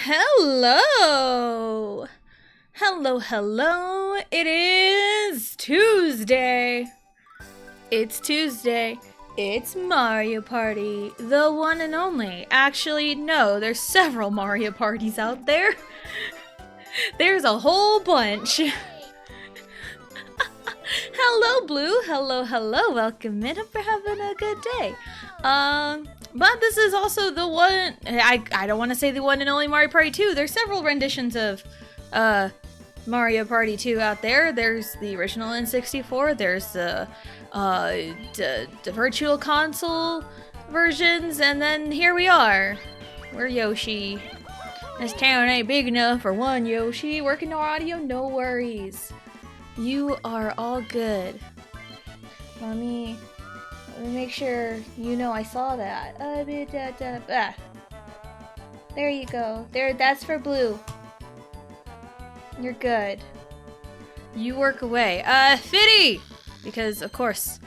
Hello! Hello. It is Tuesday. It's Tuesday. It's Mario Party, the one and only. Actually, no, there's several Mario Parties out there. There's a whole bunch. Hello, Blue. Hello. Welcome in. Hope you're having a good day. But this is also the one. I don't want to say the one and only Mario Party 2. There's several renditions of Mario Party 2 out there. There's the original N64. There's the Virtual Console versions, and then here we are. We're Yoshi. This town ain't big enough for one Yoshi. Working our audio, no worries. You are all good. Let me make sure you know I saw that. There you go. There, that's for Blue. You're good. You work away. Fitty! Because, of course,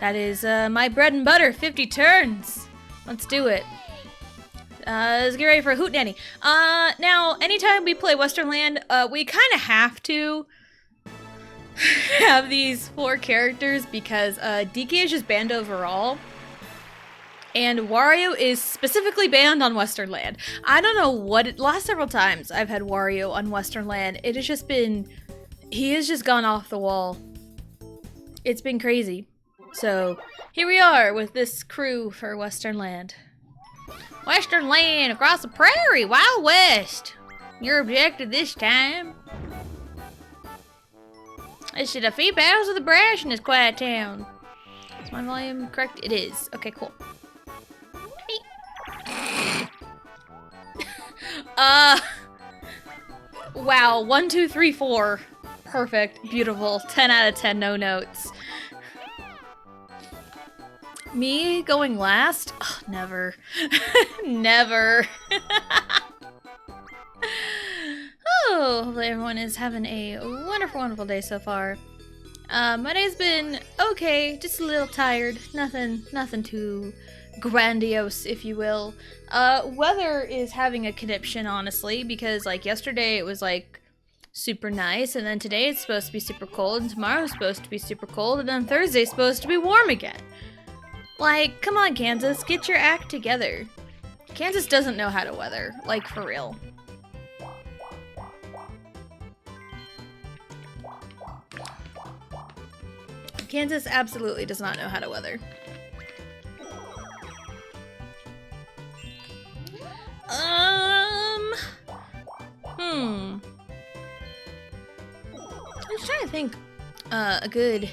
that is my bread and butter. 50 turns. Let's do it. Let's get ready for a hootenanny. Now, anytime we play Western Land, we kind of have to have these 4 characters because DK is just banned overall. And Wario is specifically banned on Western Land. I don't know what last several times I've had Wario on Western Land, it has just been, he has just gone off the wall. It's been crazy. So here we are with this crew for Western Land. Western Land across the prairie, Wild West. Your objective this time is to defeat battles of the brash in this quiet town. Is my volume correct? It is. Okay, cool. Wow, 1, 2, 3, 4. Perfect, beautiful, 10 out of 10, no notes. Me going last? Oh, never. Never. Oh, hopefully everyone is having a wonderful day so far. My day's been okay, just a little tired. Nothing too grandiose, if you will. Weather is having a conniption, honestly, because like yesterday it was like super nice, and then today it's supposed to be super cold, and tomorrow's supposed to be super cold, and then Thursday's supposed to be warm again. Like, come on, Kansas, get your act together. Kansas doesn't know how to weather, like for real. Kansas absolutely does not know how to weather. I was trying to think a good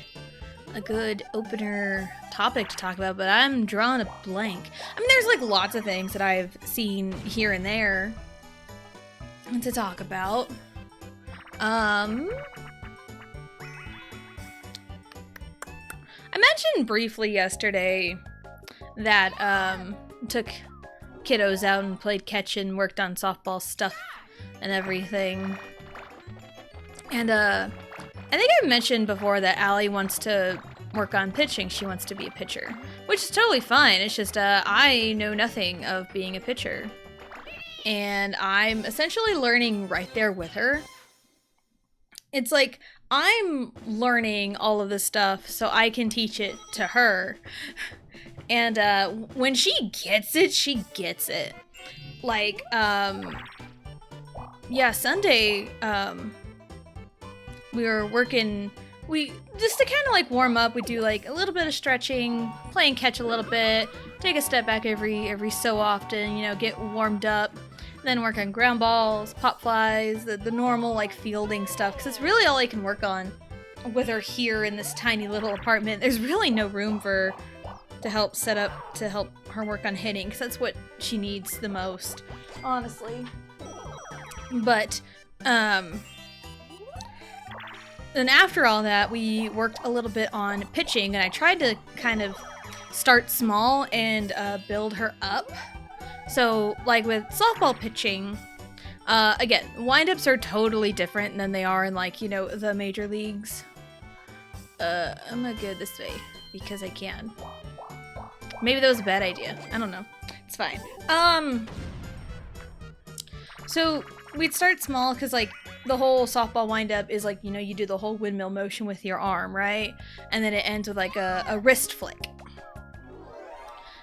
opener topic to talk about, but I'm drawing a blank. I mean, there's like lots of things that I've seen here and there to talk about. I mentioned briefly yesterday that took kiddos out and played catch and worked on softball stuff and everything. And I think I mentioned before that Allie wants to work on pitching. She wants to be a pitcher, which is totally fine. It's just I know nothing of being a pitcher, and I'm essentially learning right there with her. It's like I'm learning all of this stuff so I can teach it to her. And when she gets it, she gets it. Like, yeah, Sunday, we were working, just to kind of like warm up, we do like a little bit of stretching, playing catch a little bit, take a step back every so often, you know, get warmed up, then work on ground balls, pop flies, the normal like fielding stuff, because it's really all I can work on with her here in this tiny little apartment. There's really no room for to help set up to help her work on hitting, because that's what she needs the most, honestly. But then after all that, we worked a little bit on pitching, and I tried to kind of start small and build her up. So like with softball pitching, again, windups are totally different than they are in like, you know, the major leagues. I'm gonna go this way because I can. Maybe that was a bad idea. I don't know. It's fine. So we'd start small because like the whole softball windup is like, you know, you do the whole windmill motion with your arm, right? And then it ends with like a wrist flick.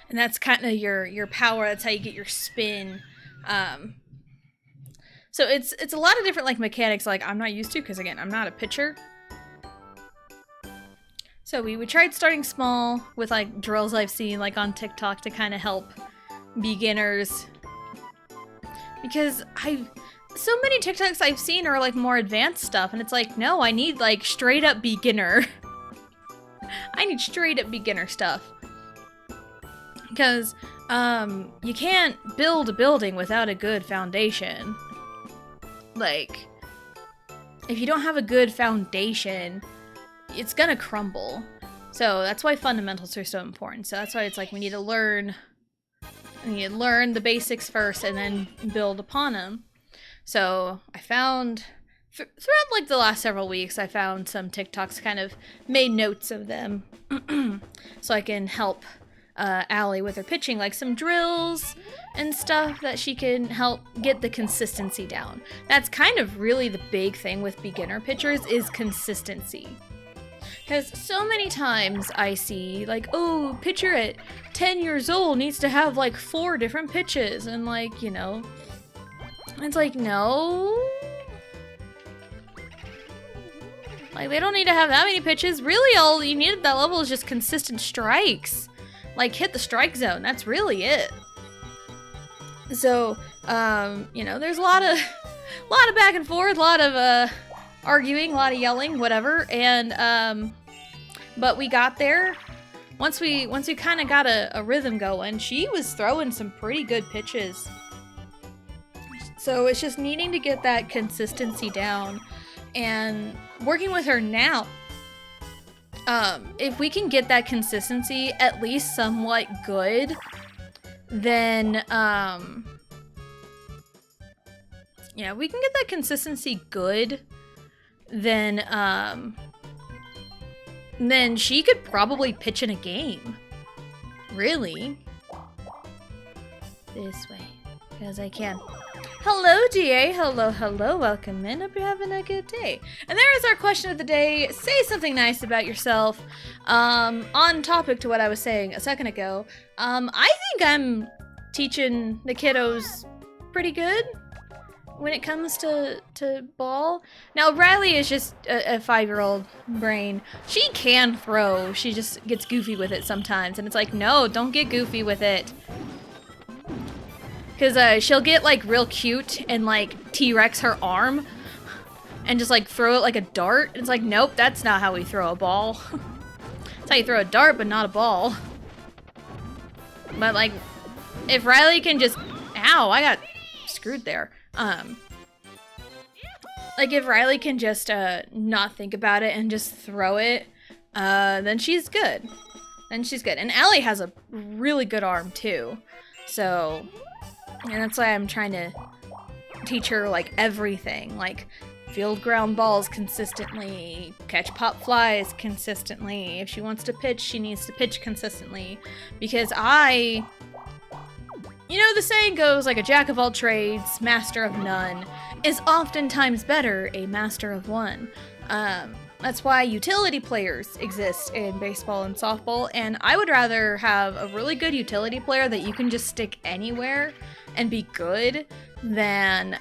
And that's kind of your power. That's how you get your spin. So it's a lot of different like mechanics like I'm not used to because again, I'm not a pitcher. So we tried starting small with like drills I've seen like on TikTok to kind of help beginners. Because so many TikToks I've seen are like more advanced stuff and it's like, no, I need like straight up beginner. I need straight up beginner stuff. Because you can't build a building without a good foundation. Like, if you don't have a good foundation, it's gonna crumble. So that's why fundamentals are so important. So that's why it's like we need to learn the basics first and then build upon them. So I found, throughout like the last several weeks, I found some TikToks, kind of made notes of them. So I can help Allie with her pitching, like some drills and stuff that she can help get the consistency down. That's kind of really the big thing with beginner pitchers is consistency. Because so many times I see like, oh, pitcher at 10 years old needs to have like 4 different pitches and like, you know, it's like, no. Like they don't need to have that many pitches. Really all you need at that level is just consistent strikes. Like hit the strike zone. That's really it. So, you know, there's a lot of back and forth, a lot of arguing, a lot of yelling, whatever. And but we got there. Once we kind of got a rhythm going, she was throwing some pretty good pitches. So it's just needing to get that consistency down and working with her now. If we can get that consistency at least somewhat good, then, yeah, we can get that consistency good, then she could probably pitch in a game. Really? This way, because I can. Hello, DA. Hello, hello. Welcome in. Hope you're having a good day. And there is our question of the day. Say something nice about yourself. On topic to what I was saying a second ago. I think I'm teaching the kiddos pretty good when it comes to ball. Now, Riley is just a 5-year-old brain. She can throw. She just gets goofy with it sometimes. And it's like, no, don't get goofy with it. Because she'll get, like, real cute and, like, T-Rex her arm and just, like, throw it like a dart. It's like, nope, that's not how we throw a ball. That's how you throw a dart, but not a ball. But, like, if Riley can just... Ow, I got screwed there. Like, if Riley can just not think about it and just throw it, then she's good. Then she's good. And Allie has a really good arm, too. So... And that's why I'm trying to teach her, like, everything. Like, field ground balls consistently, catch pop flies consistently. If she wants to pitch, she needs to pitch consistently. Because you know, the saying goes, like, a jack of all trades, master of none, is oftentimes better a master of one. That's why utility players exist in baseball and softball, and I would rather have a really good utility player that you can just stick anywhere and be good than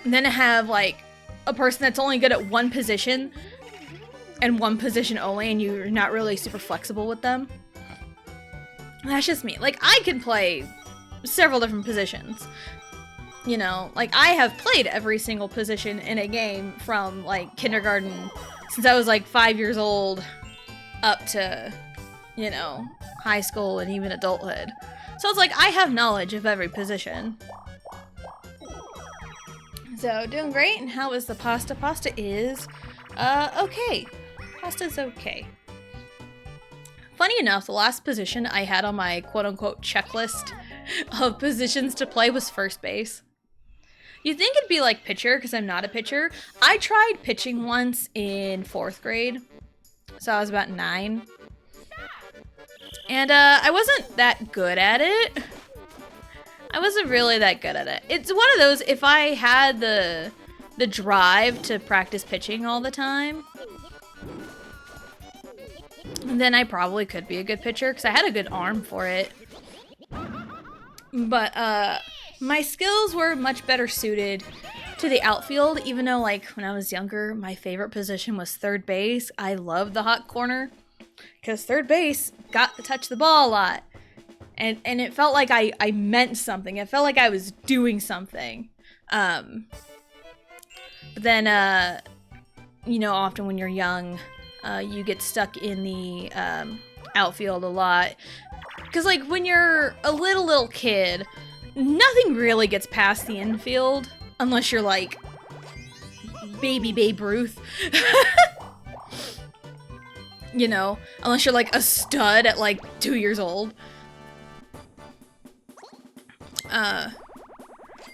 have, like, a person that's only good at one position and one position only, and you're not really super flexible with them. That's just me. Like, I can play several different positions. You know, like, I have played every single position in a game from, like, kindergarten, since I was, like, 5 years old, up to, you know, high school and even adulthood. So it's like, I have knowledge of every position. So, doing great, and how is the pasta? Pasta is, okay. Pasta's okay. Funny enough, the last position I had on my quote-unquote checklist of positions to play was first base. You'd think it'd be like pitcher, because I'm not a pitcher. I tried pitching once in 4th grade, so I was about 9. And I wasn't that good at it. I wasn't really that good at it. It's one of those, if I had the drive to practice pitching all the time, then I probably could be a good pitcher because I had a good arm for it. But my skills were much better suited to the outfield, even though, like, when I was younger, my favorite position was third base. I loved the hot corner because third base got to touch the ball a lot. And it felt like I meant something. It felt like I was doing something. But then, you know, often when you're young, you get stuck in the outfield a lot. Because, like, when you're a little kid, nothing really gets past the infield. Unless you're, like, baby Babe Ruth. You know? Unless you're, like, a stud at, like, 2 years old. But,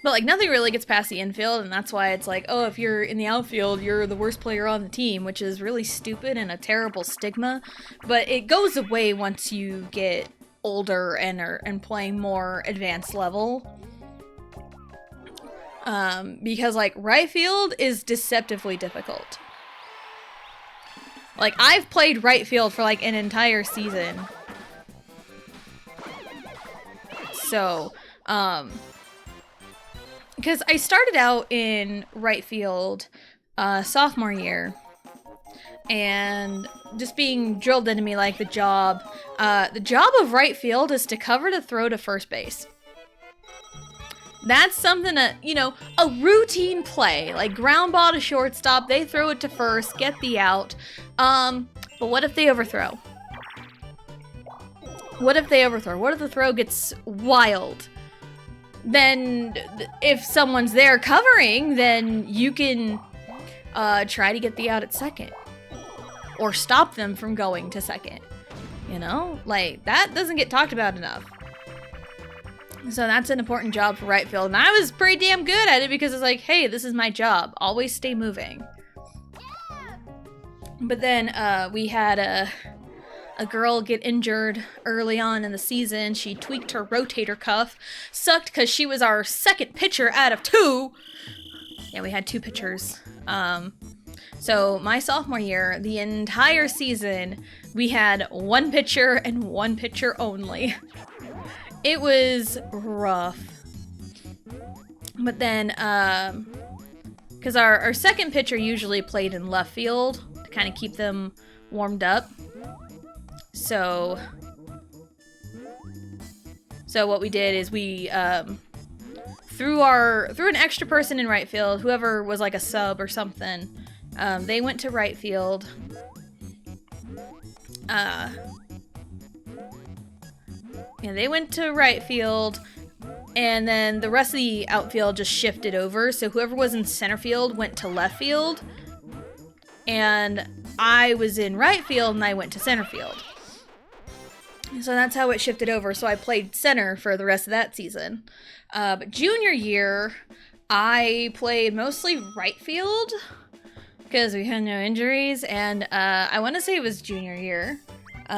like, nothing really gets past the infield, and that's why it's like, oh, if you're in the outfield, you're the worst player on the team, which is really stupid and a terrible stigma. But it goes away once you get older and playing more advanced level. Because, like, right field is deceptively difficult. Like, I've played right field for, like, an entire season. So, because I started out in right field sophomore year, and just being drilled into me like the job of right field is to cover the throw to first base. That's something that, you know, a routine play, like ground ball to shortstop, they throw it to first, get the out. But what if they overthrow? What if they overthrow? What if the throw gets wild? Then if someone's there covering, then you can try to get the out at second. Or stop them from going to second. You know? Like, that doesn't get talked about enough. So that's an important job for right field. And I was pretty damn good at it because it's like, hey, this is my job. Always stay moving. But then we had a girl get injured early on in the season. She tweaked her rotator cuff. Sucked because she was our second pitcher out of 2. Yeah, we had 2 pitchers. So my sophomore year, the entire season, we had 1 pitcher and 1 pitcher only. It was rough. But then, because our second pitcher usually played in left field to kind of keep them warmed up. So what we did is we threw an extra person in right field, whoever was like a sub or something. They went to right field. Yeah, they went to right field, and then the rest of the outfield just shifted over. So whoever was in center field went to left field, and I was in right field, and I went to center field. So that's how it shifted over. So I played center for the rest of that season. But junior year, I played mostly right field because we had no injuries, and I want to say it was junior year.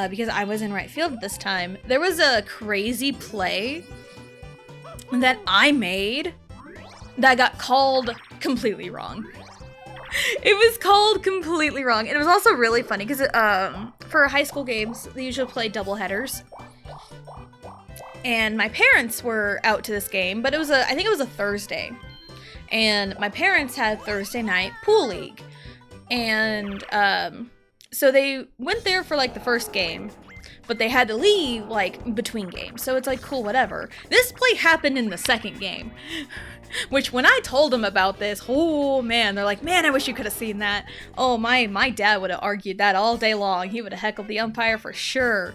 Because I was in right field at this time. There was a crazy play that I made that got called completely wrong. It was called completely wrong. And it was also really funny because for high school games, they usually play double headers. And my parents were out to this game, but I think it was a Thursday. And my parents had Thursday night pool league. And so they went there for, like, the first game, but they had to leave, like, between games. So it's like, cool, whatever. This play happened in the second game, which when I told them about this, oh, man, they're like, man, I wish you could have seen that. Oh, my dad would have argued that all day long. He would have heckled the umpire for sure.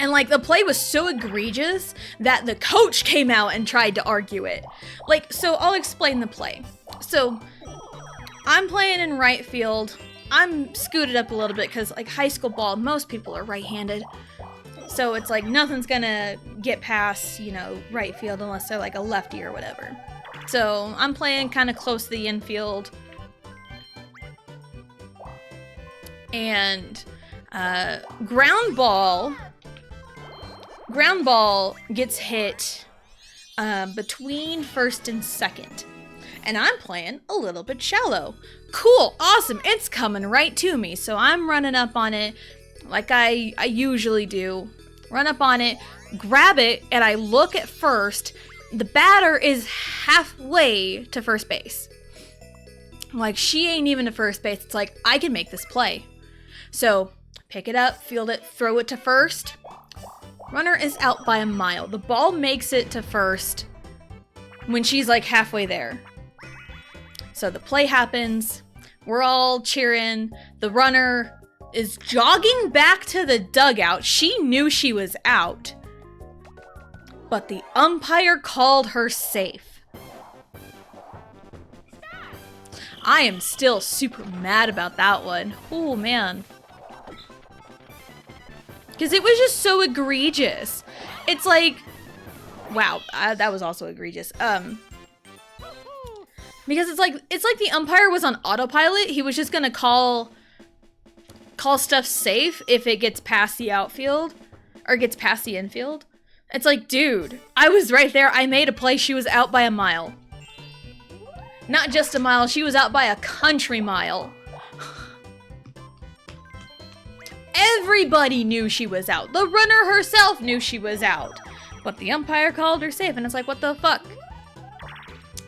And, like, the play was so egregious that the coach came out and tried to argue it. Like, so I'll explain the play. So I'm playing in right field. I'm scooted up a little bit because, like, high school ball, most people are right-handed. So it's like nothing's gonna get past, you know, right field unless they're like a lefty or whatever. So I'm playing kind of close to the infield. And ground ball gets hit between first and second. And I'm playing a little bit shallow. Cool, awesome, it's coming right to me. So I'm running up on it like I usually do. Run up on it, grab it, and I look at first. The batter is halfway to first base. Like, she ain't even to first base. It's like, I can make this play. So, pick it up, field it, throw it to first. Runner is out by a mile. The ball makes it to first when she's like halfway there. So the play happens. We're all cheering. The runner is jogging back to the dugout. She knew she was out, but the umpire called her safe. I am still super mad about that one. Oh, man. Because it was just so egregious. It's like, wow, that was also egregious. Because it's like the umpire was on autopilot. He was just gonna call stuff safe if it gets past the outfield or gets past the infield. It's like, dude, I was right there. I made a play. She was out by a mile. Not just a mile. She was out by a country mile. Everybody knew she was out. The runner herself knew she was out. But the umpire called her safe, and it's like, what the fuck?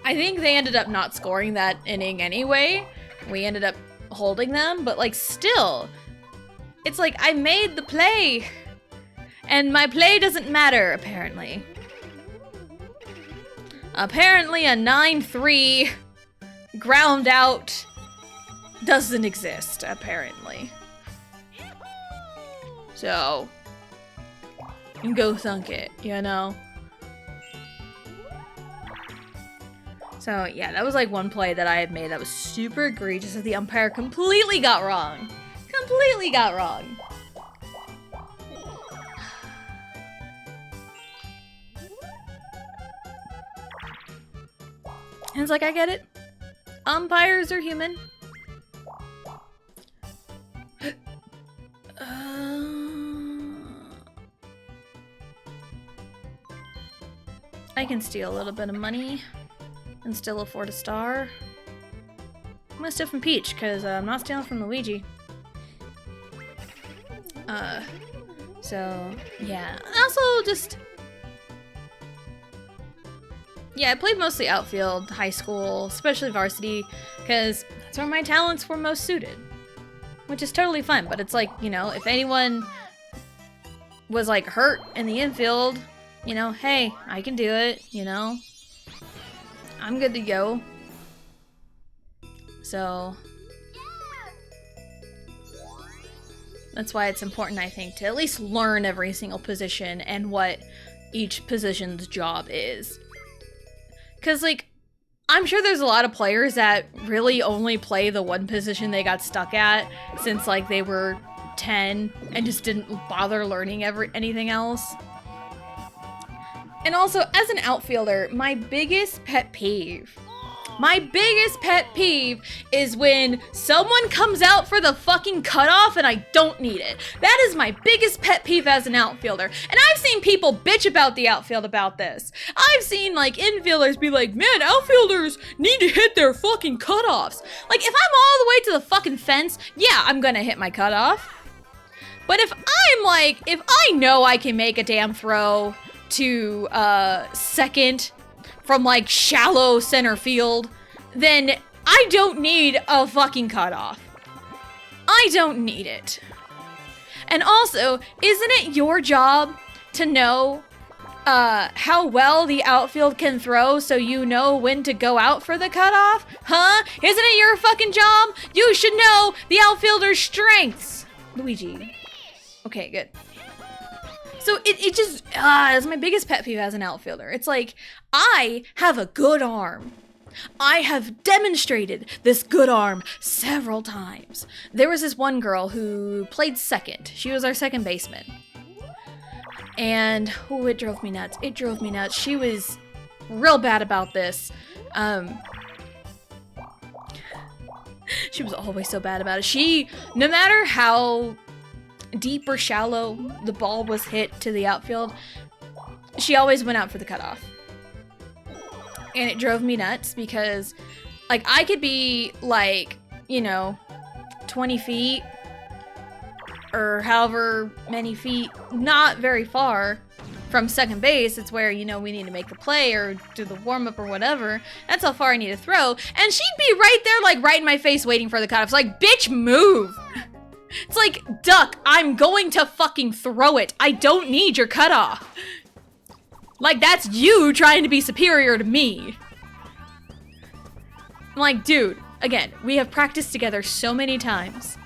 I think they ended up not scoring that inning anyway. We ended up holding them, but like, still, it's like, I made the play, and my play doesn't matter, apparently. Apparently a 9-3 ground out doesn't exist, apparently. So, go thunk it, you know? So, yeah, that was like one play that I had made that was super egregious that the umpire completely got wrong. Completely got wrong. And it's like, I get it. Umpires are human. I can steal a little bit of money and still afford a star. I'm gonna steal from Peach, because I'm not stealing from Luigi. So, yeah. Also, just... yeah, I played mostly outfield, high school, especially varsity, because that's where my talents were most suited. Which is totally fine, but it's like, you know, if anyone was, like, hurt in the infield, you know, hey, I can do it, you know? I'm good to go. So... that's why it's important, I think, to at least learn every single position and what each position's job is. Because, like, I'm sure there's a lot of players that really only play the one position they got stuck at since, like, they were 10 and just didn't bother learning anything else. And also, as an outfielder, my biggest pet peeve is when someone comes out for the fucking cutoff and I don't need it. That is my biggest pet peeve as an outfielder. And I've seen people bitch about the outfield about this. I've seen, like, infielders be like, man, outfielders need to hit their fucking cutoffs. Like, if I'm all the way to the fucking fence, yeah, I'm gonna hit my cutoff. But if I know I can make a damn throw to second from, like, shallow center field, then I don't need a fucking cutoff. I don't need it. And also, isn't it your job to know how well the outfield can throw so you know when to go out for the cutoff? Huh? Isn't it your fucking job? You should know the outfielder's strengths. Luigi. Okay, good. So it just, it's my biggest pet peeve as an outfielder. It's like, I have a good arm. I have demonstrated this good arm several times. There was this one girl who played second. She was our second baseman. And, oh, it drove me nuts. It drove me nuts. She was real bad about this. She was always so bad about it. No matter how deep or shallow the ball was hit to the outfield, she always went out for the cutoff. And it drove me nuts because, like, I could be, like, you know, 20 feet or however many feet, not very far from second base. It's where, you know, we need to make the play or do the warm-up or whatever. That's how far I need to throw. And she'd be right there, like, right in my face waiting for the cutoff. It's like, bitch, move! It's like, duck, I'm going to fucking throw it. I don't need your cutoff. Like, that's you trying to be superior to me. I'm like, dude, again, we have practiced together so many times.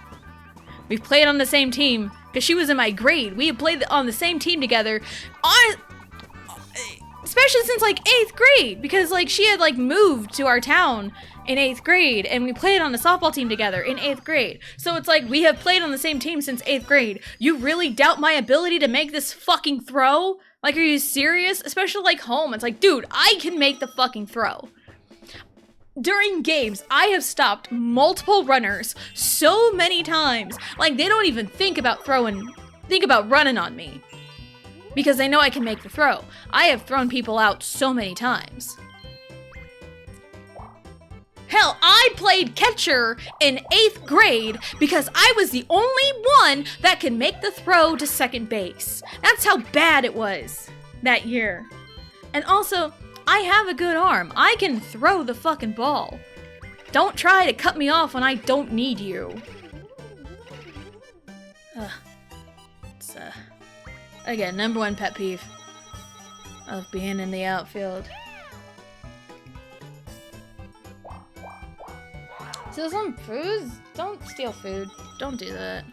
We've played on the same team, because she was in my grade. We had played on the same team together, especially since, like, 8th grade, because, like, she had, like, moved to our town in 8th grade, and we played on the softball team together in 8th grade. So it's like, we have played on the same team since 8th grade. You really doubt my ability to make this fucking throw? Like, are you serious? Especially, like, home. It's like, dude, I can make the fucking throw. During games, I have stopped multiple runners so many times. Like, they don't even think about running on me. Because they know I can make the throw. I have thrown people out so many times. Hell, I played catcher in 8th grade because I was the only one that could make the throw to second base. That's how bad it was that year. And also, I have a good arm. I can throw the fucking ball. Don't try to cut me off when I don't need you. It's, again, #1 pet peeve of being in the outfield. So some foods? Don't steal food. Don't do that.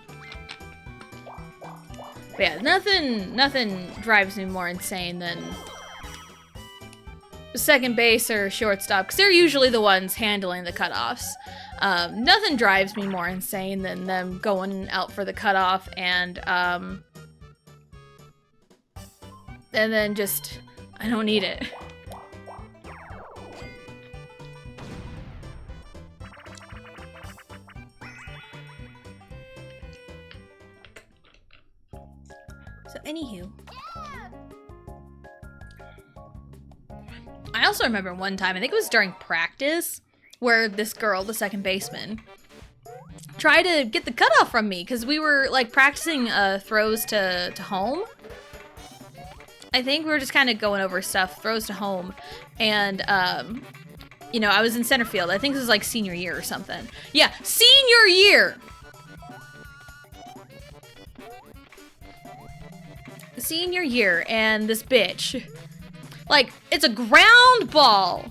But yeah, nothing drives me more insane than second base or shortstop, because they're usually the ones handling the cutoffs. Nothing drives me more insane than them going out for the cutoff and then just, I don't need it. So anywho. I also remember one time, I think it was during practice, where this girl, the second baseman, tried to get the cutoff from me because we were like practicing throws to home. I think we were just kind of going over stuff, throws to home, and you know, I was in center field. I think this was like senior year or something. Yeah, senior year! Senior year, and this bitch, like, it's a ground ball.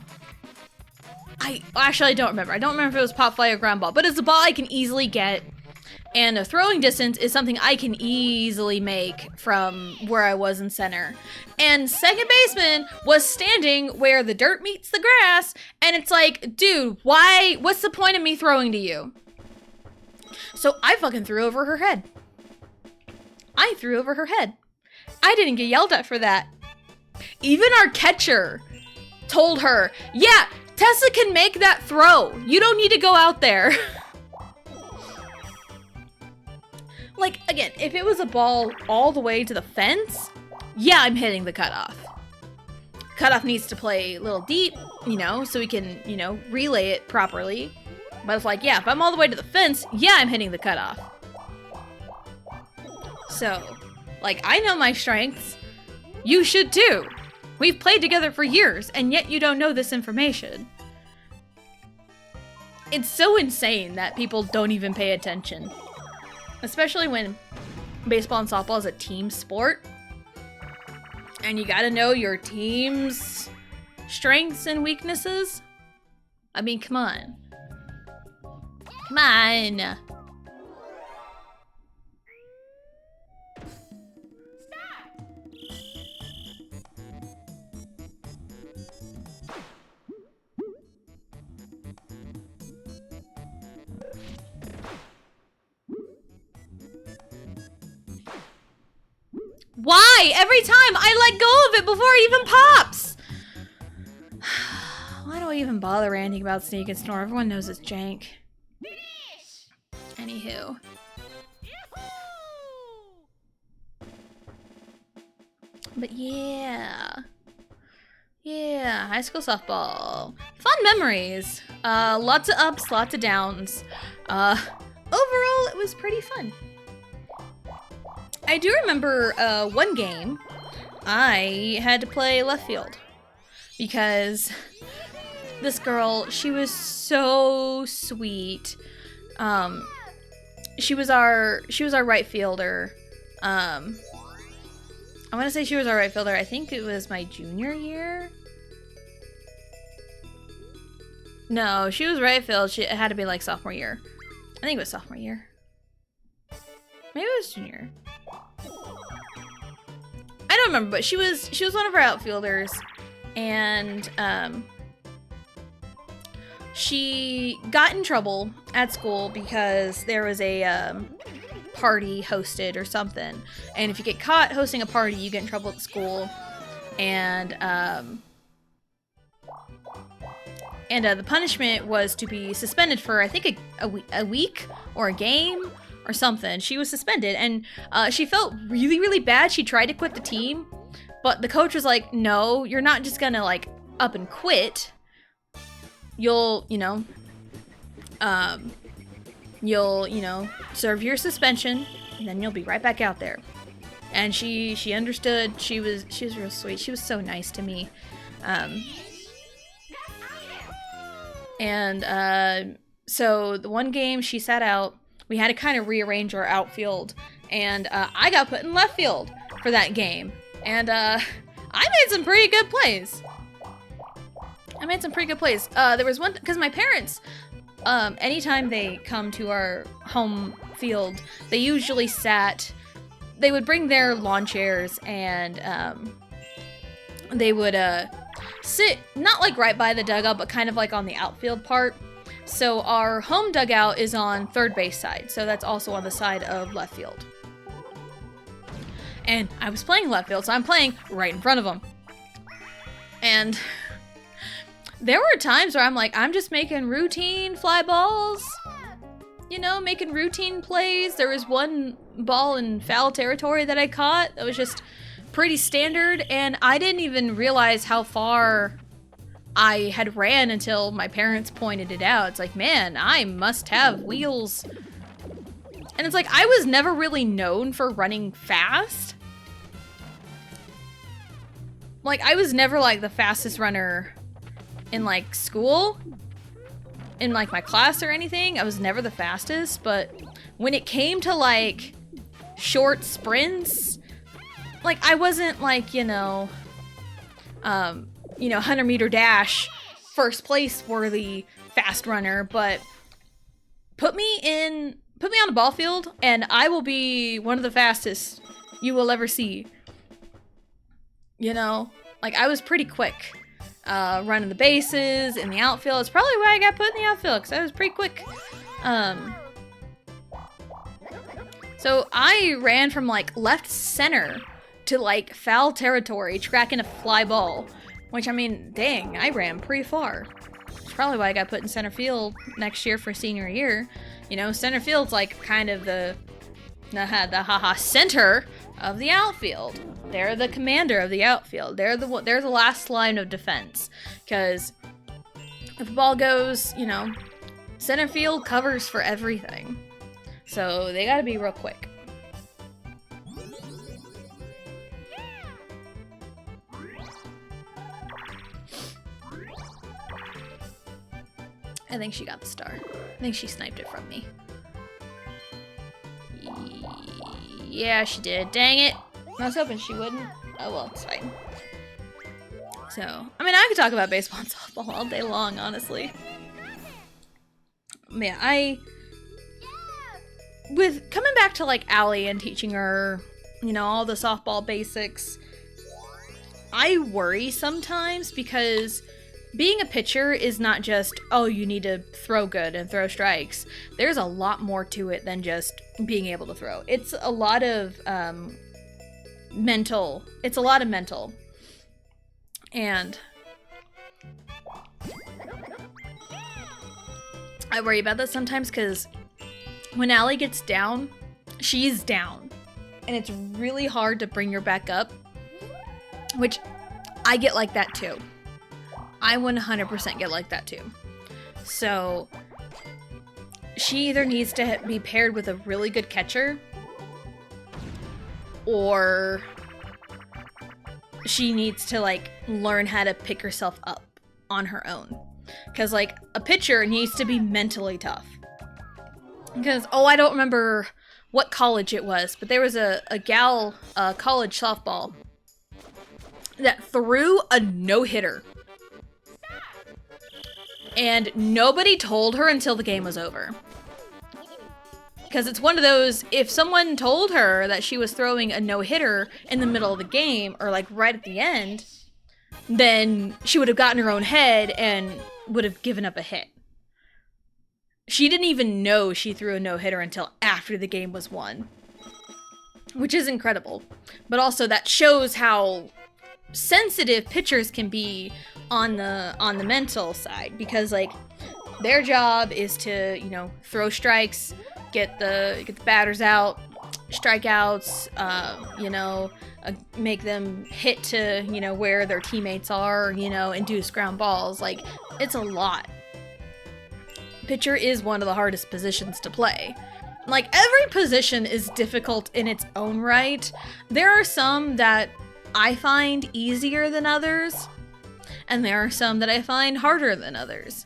I don't remember. I don't remember if it was pop fly or ground ball, but it's a ball I can easily get, and a throwing distance is something I can easily make from where I was in center. And second baseman was standing where the dirt meets the grass, and it's like, dude, why? What's the point of me throwing to you? So I fucking threw over her head. I threw over her head. I didn't get yelled at for that. Even our catcher told her, yeah, Tessa can make that throw. You don't need to go out there. Like, again, if it was a ball all the way to the fence, yeah, I'm hitting the cutoff. Cutoff needs to play a little deep, you know, so we can, you know, relay it properly. But it's like, yeah, if I'm all the way to the fence, yeah, I'm hitting the cutoff. So, like, I know my strengths. You should too. We've played together for years, and yet you don't know this information. It's so insane that people don't even pay attention. Especially when baseball and softball is a team sport. And you gotta know your team's strengths and weaknesses. I mean, come on. Come on. Why? Every time I let go of it before it even pops! Why do I even bother ranting about Sneak and Snore? Everyone knows it's jank. Anywho. But yeah. Yeah, high school softball. Fun memories. Lots of ups, lots of downs. Overall, it was pretty fun. I do remember one game I had to play left field because this girl, she was so sweet. She was our right fielder. I want to say she was our right fielder. I think it was my junior year. No, she was right field. It had to be like sophomore year. I think it was sophomore year. Maybe it was junior. I don't remember, but she was one of our outfielders, and she got in trouble at school because there was a party hosted or something, and if you get caught hosting a party, you get in trouble at the school, and the punishment was to be suspended for, I think, a week or a game or something. She was suspended, and she felt really, really bad. She tried to quit the team, but the coach was like, no, you're not just gonna, like, up and quit. You'll, serve your suspension, and then you'll be right back out there. And she understood. She was real sweet. She was so nice to me. So the one game she sat out, we had to kind of rearrange our outfield, and I got put in left field for that game, and I made some pretty good plays. There was one, because my parents, anytime they come to our home field, they usually they would bring their lawn chairs, and they would sit, not like right by the dugout, but kind of like on the outfield part. So our home dugout is on third base side, so that's also on the side of left field. And I was playing left field, so I'm playing right in front of them. And there were times where I'm just making routine fly balls, making routine plays. There was one ball in foul territory that I caught that was just pretty standard, and I didn't even realize how far I had ran until my parents pointed it out. It's like, man, I must have wheels. And it's like, I was never really known for running fast. Like, I was never like the fastest runner in like school, in like my class or anything. I was never the fastest, but when it came to like short sprints, like I wasn't like, 100-meter dash first place worthy fast runner, but put me on a ball field and I will be one of the fastest you will ever see. Like I was pretty quick running the bases in the outfield. It's probably why I got put in the outfield, because I was pretty quick. So I ran from like left center to like foul territory, tracking a fly ball. Which, I mean, dang, I ran pretty far. It's probably why I got put in center field next year for senior year. Center field's like kind of the center of the outfield. They're the commander of the outfield. They're the last line of defense. Because if the ball goes, center field covers for everything. So they gotta be real quick. I think she got the star. I think she sniped it from me. Yeah, she did. Dang it. I was hoping she wouldn't. Oh well, it's fine. So, I mean, I could talk about baseball and softball all day long, honestly. Yeah, with coming back to like Allie and teaching her, all the softball basics, I worry sometimes because being a pitcher is not just, oh, you need to throw good and throw strikes. There's a lot more to it than just being able to throw. It's a lot of mental. It's a lot of mental. And I worry about that sometimes because when Allie gets down, she's down. And it's really hard to bring her back up, which I get like that too. I 100% get like that too. So she either needs to be paired with a really good catcher, or she needs to like learn how to pick herself up on her own. Because like a pitcher needs to be mentally tough. Because, oh, I don't remember what college it was, but there was a gal, college softball, that threw a no-hitter. And nobody told her until the game was over. Because it's one of those, if someone told her that she was throwing a no-hitter in the middle of the game, or like right at the end, then she would have gotten her own head and would have given up a hit. She didn't even know she threw a no-hitter until after the game was won. Which is incredible. But also that shows how sensitive pitchers can be on the mental side, because like their job is to, you know, throw strikes, get the batters out, strikeouts, you know, make them hit to, you know, where their teammates are, you know, induce ground balls. Like, it's a lot. Pitcher is one of the hardest positions to play. Like, every position is difficult in its own right. There are some that I find easier than others, and there are some that I find harder than others.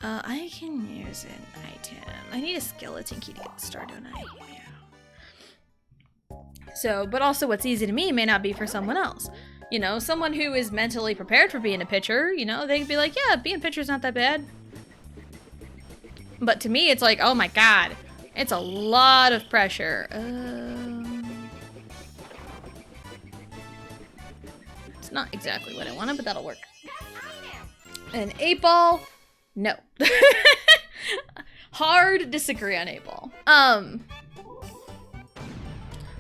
I can use an item. I need a skeleton key to get started on it. Yeah. So, but also what's easy to me may not be for someone else. You know, someone who is mentally prepared for being a pitcher, you know, they could be like, yeah, being a pitcher's not that bad. But to me, it's like, oh my god, it's a lot of pressure. It's not exactly what I wanted, but that'll work. An 8-ball? No. Hard disagree on 8-ball.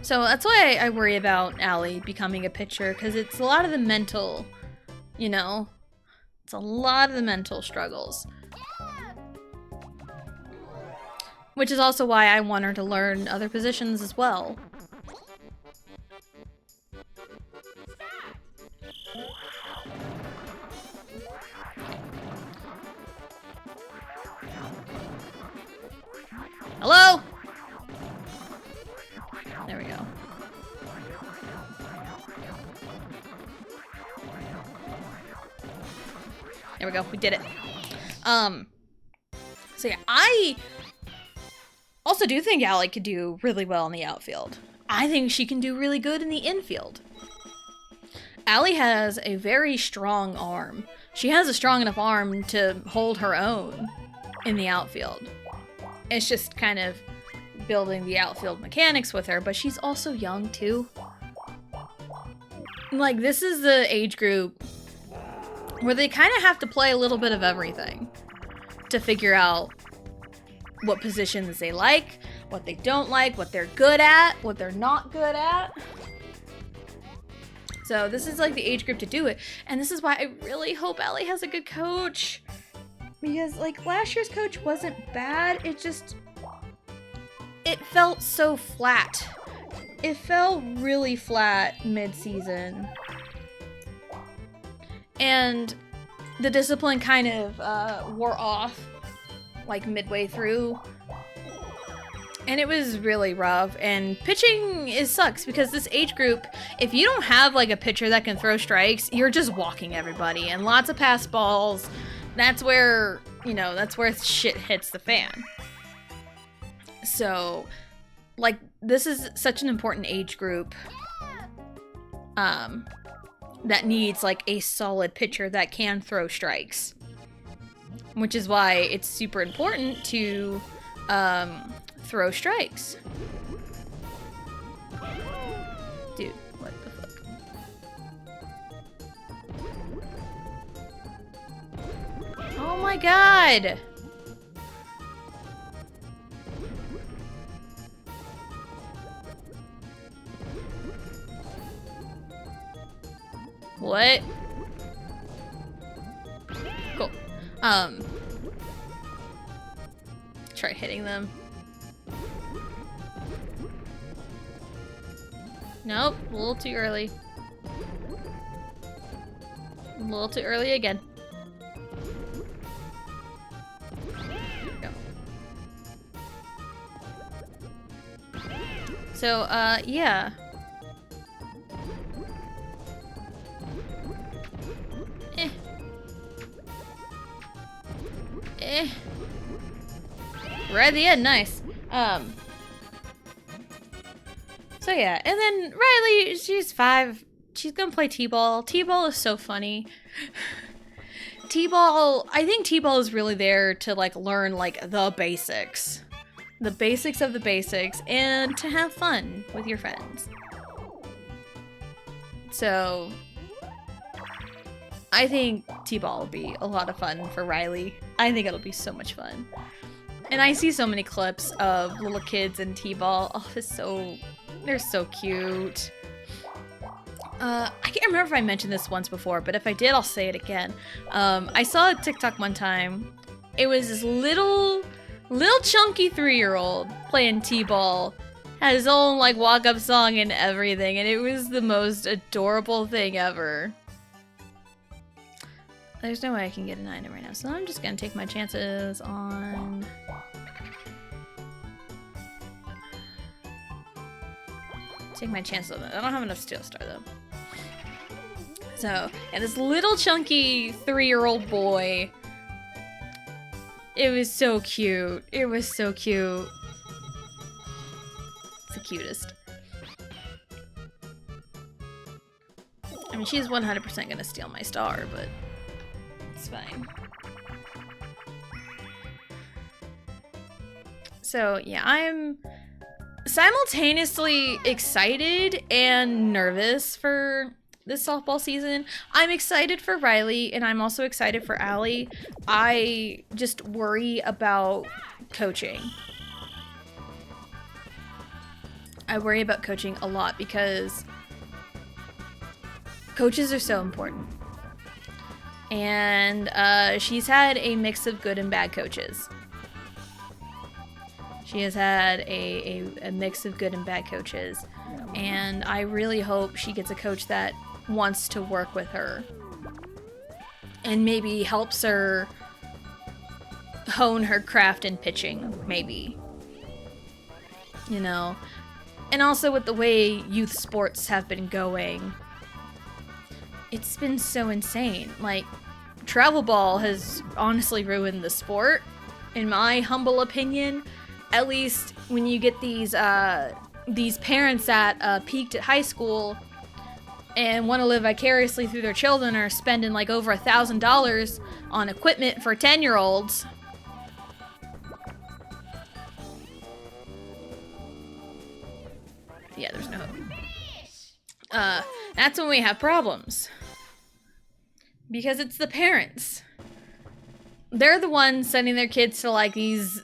So that's why I worry about Allie becoming a pitcher, because it's a lot of the mental, you know, it's a lot of the mental struggles. Which is also why I want her to learn other positions as well. Hello? There we go. There we go. We did it. So yeah, I also do think Allie could do really well in the outfield. I think she can do really good in the infield. Allie has a very strong arm. She has a strong enough arm to hold her own in the outfield. It's just kind of building the outfield mechanics with her, but she's also young too. Like, this is the age group where they kind of have to play a little bit of everything to figure out what positions they like, what they don't like, what they're good at, what they're not good at. So this is like the age group to do it. And this is why I really hope Allie has a good coach. Because like last year's coach wasn't bad, it felt so flat. It fell really flat mid-season. And the discipline kind of wore off like midway through. And it was really rough. And pitching sucks because this age group, if you don't have like a pitcher that can throw strikes, you're just walking everybody. And lots of pass balls. That's where, you know, that's where shit hits the fan. So, like, this is such an important age group that needs, like, a solid pitcher that can throw strikes. Which is why it's super important to throw strikes. Dude, what the fuck? Oh my god! What? Cool. Try hitting them. Nope, a little too early. A little too early again. So, yeah. We're at the end, nice. So yeah, and then Riley, she's 5. She's gonna play T-ball. T-ball is so funny. T-ball, I think T-ball is really there to like learn like the basics. The basics of the basics and to have fun with your friends. So I think T-ball will be a lot of fun for Riley. I think it'll be so much fun. And I see so many clips of little kids in T-ball. Oh, they're so cute. I can't remember if I mentioned this once before, but if I did, I'll say it again. I saw a TikTok one time. It was this little chunky 3-year-old playing T-ball. Had his own like walk-up song and everything, and it was the most adorable thing ever. There's no way I can get an item right now, so I'm just gonna take my chances on... Take my chances on that. I don't have enough Steel Star, though. So, yeah, this little chunky 3-year-old boy. It was so cute. It was so cute. It's the cutest. I mean, she's 100% gonna steal my star, but... It's fine. So, yeah, I'm simultaneously excited and nervous for this softball season. I'm excited for Riley, and I'm also excited for Allie. I just worry about coaching. I worry about coaching a lot because coaches are so important. And she's had a mix of good and bad coaches. She has had a mix of good and bad coaches. And I really hope she gets a coach that wants to work with her. And maybe helps her hone her craft in pitching, maybe. You know? And also with the way youth sports have been going, it's been so insane. Like, travel ball has honestly ruined the sport, in my humble opinion. At least when you get these parents that peaked at high school and want to live vicariously through their children are spending like over $1,000 on equipment for 10-year-olds. Yeah, there's no hope. That's when we have problems. Because it's the parents. They're the ones sending their kids to like these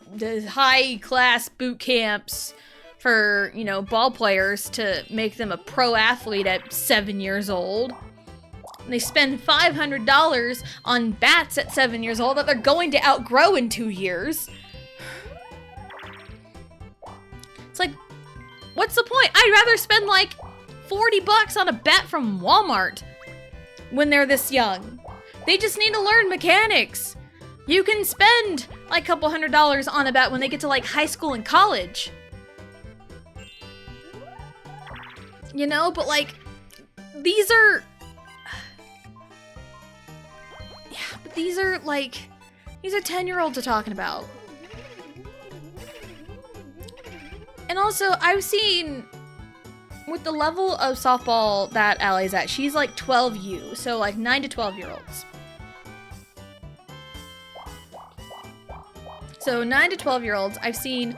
high-class boot camps for, you know, ball players to make them a pro athlete at 7 years old. And they spend $500 on bats at 7 years old that they're going to outgrow in 2 years. It's like, what's the point? I'd rather spend like $40 on a bat from Walmart when they're this young. They just need to learn mechanics. You can spend like a couple $100 on a bat when they get to like high school and college. You know, but like, these are... Yeah, but these are like... These are 10-year-olds we're talking about. And also, I've seen... With the level of softball that Allie's at, she's like 12U, so like 9 to 12-year-olds. So 9 to 12-year-olds, I've seen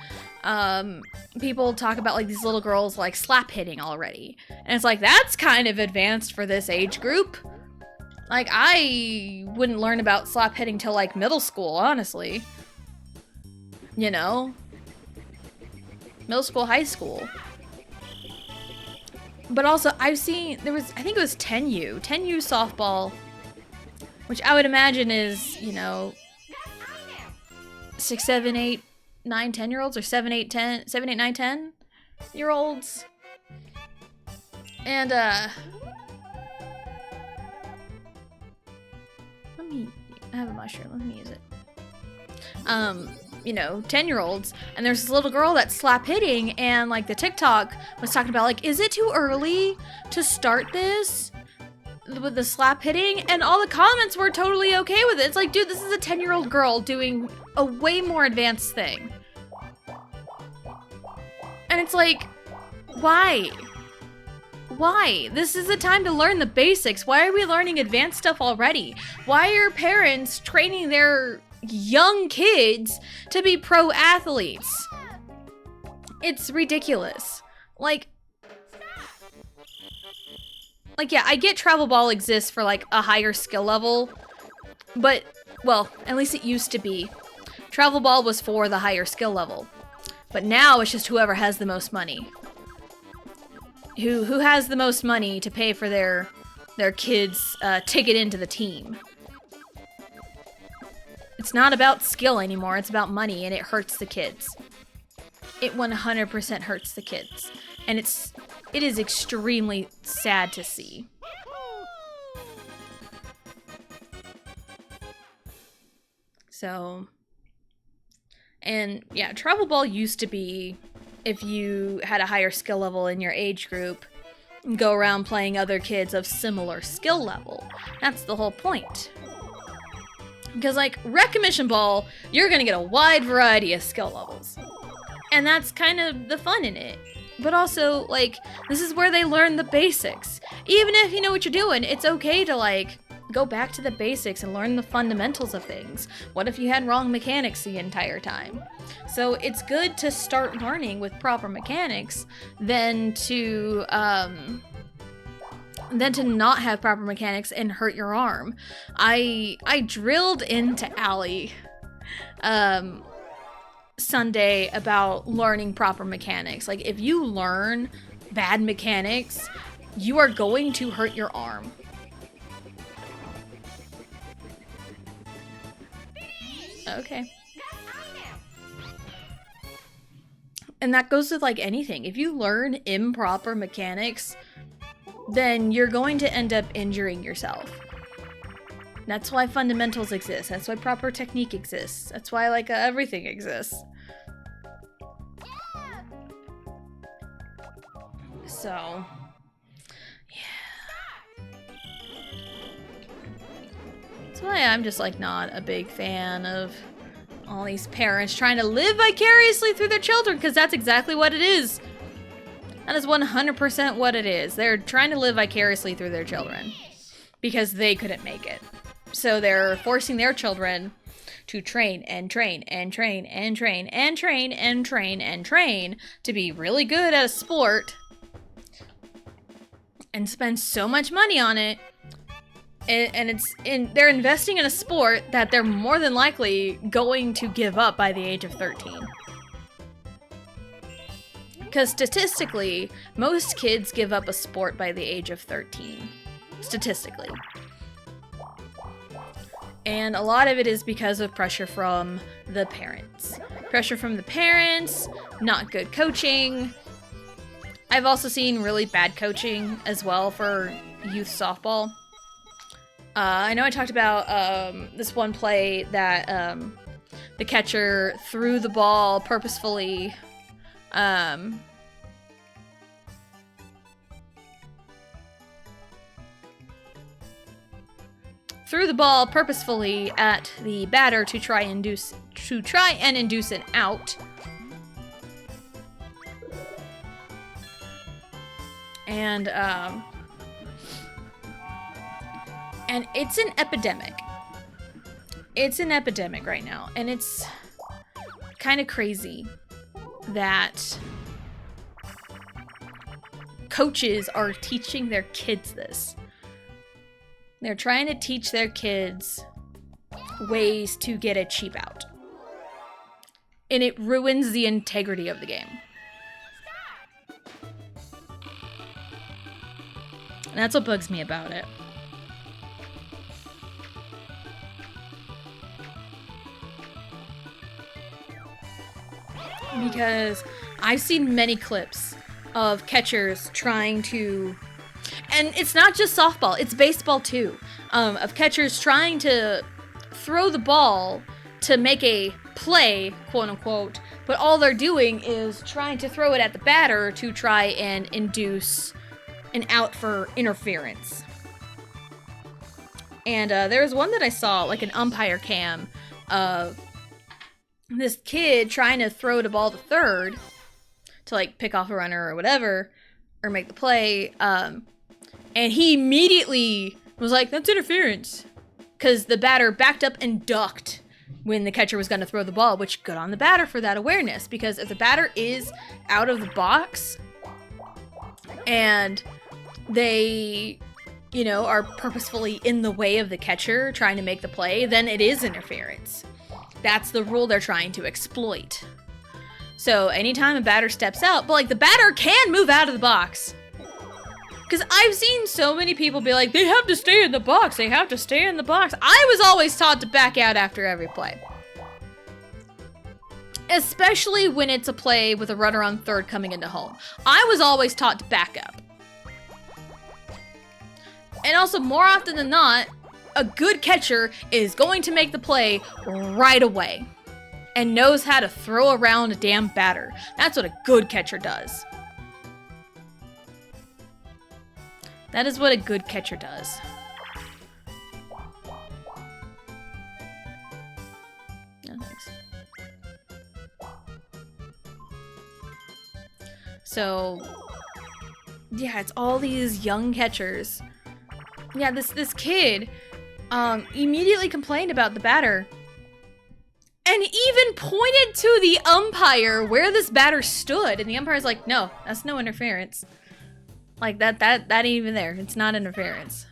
people talk about like these little girls like slap hitting already. And it's like, that's kind of advanced for this age group. Like, I wouldn't learn about slap hitting till like middle school, honestly. You know? Middle school, high school. But also, I've seen, I think it was 10U softball, which I would imagine is, you know, 6, 7, 8, 9, 10-year-olds, or 7, 8, 9, 10-year-olds. And, I have a mushroom, let me use it. you know, 10-year-olds, and there's this little girl that's slap hitting, and like the TikTok was talking about like, is it too early to start this with the slap hitting? And all the comments were totally okay with it. It's like, dude, this is a 10-year-old girl doing a way more advanced thing. And it's like, why? Why? This is the time to learn the basics. Why are we learning advanced stuff already? Why are parents training their young kids to be pro athletes? It's ridiculous. Like, yeah, I get travel ball exists for like a higher skill level, but, well, at least it used to be. Travel ball was for the higher skill level, but now it's just whoever has the most money. Who has the most money to pay for their kids' ticket into the team. It's not about skill anymore, it's about money, and it hurts the kids. It 100% hurts the kids. And it is extremely sad to see. So, and yeah, travel ball used to be if you had a higher skill level in your age group, go around playing other kids of similar skill level. That's the whole point. Because like recognition ball, you're gonna get a wide variety of skill levels. And that's kind of the fun in it. But also, like, this is where they learn the basics. Even if you know what you're doing, it's okay to, like, go back to the basics and learn the fundamentals of things. What if you had wrong mechanics the entire time? So it's good to start learning with proper mechanics than to not have proper mechanics and hurt your arm. I drilled into Allie Sunday about learning proper mechanics. Like, if you learn bad mechanics, you are going to hurt your arm. Okay. And that goes with like anything. If you learn improper mechanics, then you're going to end up injuring yourself. That's why fundamentals exist. That's why proper technique exists. That's why like everything exists. So, yeah. That's why I'm just like not a big fan of all these parents trying to live vicariously through their children, because that's exactly what it is. That is 100% what it is. They're trying to live vicariously through their children because they couldn't make it. So they're forcing their children to train and train and train and train and train and train and train to be really good at a sport and spend so much money on it. And they're investing in a sport that they're more than likely going to give up by the age of 13. Because statistically, most kids give up a sport by the age of 13. Statistically. And a lot of it is because of pressure from the parents. Pressure from the parents, not good coaching. I've also seen really bad coaching as well for youth softball. I know I talked about this one play that the catcher threw the ball purposefully. Threw the ball purposefully at the batter to try and induce an out. And it's an epidemic. It's an epidemic right now, and it's kind of crazy that coaches are teaching their kids this. They're trying to teach their kids ways to get a cheap out. And it ruins the integrity of the game. And that's what bugs me about it. Because I've seen many clips of catchers trying to, and it's not just softball, it's baseball too, of catchers trying to throw the ball to make a play, quote unquote, but all they're doing is trying to throw it at the batter to try and induce an out for interference. And there was one that I saw, like an umpire cam of this kid trying to throw the ball to third to like pick off a runner or whatever, or make the play. And he immediately was like, that's interference. Because the batter backed up and ducked when the catcher was going to throw the ball, which good on the batter for that awareness. Because if the batter is out of the box and they, you know, are purposefully in the way of the catcher trying to make the play, then it is interference. That's the rule they're trying to exploit. So anytime a batter steps out, but like the batter can move out of the box. Because I've seen so many people be like, they have to stay in the box, they have to stay in the box. I was always taught to back out after every play. Especially when it's a play with a runner on third coming into home. I was always taught to back up. And also, more often than not, a good catcher is going to make the play right away and knows how to throw around a damn batter. That's what a good catcher does. That is what a good catcher does. No, thanks. So, yeah, it's all these young catchers. Yeah, this kid immediately complained about the batter and even pointed to the umpire where this batter stood, and the umpire's like, no, that's no interference. Like, that ain't even there. It's not interference.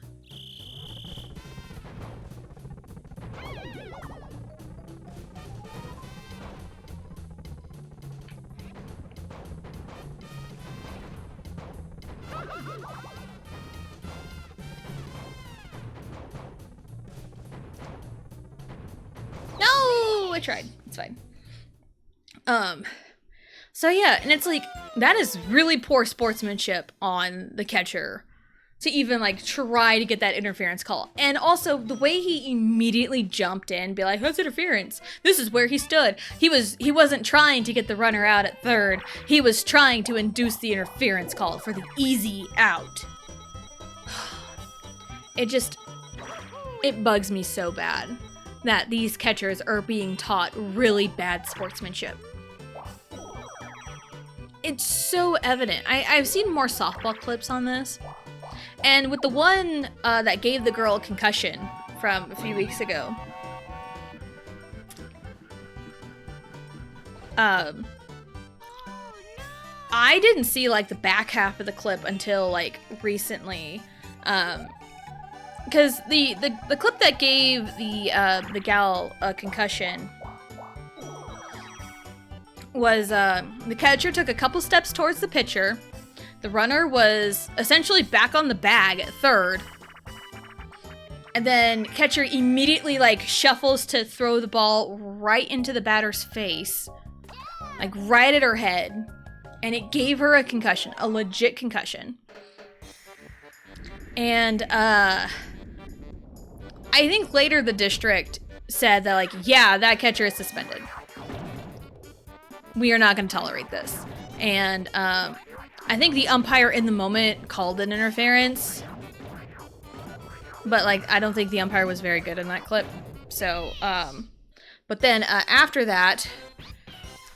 No, I tried. It's fine. So yeah, and it's like, that is really poor sportsmanship on the catcher to even like try to get that interference call. And also the way he immediately jumped in, be like, that's interference. This is where he stood. He wasn't trying to get the runner out at third. He was trying to induce the interference call for the easy out. It bugs me so bad that these catchers are being taught really bad sportsmanship. It's so evident. I've seen more softball clips on this. And with the one that gave the girl a concussion from a few weeks ago, I didn't see like the back half of the clip until like recently. Because the clip that gave the gal a concussion was the catcher took a couple steps towards the pitcher. The runner was essentially back on the bag at third. And then catcher immediately like shuffles to throw the ball right into the batter's face. Like right at her head. And it gave her a concussion, a legit concussion. And I think later the district said that like, yeah, that catcher is suspended. We are not going to tolerate this. And I think the umpire in the moment called it interference. But, like, I don't think the umpire was very good in that clip. So, but then after that,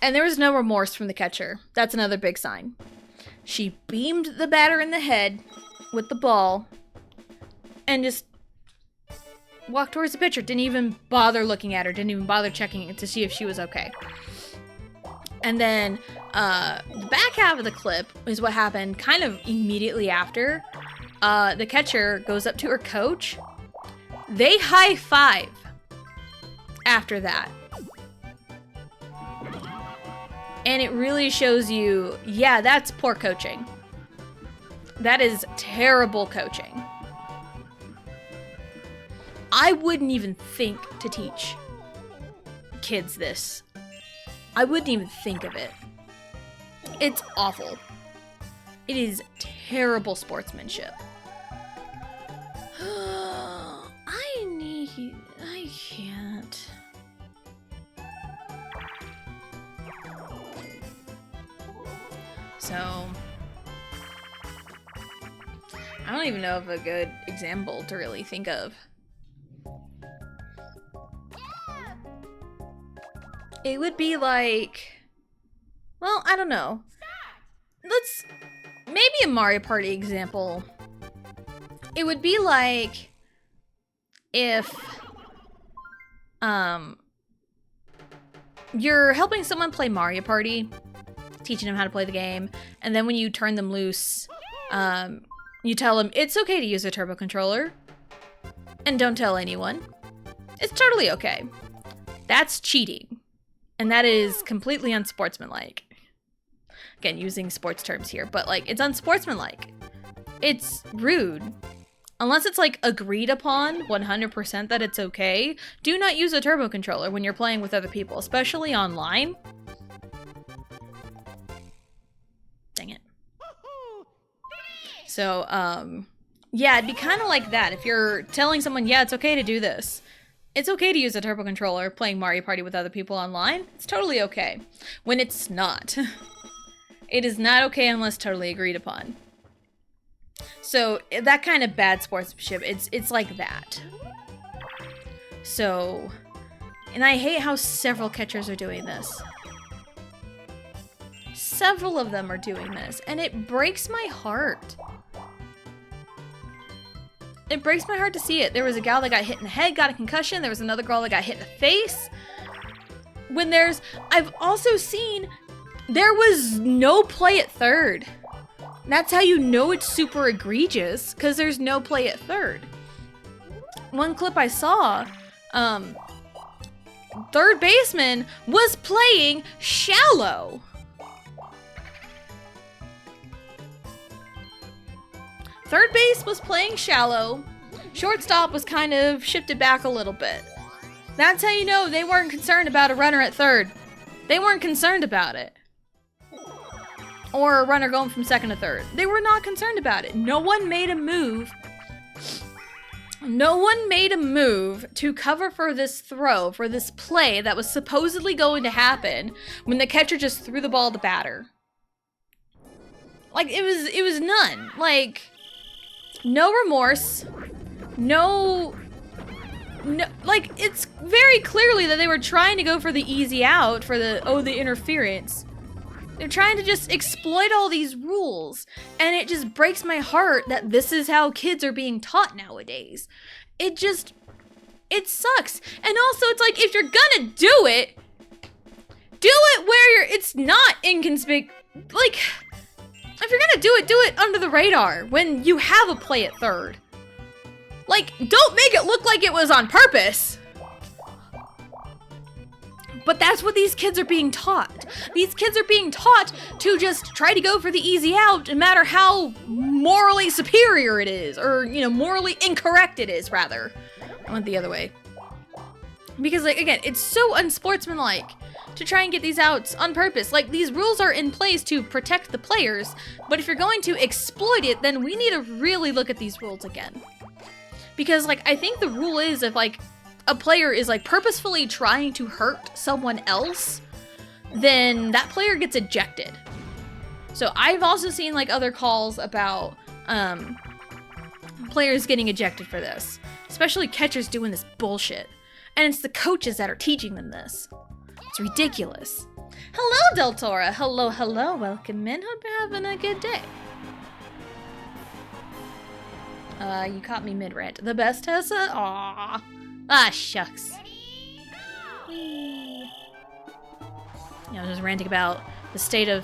and there was no remorse from the catcher. That's another big sign. She beamed the batter in the head with the ball and just walked towards the pitcher. Didn't even bother looking at her. Didn't even bother checking to see if she was okay. And then the back half of the clip is what happened kind of immediately after. The catcher goes up to her coach. They high five after that. And it really shows you, yeah, that's poor coaching. That is terrible coaching. I wouldn't even think to teach kids this. I wouldn't even think of it. It's awful. It is terrible sportsmanship. I can't. So I don't even know of a good example to really think of. It would be like, well, I don't know. Let's maybe a Mario Party example. It would be like if you're helping someone play Mario Party, teaching them how to play the game, and then when you turn them loose, you tell them it's okay to use a turbo controller, and don't tell anyone. It's totally okay. That's cheating, and that is completely unsportsmanlike. Again, using sports terms here, but like it's unsportsmanlike. It's rude. Unless it's like agreed upon 100% that it's okay, do not use a turbo controller when you're playing with other people, especially online. Dang it. So, yeah, it'd be kind of like that. If you're telling someone, yeah, it's okay to do this. It's okay to use a turbo controller playing Mario Party with other people online. It's totally okay. When it's not. It is not okay unless totally agreed upon. So that kind of bad sportsmanship, it's like that. So, and I hate how several catchers are doing this. Several of them are doing this, and it breaks my heart. It breaks my heart to see it. There was a gal that got hit in the head, got a concussion. There was another girl that got hit in the face. I've also seen there was no play at third. That's how you know it's super egregious, because there's no play at third. One clip I saw, third baseman was playing shallow. Third base was playing shallow. Shortstop was kind of shifted back a little bit. That's how you know they weren't concerned about a runner at third. They weren't concerned about it. Or a runner going from second to third. They were not concerned about it. No one made a move. No one made a move to cover for this throw, for this play that was supposedly going to happen when the catcher just threw the ball at the batter. Like, it was none. Like, no remorse. No, like, it's very clearly that they were trying to go for the easy out, for the interference. They're trying to just exploit all these rules, and it just breaks my heart that this is how kids are being taught nowadays. It sucks. And also, it's like, if you're gonna do it where it's not inconspicuous. Like, if you're gonna do it under the radar when you have a play at third. Like, don't make it look like it was on purpose. But that's what these kids are being taught. These kids are being taught to just try to go for the easy out, no matter how morally superior it is, or, you know, morally incorrect it is, rather. I went the other way. Because, like, again, it's so unsportsmanlike to try and get these outs on purpose. Like, these rules are in place to protect the players, but if you're going to exploit it, then we need to really look at these rules again. Because, like, I think the rule is if, like, a player is like purposefully trying to hurt someone else, then that player gets ejected. So I've also seen like other calls about players getting ejected for this, especially catchers doing this bullshit. And it's the coaches that are teaching them this. It's ridiculous. Hello, Del Tora. Hello, hello. Welcome in. Hope you're having a good day. You caught me mid-rant. The best, Tessa? Aww. Ah, shucks. Yeah, I was just ranting about the state of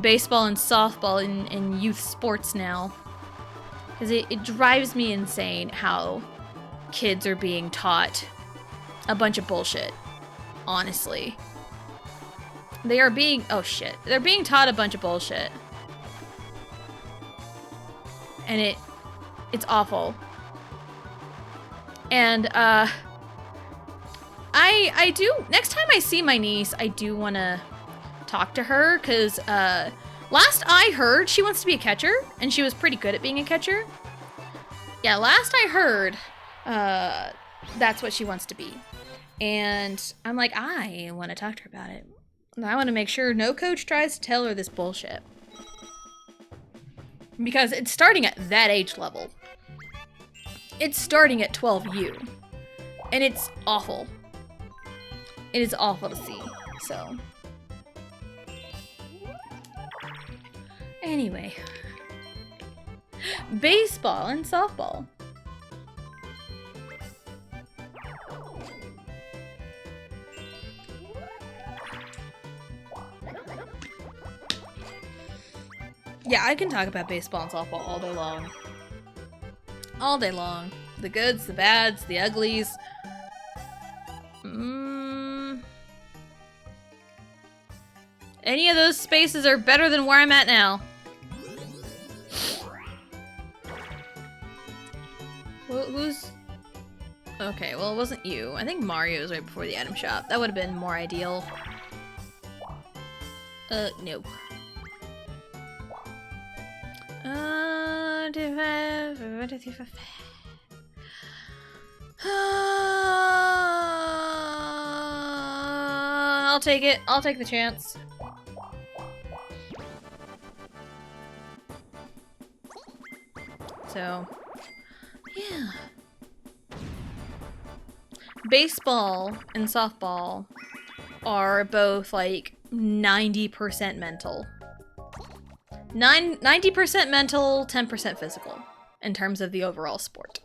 baseball and softball in youth sports now. Because it drives me insane how kids are being taught a bunch of bullshit. Honestly. They are being... Oh, shit. They're being taught a bunch of bullshit. And it's awful. And, I do, next time I see my niece, I do want to talk to her, because, last I heard, she wants to be a catcher, and she was pretty good at being a catcher. Yeah, last I heard, that's what she wants to be. And I'm like, I want to talk to her about it. I want to make sure no coach tries to tell her this bullshit. Because it's starting at that age level. It's starting at 12U. And it's awful. It is awful to see, so. Anyway. Baseball and softball. Yeah, I can talk about baseball and softball all day long. All day long. The goods, the bads, the uglies. Any of those spaces are better than where I'm at now. Who's... Okay, well it wasn't you. I think Mario was right before the item shop. That would have been more ideal. Nope. I'll take it. I'll take the chance. So, yeah. Baseball and softball are both like 90% mental. 90% mental, 10% physical in terms of the overall sport.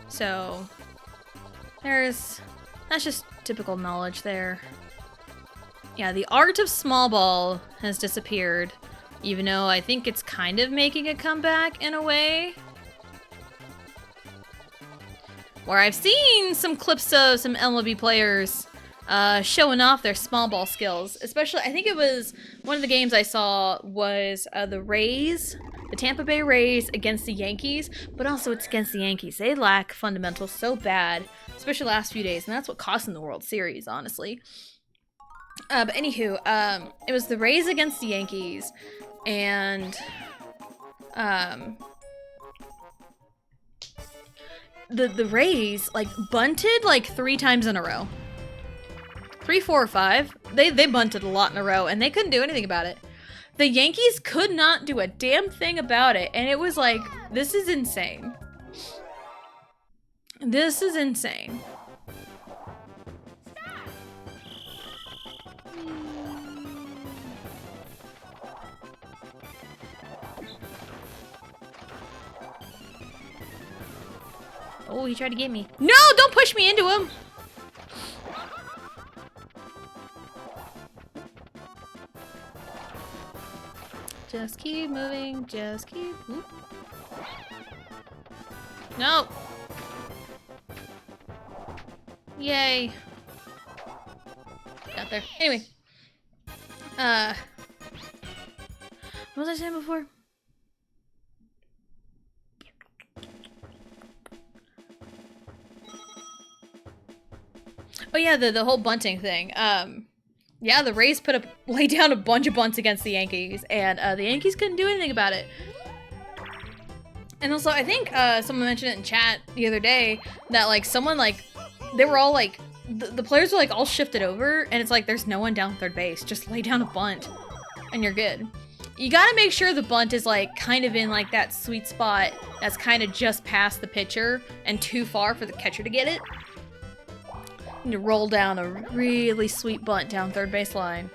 So, that's just typical knowledge there. Yeah, the art of small ball has disappeared, even though I think it's kind of making a comeback in a way. Where I've seen some clips of some MLB players showing off their small ball skills. Especially, I think it was one of the games I saw was the Rays, the Tampa Bay Rays against the Yankees, but also it's against the Yankees. They lack fundamentals so bad, especially the last few days, and that's what cost them the World Series, honestly. But anywho, it was the Rays against the Yankees, and the Rays like bunted like 3 times in a row. 3, 4, or 5. They bunted a lot in a row, and they couldn't do anything about it. The Yankees could not do a damn thing about it, and it was like, this is insane. This is insane. Oh, he tried to get me. No, don't push me into him! Just keep moving, just keep... Oop. No! Yay. Got there. Anyway. What was I saying before? Oh yeah, the whole bunting thing. Yeah, the Rays laid down a bunch of bunts against the Yankees, and the Yankees couldn't do anything about it. And also, I think someone mentioned it in chat the other day that like someone like they were all like the players were like all shifted over, and it's like there's no one down third base. Just lay down a bunt, and you're good. You gotta make sure the bunt is like kind of in like that sweet spot that's kind of just past the pitcher and too far for the catcher to get it. And to roll down a really sweet bunt down third base line.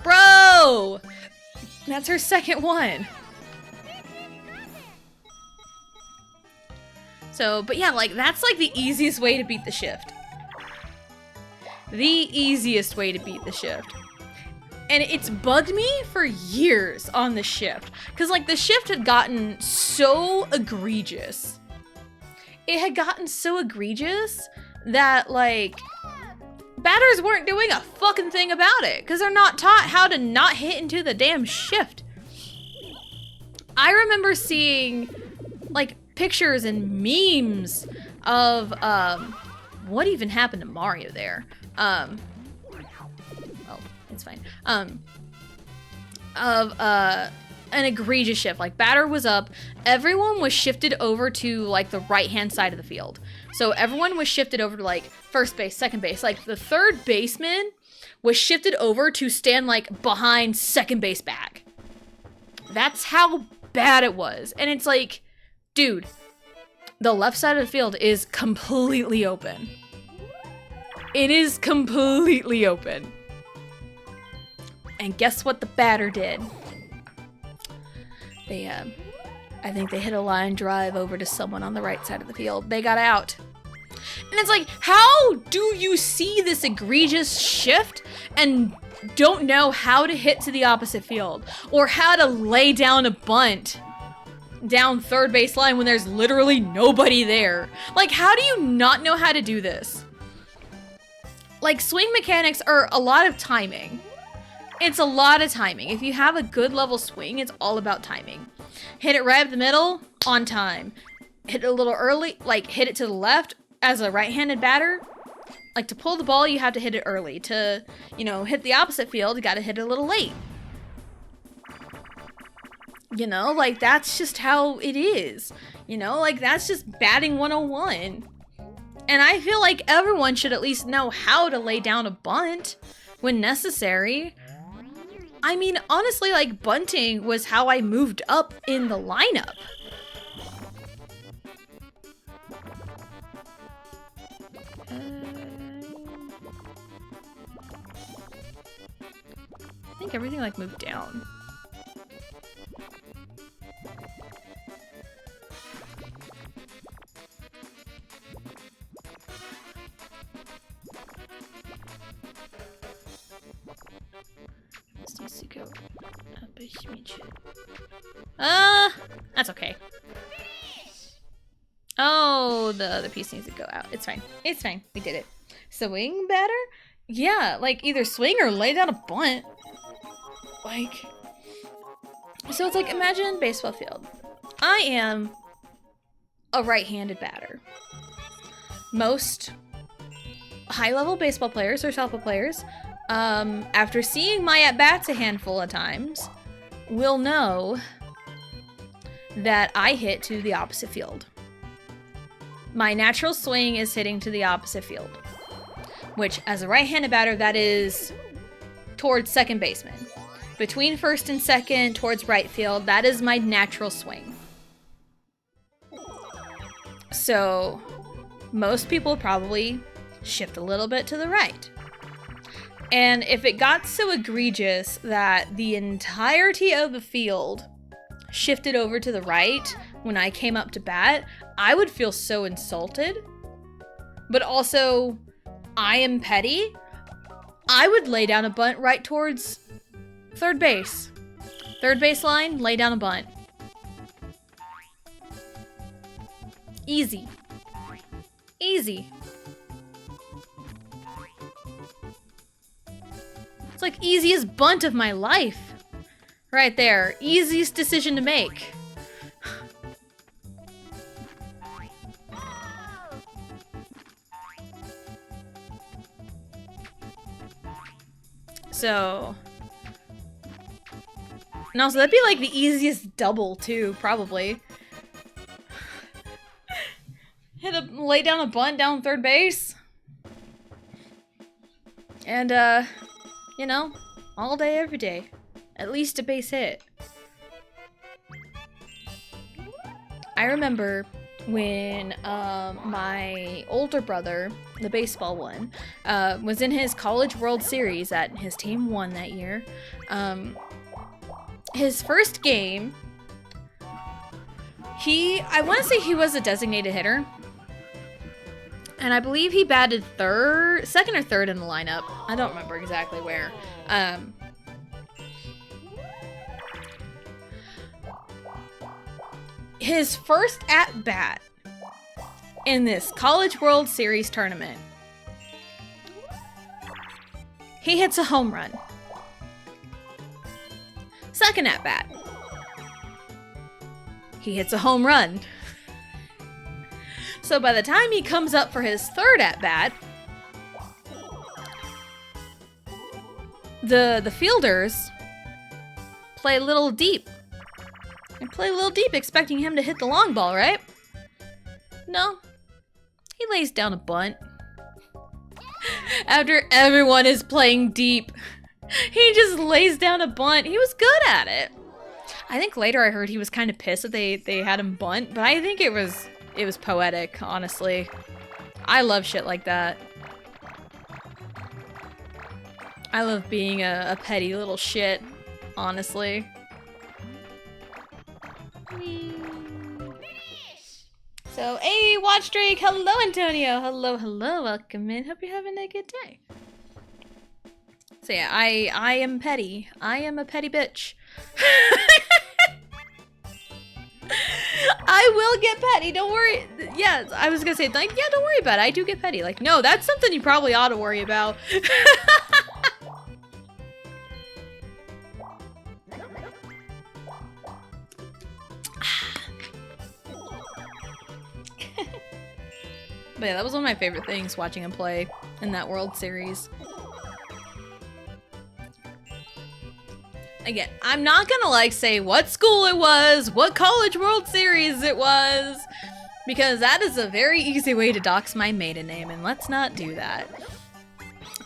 Bro! That's her second one. So, but yeah, like, that's like the easiest way to beat the shift. The easiest way to beat the shift. And it's bugged me for years on the shift. Because, like, the shift had gotten so egregious. It had gotten so egregious that, like, batters weren't doing a fucking thing about it because they're not taught how to not hit into the damn shift. I remember seeing, like, pictures and memes of, what even happened to Mario there? Oh, it's fine. An egregious shift. Like, batter was up, everyone was shifted over to like the right hand side of the field. So everyone was shifted over to like first base, second base. Like the third baseman was shifted over to stand like behind second base bag. That's how bad it was. And it's like, dude, the left side of the field is completely open. It is completely open. And guess what the batter did? They, I think they hit a line drive over to someone on the right side of the field. They got out. And it's like, how do you see this egregious shift and don't know how to hit to the opposite field? Or how to lay down a bunt down third base line when there's literally nobody there? Like, how do you not know how to do this? Like, swing mechanics are a lot of timing. It's a lot of timing. If you have a good level swing, it's all about timing. Hit it right up the middle, on time. Hit it a little early, like hit it to the left as a right-handed batter. Like, to pull the ball, you have to hit it early. To, you know, hit the opposite field, you gotta hit it a little late. You know, like, that's just how it is. You know, like, that's just batting 101. And I feel like everyone should at least know how to lay down a bunt when necessary. I mean, honestly, like, bunting was how I moved up in the lineup. I think everything, like, moved down. Needs to go up a smidge. That's okay. Oh, the other piece needs to go out. It's fine. It's fine. We did it. Swing batter? Yeah, like either swing or lay down a bunt. Like, so it's like, imagine baseball field. I am a right-handed batter. Most high-level baseball players or softball players, after seeing my at-bats a handful of times, will know that I hit to the opposite field. My natural swing is hitting to the opposite field, which, as a right-handed batter, that is towards second baseman. Between first and second, towards right field, that is my natural swing. So, most people probably shift a little bit to the right. And if it got so egregious that the entirety of the field shifted over to the right when I came up to bat, I would feel so insulted. But also, I am petty. I would lay down a bunt right towards third base. Third base line, lay down a bunt. Easy. Easy. It's like easiest bunt of my life. Right there. Easiest decision to make. So, and also that'd be like the easiest double too, probably. Lay down a bunt down third base. And you know, all day, every day. At least a base hit. I remember when my older brother, the baseball one, was in his College World Series that his team won that year. His first game, I want to say he was a designated hitter. And I believe he batted second or third in the lineup. I don't remember exactly where. His first at-bat in this College World Series tournament, he hits a home run. Second at-bat, he hits a home run. So by the time he comes up for his third at-bat, the fielders play a little deep. They play a little deep expecting him to hit the long ball, right? No. He lays down a bunt. After everyone is playing deep, he just lays down a bunt. He was good at it. I think later I heard he was kind of pissed that they had him bunt, but I think it was poetic, honestly. I love shit like that. I love being a petty little shit, honestly. So, hey, Watch Drake, hello Antonio, hello, welcome in, hope you're having a good day. So yeah, I am petty. I am a petty bitch. I will get petty, don't worry. Yeah, I was gonna say, like, yeah, don't worry about it, I do get petty. Like, no, that's something you probably ought to worry about. But yeah, that was one of my favorite things, watching him play in that World Series. Again, I'm not gonna like say what school it was, what college World Series it was, because that is a very easy way to dox my maiden name, and let's not do that.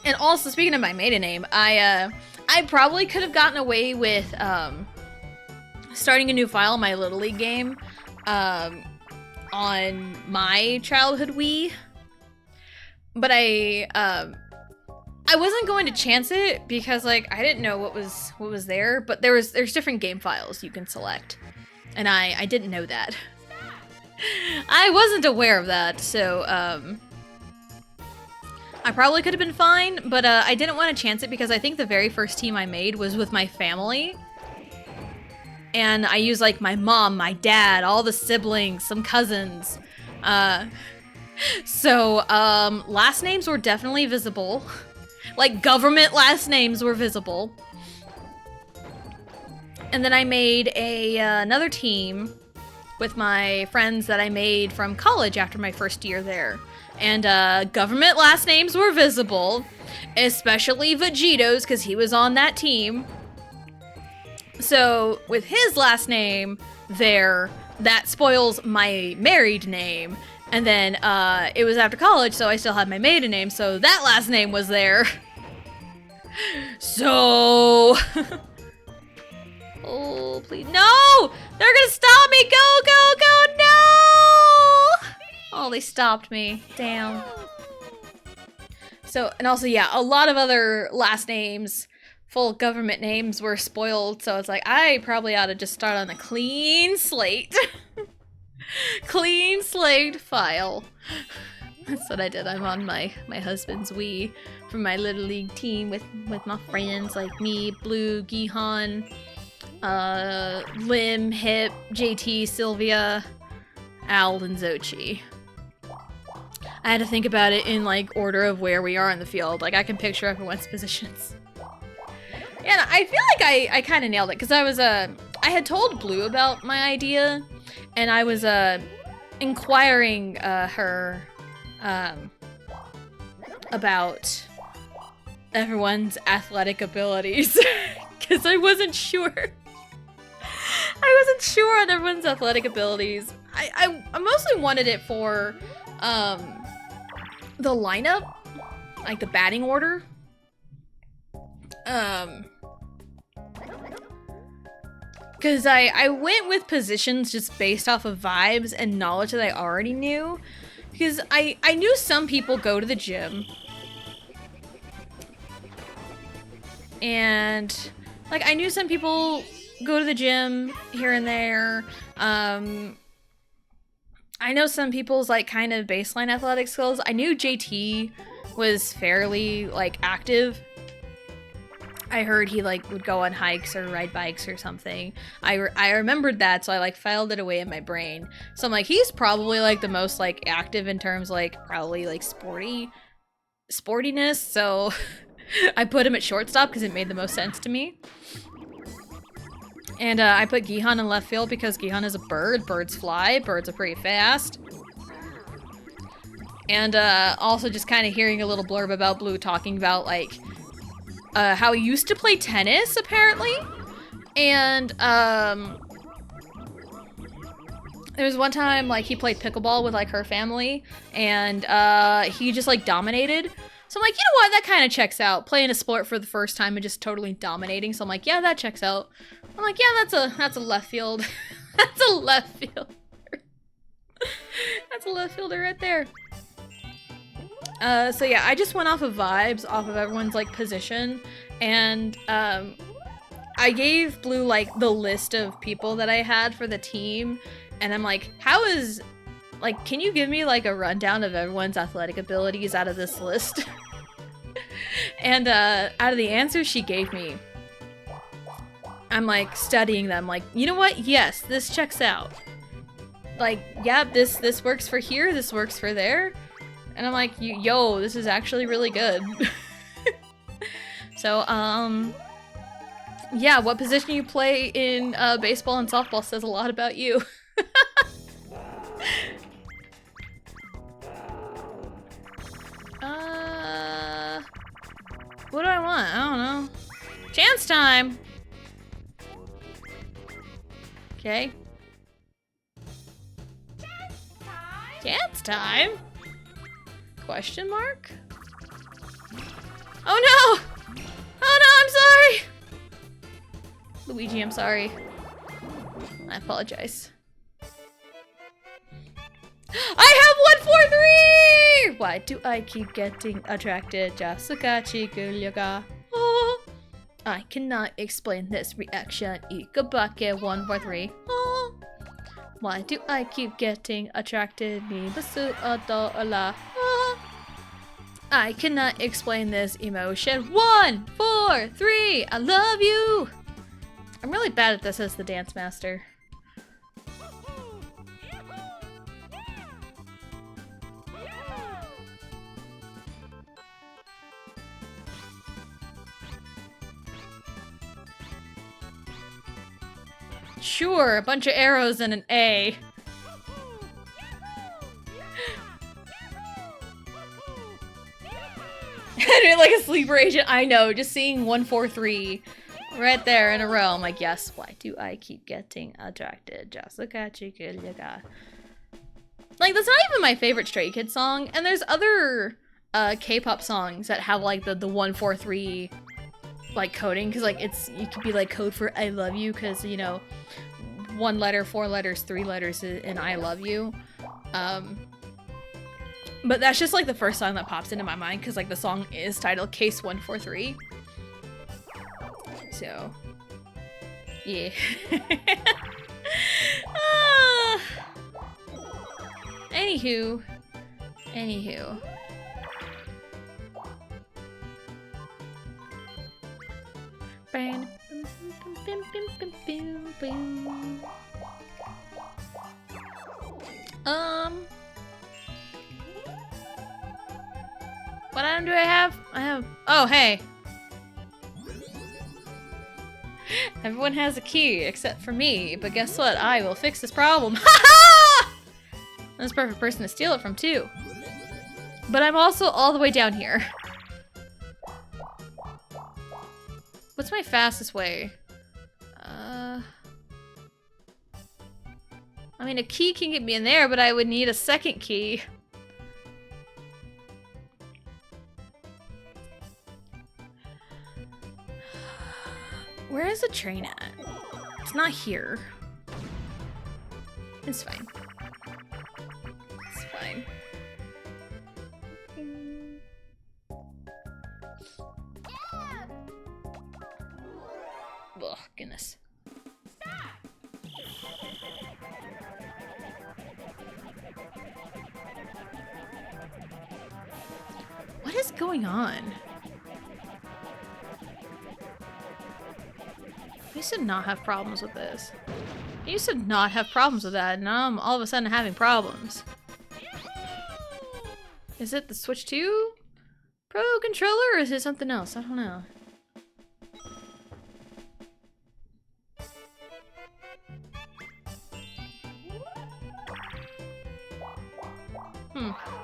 And also, speaking of my maiden name, I probably could have gotten away with starting a new file in my Little League game on my childhood Wii, but I wasn't going to chance it because, like, I didn't know what was there, but there's different game files you can select, and I didn't know that. I wasn't aware of that, so I probably could have been fine, but I didn't want to chance it because I think the very first team I made was with my family. And I used, like, my mom, my dad, all the siblings, some cousins. So last names were definitely visible. Like, government last names were visible. And then I made another team with my friends that I made from college after my first year there. And government last names were visible, especially Vegito's, because he was on that team. So with his last name there, that spoils my married name. And then it was after college, so I still had my maiden name, so that last name was there. So... Oh, please. No! They're gonna stop me! Go, go, go! No! Oh, they stopped me. Damn. So, and also, yeah, a lot of other last names, full government names, were spoiled, so it's like, I probably ought to just start on a clean slate. Clean slate file. That's what I did. I'm on my husband's Wii from my Little League team with my friends like me, Blue, Gihan, Lim, Hip, JT, Sylvia, Al, and Xochi. I had to think about it in, like, order of where we are in the field. Like, I can picture everyone's positions. And I feel like I kind of nailed it, because I had told Blue about my idea, and I was, inquiring, her, about everyone's athletic abilities, because I wasn't sure. I wasn't sure on everyone's athletic abilities. I mostly wanted it for, the lineup, like the batting order. Because I went with positions just based off of vibes and knowledge that I already knew. Because I knew some people go to the gym. And, like, I knew some people go to the gym here and there. I know some people's, like, kind of baseline athletic skills. I knew JT was fairly, like, active. I heard he, like, would go on hikes or ride bikes or something. I remembered that, so I, like, filed it away in my brain. So I'm like, he's probably, like, the most, like, active in terms, like, probably, like, sportiness. So I put him at shortstop because it made the most sense to me. And I put Gihan in left field because Gihan is a bird. Birds fly. Birds are pretty fast. And also just kind of hearing a little blurb about Blue talking about, like, how he used to play tennis, apparently. And there was one time, like, he played pickleball with, like, her family. And he just, like, dominated So I'm like, you know what? That kind of checks out. Playing a sport for the first time and just totally dominating. So I'm like, yeah, that checks out. I'm like, yeah, that's a left field. That's a left fielder. That's a left fielder right there. So yeah, I just went off of vibes, off of everyone's like position, and I gave Blue like the list of people that I had for the team, and I'm like, can you give me like a rundown of everyone's athletic abilities out of this list? And out of the answers she gave me, I'm like studying them, like, you know what? Yes, this checks out. Like, yeah, this works for here, this works for there. And I'm like, yo, this is actually really good. So, yeah, what position you play in baseball and softball says a lot about you. What do I want? I don't know. Chance time! Okay. Chance time? Question mark? Oh no! Oh no, I'm sorry! Luigi, I'm sorry. I apologize. I have 143! Why do I keep getting attracted? Jasuka Chikuyoga. Oh. I cannot explain this reaction. Ikabake 143. Oh. Why do I keep getting attracted? Mibasu Otola. Oh. I cannot explain this emotion. 1, 4, 3. I love you. I'm really bad at this as the dance master. Sure, a bunch of arrows and an A. Like a sleeper agent, I know, just seeing 143 right there in a row. I'm like, yes, why do I keep getting attracted? Jasuka Chikuyoga. Like, that's not even my favorite Stray Kids song, and there's other K-pop songs that have like the 143 like coding, because like it could be like code for I love you, because you know, 1 letter, 4 letters, 3 letters in I love you. But that's just like the first song that pops into my mind, because like the song is titled Case 143. So yeah. Anywho. What item do I have? Oh, hey. Everyone has a key except for me, but guess what? I will fix this problem. Ha-ha! I'm the perfect person to steal it from too. But I'm also all the way down here. What's my fastest way? I mean, a key can get me in there, but I would need a second key. Where is the train at? It's not here. It's fine. It's fine. Ugh, goodness. What is going on? I used to not have problems with this. I used to not have problems with that, and now I'm all of a sudden having problems. Is it the Switch 2 Pro controller, or is it something else? I don't know.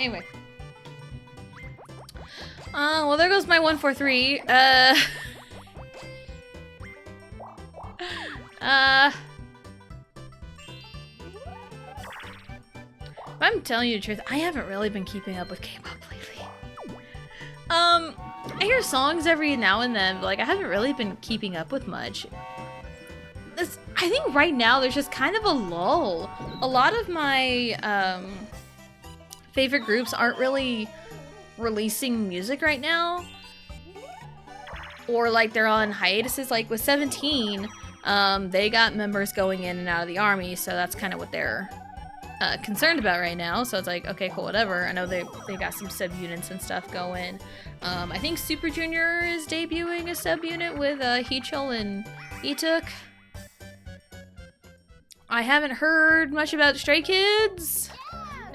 Anyway. Well, there goes my 143. If I'm telling you the truth, I haven't really been keeping up with K-pop lately. hear songs every now and then, but like I haven't really been keeping up with much. I think right now there's just kind of a lull. A lot of my favorite groups aren't really releasing music right now. Or like they're on hiatuses. Like with 17, they got members going in and out of the army, so that's kind of what they're concerned about right now. So it's like, okay, cool, whatever. I know they got some subunits and stuff going. I think Super Junior is debuting a subunit with Heechul and Etuk. I haven't heard much about Stray Kids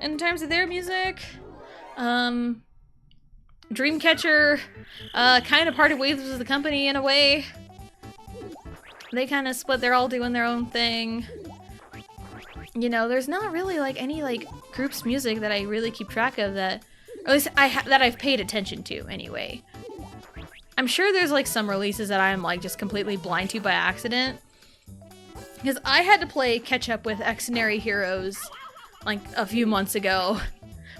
in terms of their music. Dreamcatcher kind of parted ways with the company in a way. They kind of split. They're all doing their own thing. You know, there's not really like any like group's music that I really keep track of that, or at least that I've paid attention to anyway. I'm sure there's like some releases that I'm like just completely blind to by accident. Because I had to play catch up with Excenary Heroes like a few months ago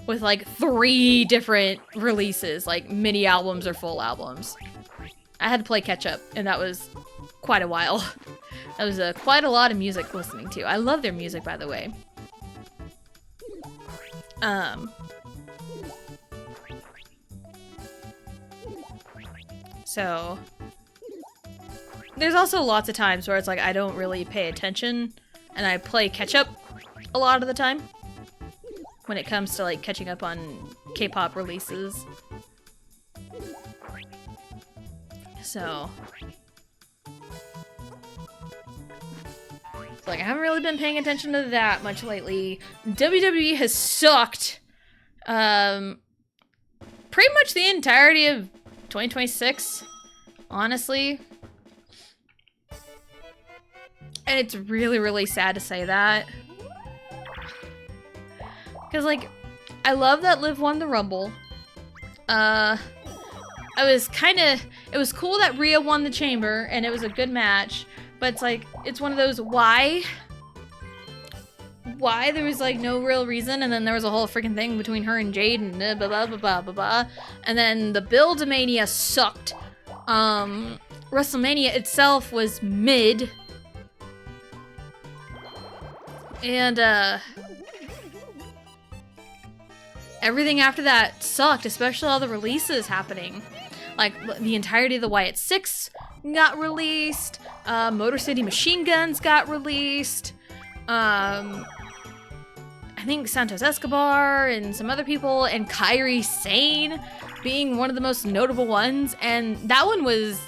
with like 3 different releases, like mini albums or full albums. I had to play catch up, and that was quite a while. That was quite a lot of music listening to. I love their music, by the way. So there's also lots of times where it's like I don't really pay attention and I play catch up a lot of the time when it comes to like catching up on K-pop releases. So like I haven't really been paying attention to that much lately. WWE has sucked pretty much the entirety of 2026, honestly. And it's really, really sad to say that. Because, like, I love that Liv won the Rumble. It was cool that Rhea won the Chamber, and it was a good match. But it's like, it's one of those, why? Why? There was, like, no real reason, and then there was a whole freaking thing between her and Jade, and blah, blah, blah, blah, blah, blah. And then the build to Mania sucked. WrestleMania itself was mid. And, everything after that sucked, especially all the releases happening. Like, the entirety of the Wyatt 6 got released, Motor City Machine Guns got released, I think Santos Escobar and some other people, and Kairi Sane being one of the most notable ones, and that one was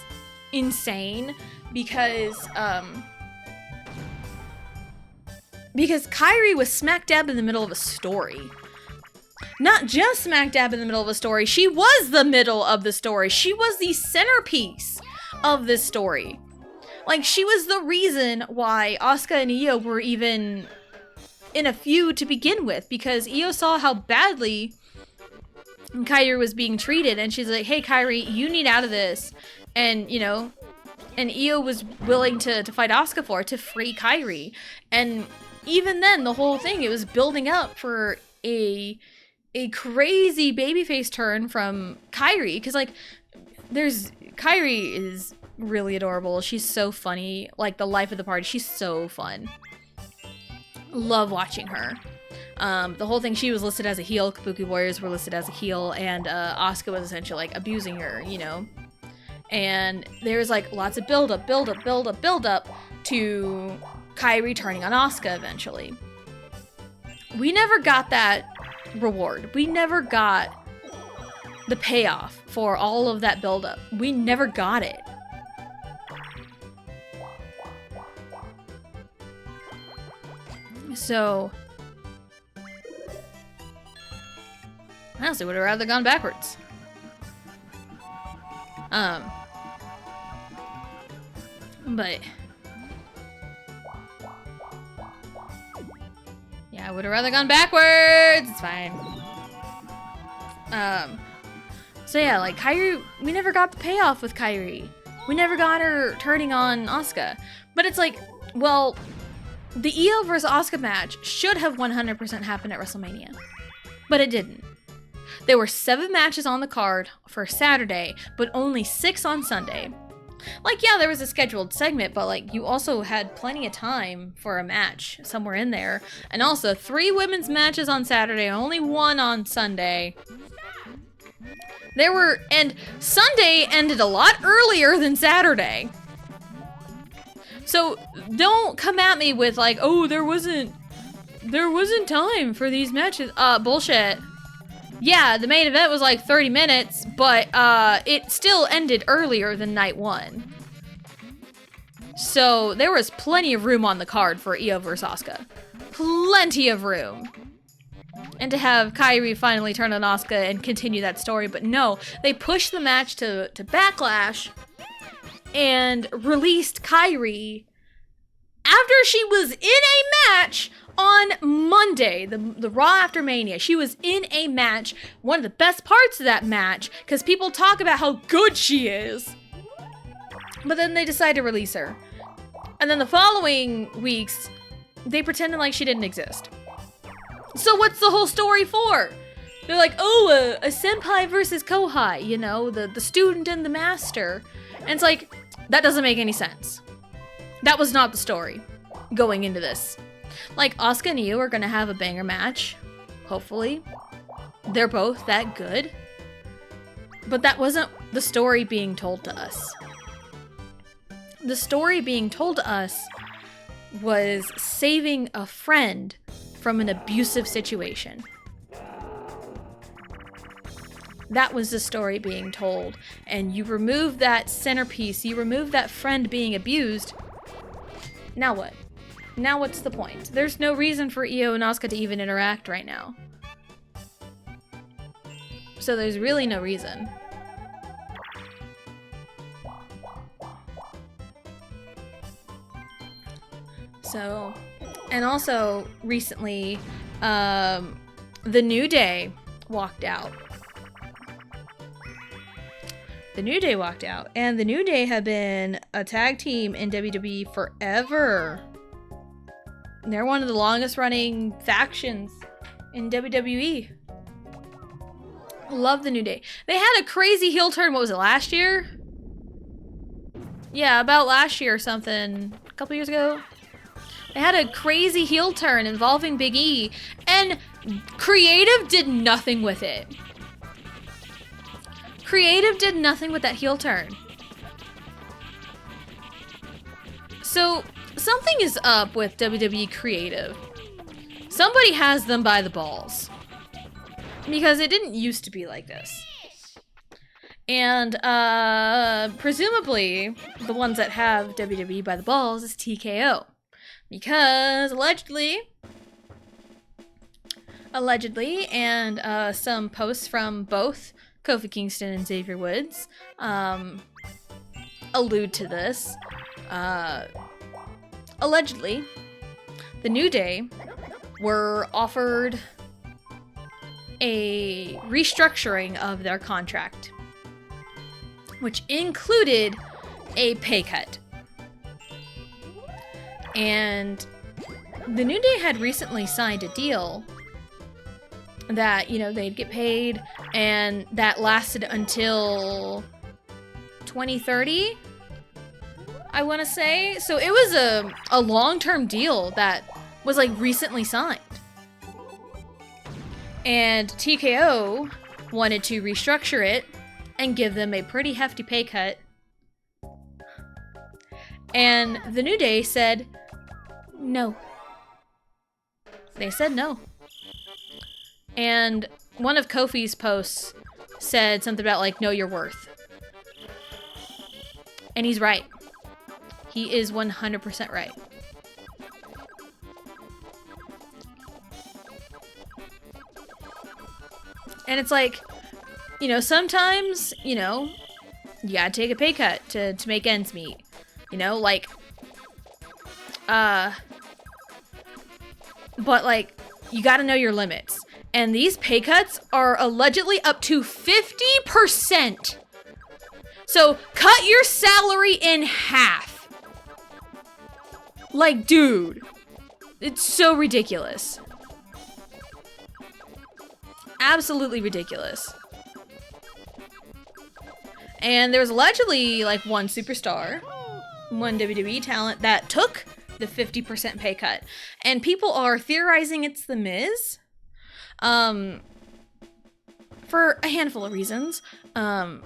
insane because Kairi was smack dab in the middle of a story. Not just smack dab in the middle of a story, she was the middle of the story. She was the centerpiece of this story. Like, she was the reason why Asuka and Io were even in a feud to begin with, because Io saw how badly Kairi was being treated, and she's like, hey, Kairi, you need out of this. And, you know, and Io was willing to fight Asuka for it, to free Kairi. And even then, the whole thing, it was building up for a crazy babyface turn from Kairi, because, like, Kairi is really adorable. She's so funny. Like, the life of the party. She's so fun. Love watching her. The whole thing, she was listed as a heel. Kabuki Warriors were listed as a heel, and Asuka was essentially, like, abusing her, you know? And there's, like, lots of build up to Kairi turning on Asuka eventually. We never got that reward. We never got the payoff for all of that buildup. We never got it. So, I honestly would have rather gone backwards. But yeah, I would have rather gone backwards. It's fine. So yeah, like Kairi, we never got the payoff with Kairi. We never got her turning on Asuka. But it's like, well, the Io versus Asuka match should have 100% happened at WrestleMania. But it didn't. There were 7 matches on the card for Saturday, but only 6 on Sunday. Like, yeah, there was a scheduled segment, but, like, you also had plenty of time for a match somewhere in there. And also, 3 women's matches on Saturday, only 1 on Sunday. And Sunday ended a lot earlier than Saturday. So, don't come at me with, like, oh, there wasn't time for these matches. Bullshit. Yeah, the main event was like 30 minutes, but it still ended earlier than night 1. So there was plenty of room on the card for Io vs. Asuka. Plenty of room. And to have Kairi finally turn on Asuka and continue that story, but no, they pushed the match to Backlash and released Kairi after she was in a match on Monday, the Raw after Mania. She was in a match, one of the best parts of that match, because people talk about how good she is. But then they decide to release her. And then the following weeks, they pretended like she didn't exist. So what's the whole story for? They're like, oh, a senpai versus kohai, you know, the student and the master. And it's like, that doesn't make any sense. That was not the story going into this. Like, Asuka and Io are gonna have a banger match. Hopefully. They're both that good. But that wasn't the story being told to us. The story being told to us was saving a friend from an abusive situation. That was the story being told. And you remove that centerpiece, you remove that friend being abused. Now what? Now what's the point? There's no reason for Io and Asuka to even interact right now. So there's really no reason. So, and also recently, the New Day walked out. The New Day walked out, and the New Day have been a tag team in WWE forever. They're one of the longest running factions in WWE. Love the New Day. They had a crazy heel turn, what was it, last year? Yeah, about last year or something. A couple years ago. They had a crazy heel turn involving Big E, and Creative did nothing with it. Creative did nothing with that heel turn. So, something is up with WWE Creative. Somebody has them by the balls. Because it didn't used to be like this. And, presumably, the ones that have WWE by the balls is TKO. Because, allegedly, and some posts from both Kofi Kingston and Xavier Woods allude to this. Allegedly, the New Day were offered a restructuring of their contract, which included a pay cut. And the New Day had recently signed a deal that, you know, they'd get paid, and that lasted until 2030, I want to say. So it was a long-term deal that was, like, recently signed. And TKO wanted to restructure it and give them a pretty hefty pay cut. And the New Day said no. They said no. And one of Kofi's posts said something about, like, know your worth. And he's right. He is 100% right. And it's like, you know, sometimes, you know, you gotta take a pay cut to make ends meet. You know, like, but, like, you gotta know your limits. And these pay cuts are allegedly up to 50%. So, cut your salary in half. Like, dude. It's so ridiculous. Absolutely ridiculous. And there was allegedly like one superstar, one WWE talent that took the 50% pay cut. And people are theorizing it's The Miz. For a handful of reasons. And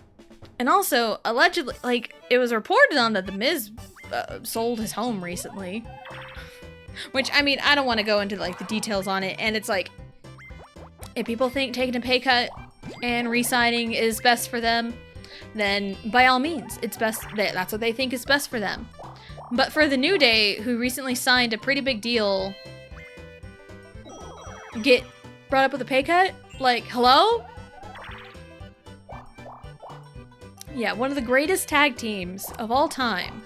also, allegedly, like, it was reported on that The Miz sold his home recently. Which, I mean, I don't want to go into, like, the details on it. And it's like, if people think taking a pay cut and re-signing is best for them, then by all means, it's best. That's what they think is best for them. But for the New Day, who recently signed a pretty big deal, get brought up with a pay cut? Like, hello? Yeah, one of the greatest tag teams of all time.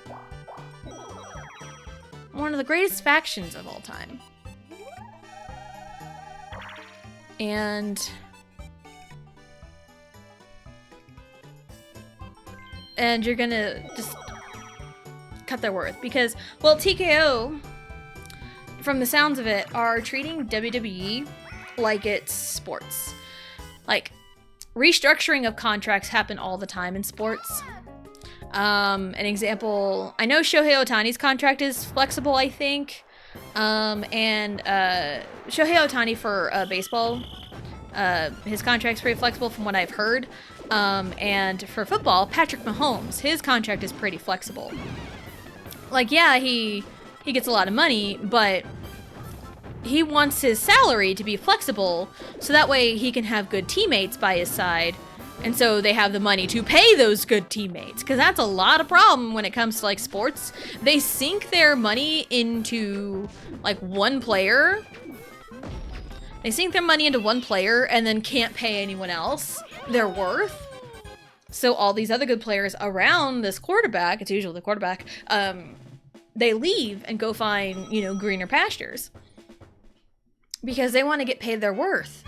One of the greatest factions of all time. And you're gonna just cut their worth because, well, TKO, from the sounds of it, are treating WWE like it's sports. Like, restructuring of contracts happen all the time in sports. An example, I know Shohei Ohtani's contract is flexible, I think. And Shohei Ohtani for baseball, his contract's pretty flexible from what I've heard. And for football, Patrick Mahomes, his contract is pretty flexible. Like, yeah, he gets a lot of money, but he wants his salary to be flexible so that way he can have good teammates by his side. And so they have the money to pay those good teammates, because that's a lot of problem when it comes to, like, sports. They sink their money into, like, one player. They sink their money into one player and then can't pay anyone else their worth. So all these other good players around this quarterback, it's usually the quarterback, they leave and go find, you know, greener pastures. Because they want to get paid their worth.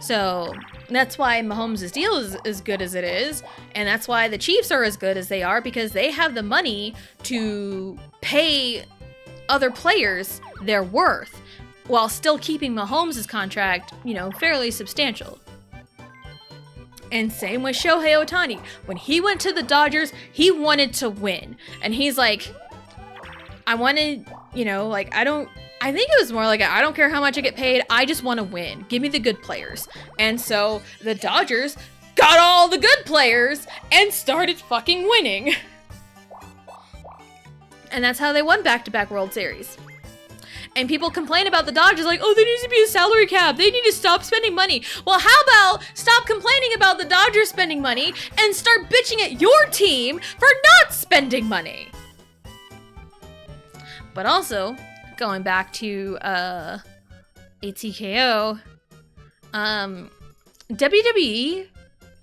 So that's why Mahomes' deal is as good as it is. And that's why the Chiefs are as good as they are, because they have the money to pay other players their worth while still keeping Mahomes' contract, you know, fairly substantial. And same with Shohei Ohtani. When he went to the Dodgers, he wanted to win. And he's like, I wanted, you know, like, I think it was more like, I don't care how much I get paid, I just want to win. Give me the good players. And so the Dodgers got all the good players and started fucking winning. And that's how they won back-to-back World Series. And people complain about the Dodgers like, oh, there needs to be a salary cap. They need to stop spending money. Well, how about stop complaining about the Dodgers spending money and start bitching at your team for not spending money? But also, going back to ATKO, WWE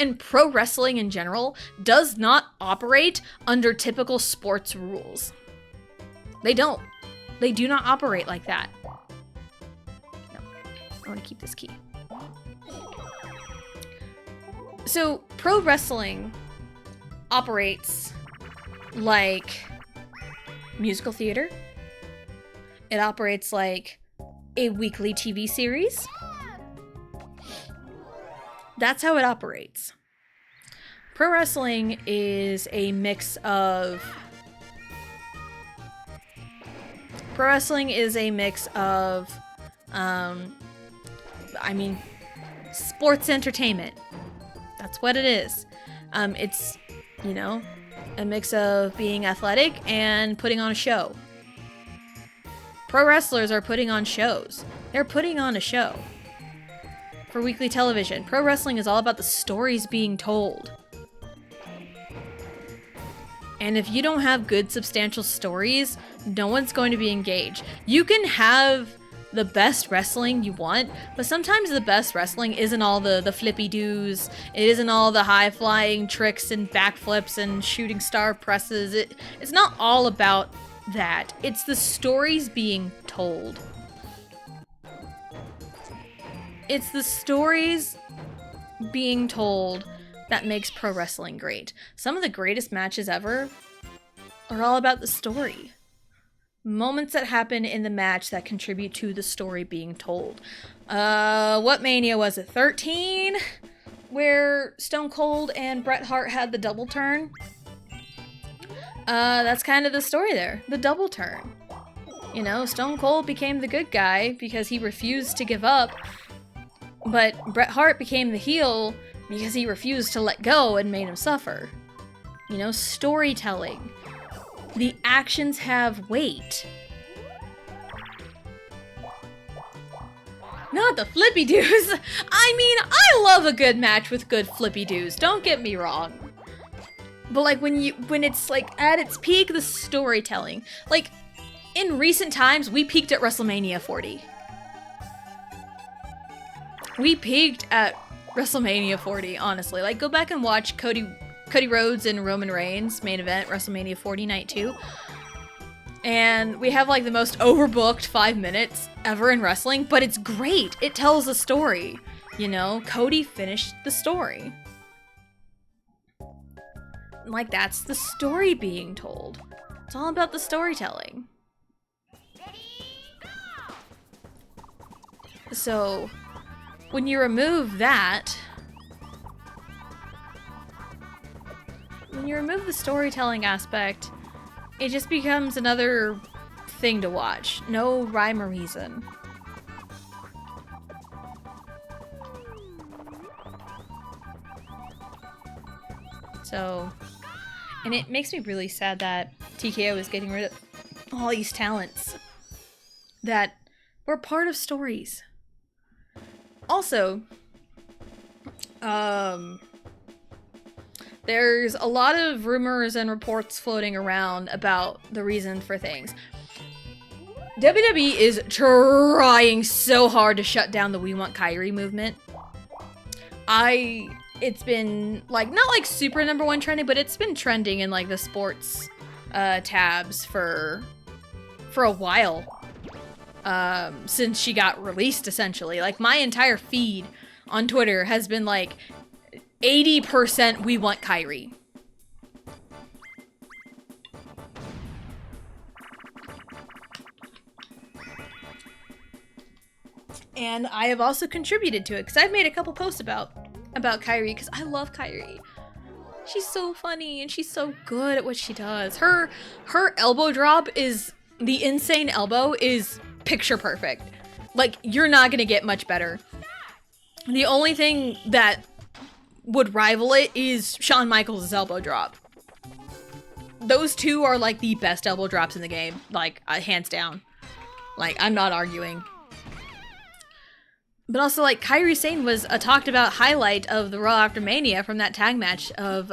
and pro wrestling in general does not operate under typical sports rules. They don't. They do not operate like that. No, I want to keep this key. So, pro wrestling operates like musical theater. It operates like a weekly TV series. That's how it operates. Pro wrestling is a mix of... sports entertainment. That's what it is. It's, you know, a mix of being athletic and putting on a show. Pro wrestlers are putting on shows. They're putting on a show for weekly television. Pro wrestling is all about the stories being told. And if you don't have good, substantial stories, no one's going to be engaged. You can have the best wrestling you want, but sometimes the best wrestling isn't all the flippy-doos. It isn't all the high-flying tricks and backflips and shooting star presses. It's not all about that. It's the stories being told. It's the stories being told that makes pro wrestling great. Some of the greatest matches ever are all about the story. moments that happen in the match that contribute to the story being told. What Mania was it? 13? Where Stone Cold and Bret Hart had the double turn? That's kind of the story there. The double turn. You know, Stone Cold became the good guy because he refused to give up, but Bret Hart became the heel because he refused to let go and made him suffer. You know, storytelling. The actions have weight. Not the flippy doos. I mean, I love a good match with good flippy doos. Don't get me wrong. But like when it's like at its peak, the storytelling. Like in recent times, we peaked at WrestleMania 40. We peaked at WrestleMania 40, honestly. Like go back and watch Cody Rhodes and Roman Reigns main event WrestleMania 40 night 2. And we have like the most overbooked 5 minutes ever in wrestling, but it's great. It tells a story. You know, Cody finished the story. Like that's the story being told. It's all about the storytelling. So, when you remove that, when you remove the storytelling aspect, it just becomes another thing to watch. No rhyme or reason. So, and it makes me really sad that TKO is getting rid of all these talents that were part of stories. Also, there's a lot of rumors and reports floating around about the reason for things. WWE is trying so hard to shut down the We Want Kyrie movement. It's been like, not like super #1 trending, but it's been trending in like the sports tabs for a while. Since she got released, essentially. Like, my entire feed on Twitter has been like 80% We Want Kyrie. And I have also contributed to it, because I've made a couple posts about Kyrie, because I love Kyrie. She's so funny, and she's so good at what she does. Her elbow drop is, the insane elbow is picture perfect. Like, you're not gonna get much better. The only thing that would rival it is Shawn Michaels' elbow drop. Those two are like the best elbow drops in the game, like hands down. Like, I'm not arguing. But also, like, Kairi Sane was a talked about highlight of the Raw After Mania from that tag match of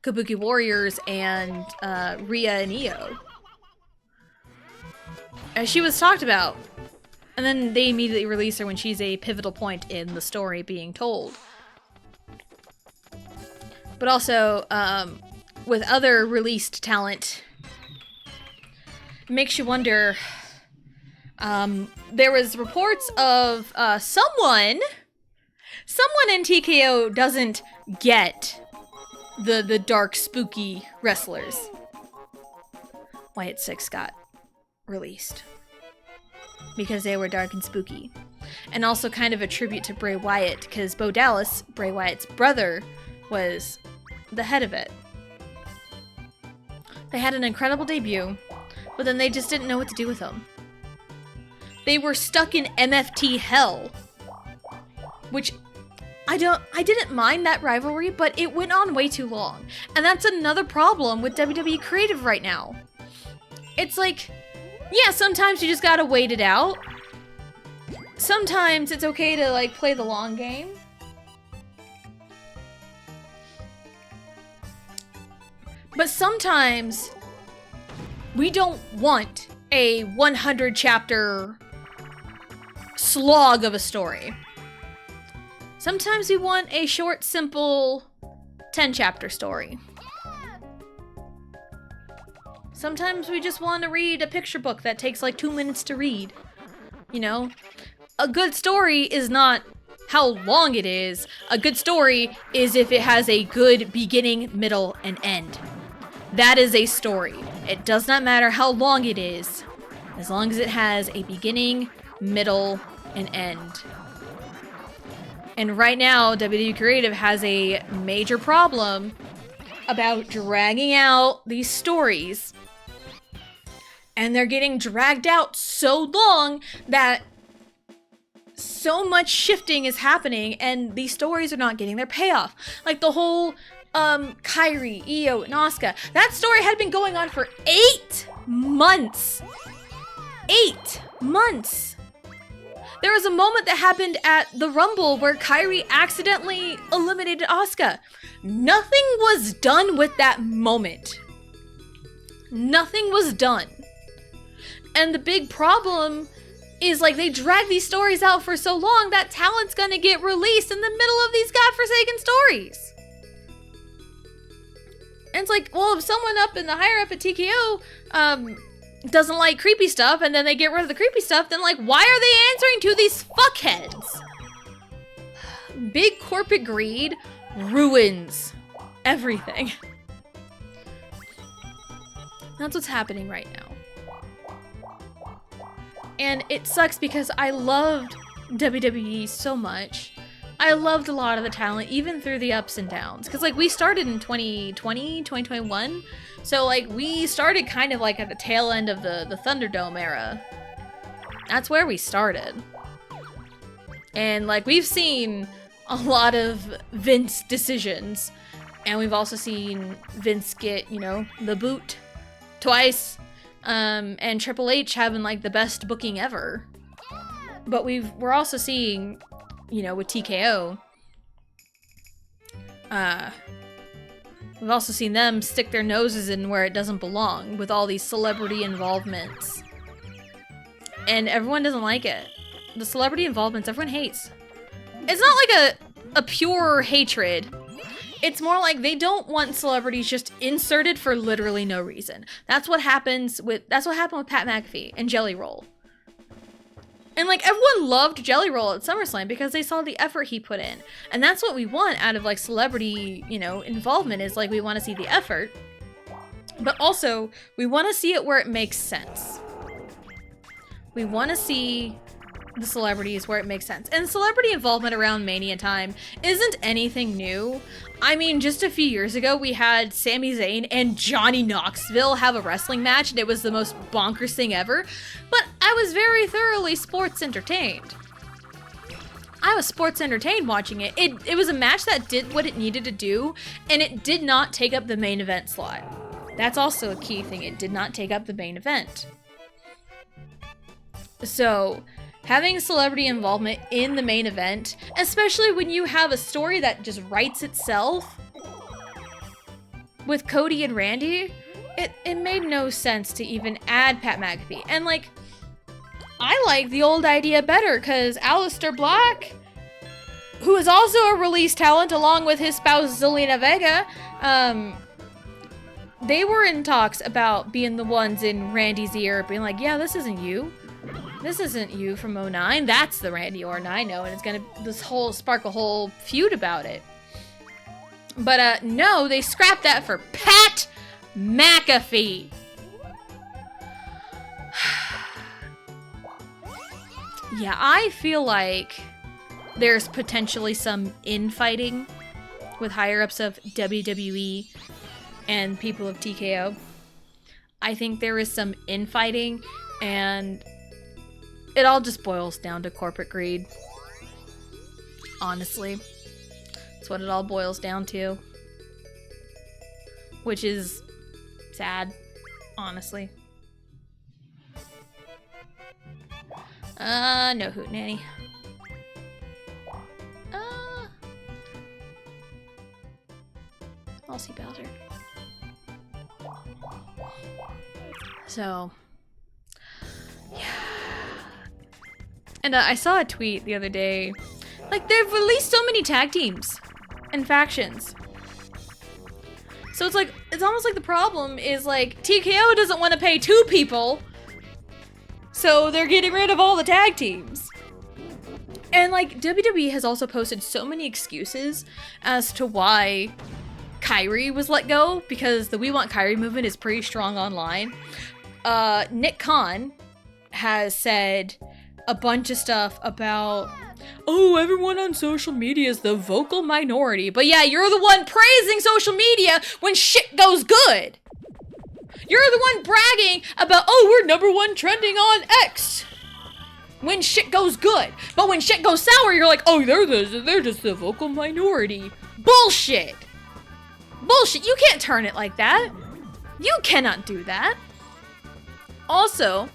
Kabuki Warriors and Rhea and Io. She was talked about. And then they immediately release her when she's a pivotal point in the story being told. But also, with other released talent, it makes you wonder. There was reports of someone in TKO doesn't get the dark, spooky wrestlers. Wyatt Six got released because they were dark and spooky, and also kind of a tribute to Bray Wyatt, because Bo Dallas, Bray Wyatt's brother, was the head of it. They had an incredible debut, but then they just didn't know what to do with him. They were stuck in MFT hell, which I didn't mind that rivalry, but it went on way too long. And that's another problem with WWE Creative right now. It's like, yeah, sometimes you just gotta wait it out. Sometimes it's okay to, like, play the long game. But sometimes we don't want a 100 chapter slog of a story. Sometimes we want a short, simple 10 chapter story. Sometimes we just want to read a picture book that takes like 2 minutes to read. You know? A good story is not how long it is. A good story is if it has a good beginning, middle, and end. That is a story. It does not matter how long it is. as long as it has a beginning, middle, and end. And right now, WWE Creative has a major problem about dragging out these stories. And they're getting dragged out so long that so much shifting is happening and these stories are not getting their payoff. Like the whole Kairi, Io, and Asuka. That story had been going on for 8 months. 8 months. There was a moment that happened at the Rumble where Kairi accidentally eliminated Asuka. Nothing was done with that moment. Nothing was done. And the big problem is, like, they drag these stories out for so long that talent's gonna get released in the middle of these godforsaken stories. And it's like, well, if someone up in the higher up at TKO doesn't like creepy stuff and then they get rid of the creepy stuff, then, like, why are they answering to these fuckheads? Big corporate greed ruins everything. That's what's happening right now. And it sucks because I loved WWE so much. I loved a lot of the talent, even through the ups and downs. Because, like, we started in 2020, 2021. So, like, we started kind of, like, at the tail end of the Thunderdome era. That's where we started. And, like, we've seen a lot of Vince decisions. And we've also seen Vince get, you know, the boot twice. And Triple H having, like, the best booking ever. But we're also seeing, you know, with TKO, we've also seen them stick their noses in where it doesn't belong with all these celebrity involvements. And everyone doesn't like it. The celebrity involvements, everyone hates. It's not like a pure hatred. It's more like they don't want celebrities just inserted for literally no reason. That's what happened with Pat McAfee and Jelly Roll. And, like, everyone loved Jelly Roll at SummerSlam because they saw the effort he put in. And that's what we want out of, like, celebrity, you know, involvement, is, like, we want to see the effort. But also, we want to see it where it makes sense. We want to see the celebrities where it makes sense. And celebrity involvement around Mania time isn't anything new. I mean, just a few years ago, we had Sami Zayn and Johnny Knoxville have a wrestling match, and it was the most bonkers thing ever. But I was very thoroughly sports entertained. I was sports entertained watching it. It was a match that did what it needed to do, and it did not take up the main event slot. That's also a key thing. It did not take up the main event. So, having celebrity involvement in the main event, especially when you have a story that just writes itself, with Cody and Randy, it made no sense to even add Pat McAfee. And, like, I like the old idea better, because Aleister Black, who is also a release talent along with his spouse Zelina Vega, they were in talks about being the ones in Randy's ear, being like, yeah, this isn't you. This isn't you from 09. That's the Randy Orton I know, and it's gonna spark a whole feud about it. But no, they scrapped that for Pat McAfee. Yeah, I feel like there's potentially some infighting with higher ups of WWE and people of TKO. I think there is some infighting, and it all just boils down to corporate greed. Honestly. That's what it all boils down to. Which is sad, honestly. No hootenanny. I'll see Bowser. So, yeah. And I saw a tweet the other day. Like, they've released so many tag teams and factions. So it's like, it's almost like the problem is, like, TKO doesn't want to pay 2 people. So they're getting rid of all the tag teams. And, like, WWE has also posted so many excuses as to why Kairi was let go, because the We Want Kairi movement is pretty strong online. Nick Khan, has said a bunch of stuff about, oh, everyone on social media is the vocal minority. But yeah, you're the one praising social media when shit goes good. You're the one bragging about, oh, we're #1 trending on X when shit goes good. But when shit goes sour, you're like, oh, they're just the vocal minority. Bullshit. Bullshit. You can't turn it like that. You cannot do that. Also,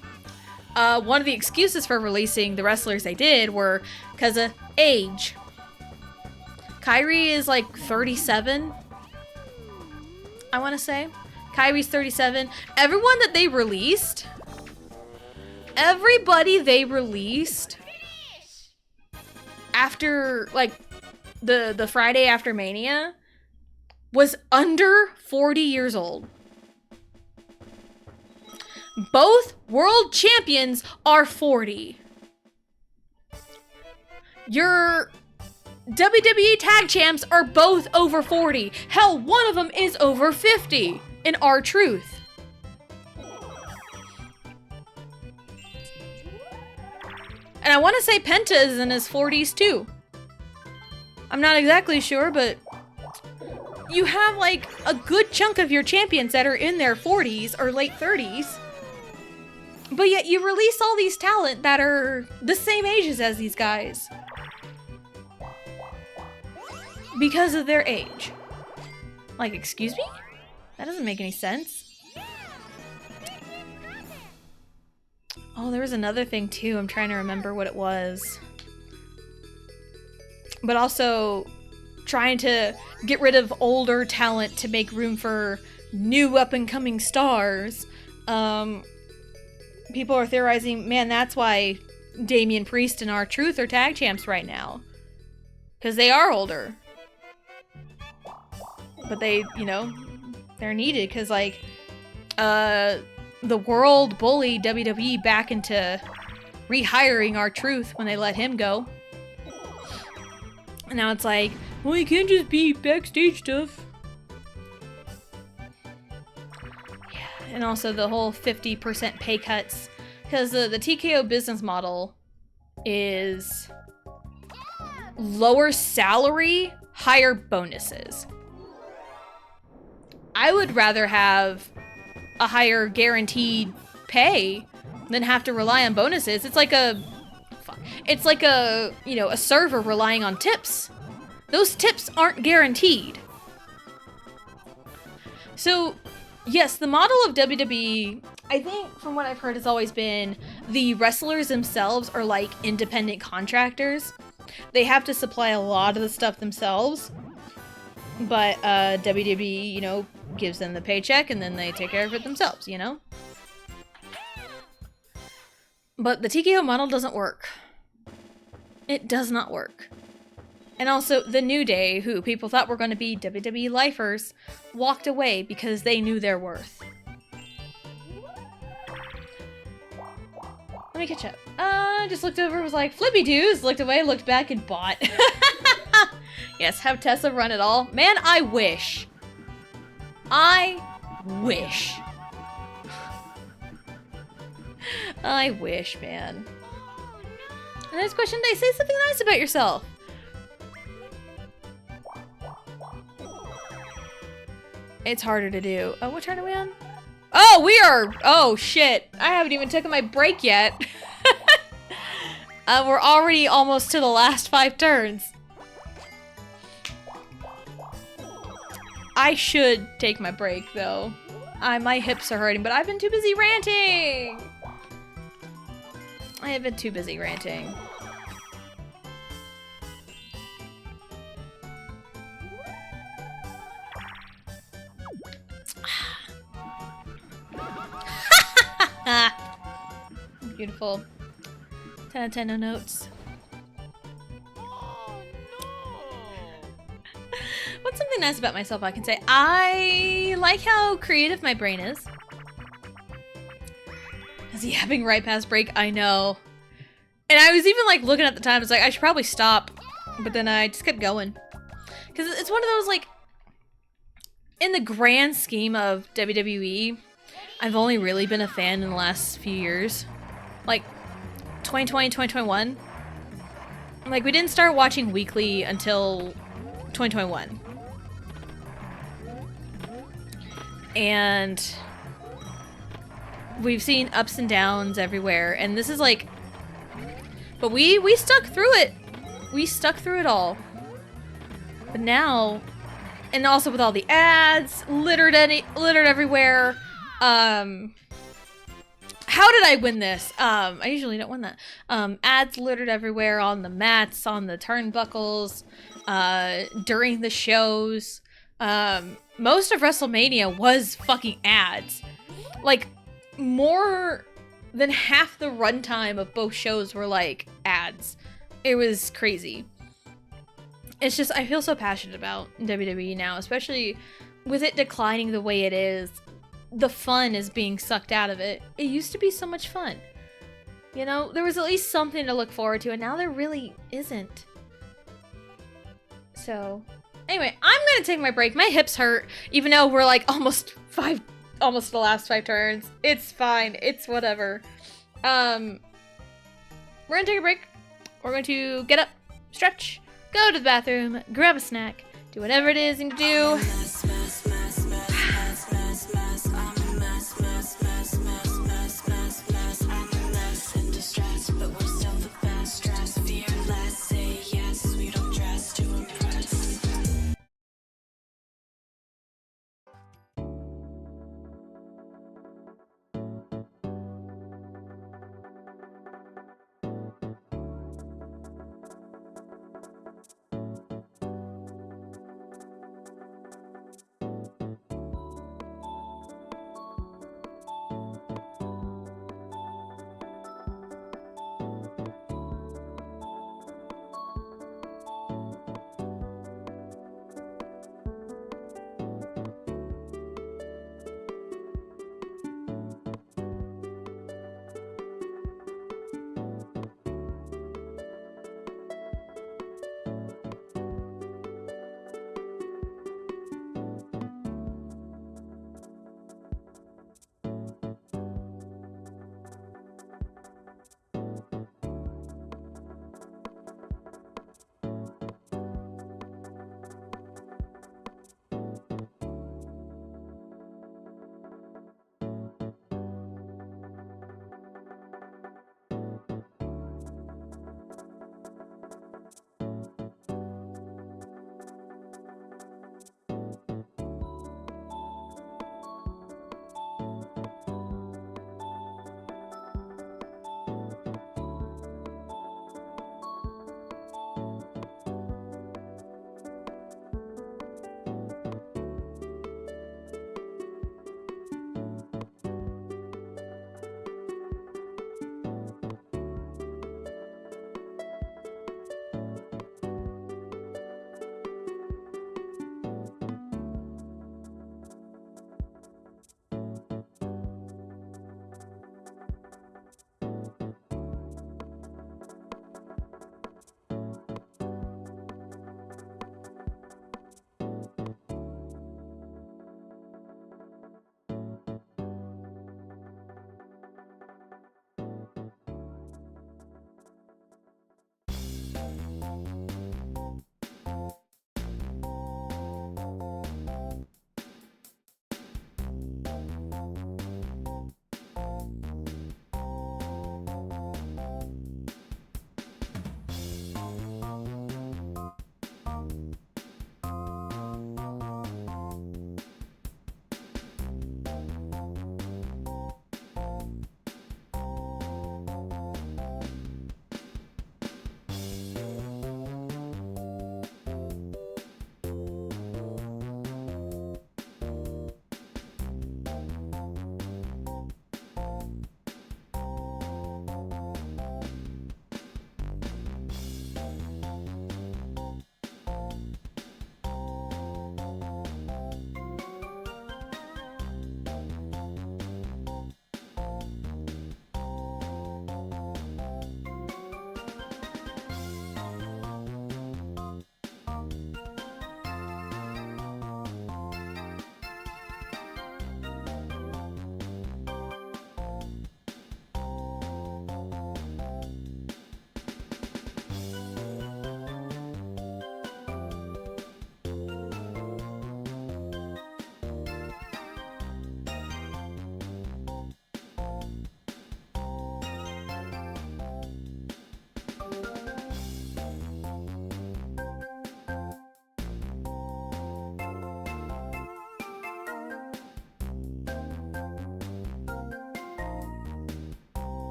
one of the excuses for releasing the wrestlers they did were because of age. Kairi is like 37, I want to say. Kairi's 37. Everyone that they released, everybody they released after, like, the Friday after Mania was under 40 years old. Both world champions are 40. Your WWE tag champs are both over 40. Hell, one of them is over 50 in R-Truth. And I want to say Penta is in his 40s too. I'm not exactly sure, but you have like a good chunk of your champions that are in their 40s or late 30s. But yet you release all these talent that are the same ages as these guys. Because of their age. Like, excuse me? That doesn't make any sense. Oh, there was another thing too. I'm trying to remember what it was. But also trying to get rid of older talent to make room for new up-and-coming stars. People are theorizing, man, that's why Damian Priest and R-Truth are tag champs right now. Because they are older. But they, you know, they're needed because, like, the world bullied WWE back into rehiring R-Truth when they let him go. And now it's like, well, you can't just be backstage stuff. And also the whole 50% pay cuts, because the TKO business model is lower salary, higher bonuses. I would rather have a higher guaranteed pay than have to rely on bonuses. It's like a, you know, a server relying on tips. Those tips aren't guaranteed. So, yes, the model of WWE, I think from what I've heard, has always been the wrestlers themselves are like independent contractors. They have to supply a lot of the stuff themselves, but WWE, you know, gives them the paycheck and then they take care of it themselves, you know? But the TKO model doesn't work. It does not work. And also, the New Day, who people thought were going to be WWE lifers, walked away because they knew their worth. Let me catch up. Just looked over, was like, flippy doos, looked away, looked back, and bought. Yes, have Tessa run it all. Man, I wish. I wish. I wish, man. And next question today, say something nice about yourself. It's harder to do. Oh, what turn are we on? Oh, we are! Oh, shit. I haven't even taken my break yet. We're already almost to the last 5 turns. I should take my break, though. My hips are hurting, but I've been too busy ranting! I have been too busy ranting. Beautiful. 10 out of 10, no notes. What's something nice about myself I can say? I like how creative my brain is. Is he yapping right past break? I know. And I was even like looking at the time, I was like, I should probably stop. But then I just kept going. Because it's one of those like, in the grand scheme of WWE, I've only really been a fan in the last few years. like 2020, 2021. Like, we didn't start watching weekly until 2021. And we've seen ups and downs everywhere, and this is like, but we stuck through it. We stuck through it all. But now, and also with all the ads littered everywhere. How did I win this? I usually don't win that. Ads littered everywhere on the mats, on the turnbuckles, during the shows. Most of WrestleMania was fucking ads. Like, more than half the runtime of both shows were like ads. It was crazy. It's just, I feel so passionate about WWE now, especially with it declining the way it is. The fun is being sucked out of it. It used to be so much fun. You know, there was at least something to look forward to, and now there really isn't. So, anyway, I'm gonna take my break. My hips hurt, even though we're like almost the last 5 turns. It's fine. It's whatever. We're gonna take a break. We're going to get up, stretch, go to the bathroom, grab a snack, do whatever it is you need to do.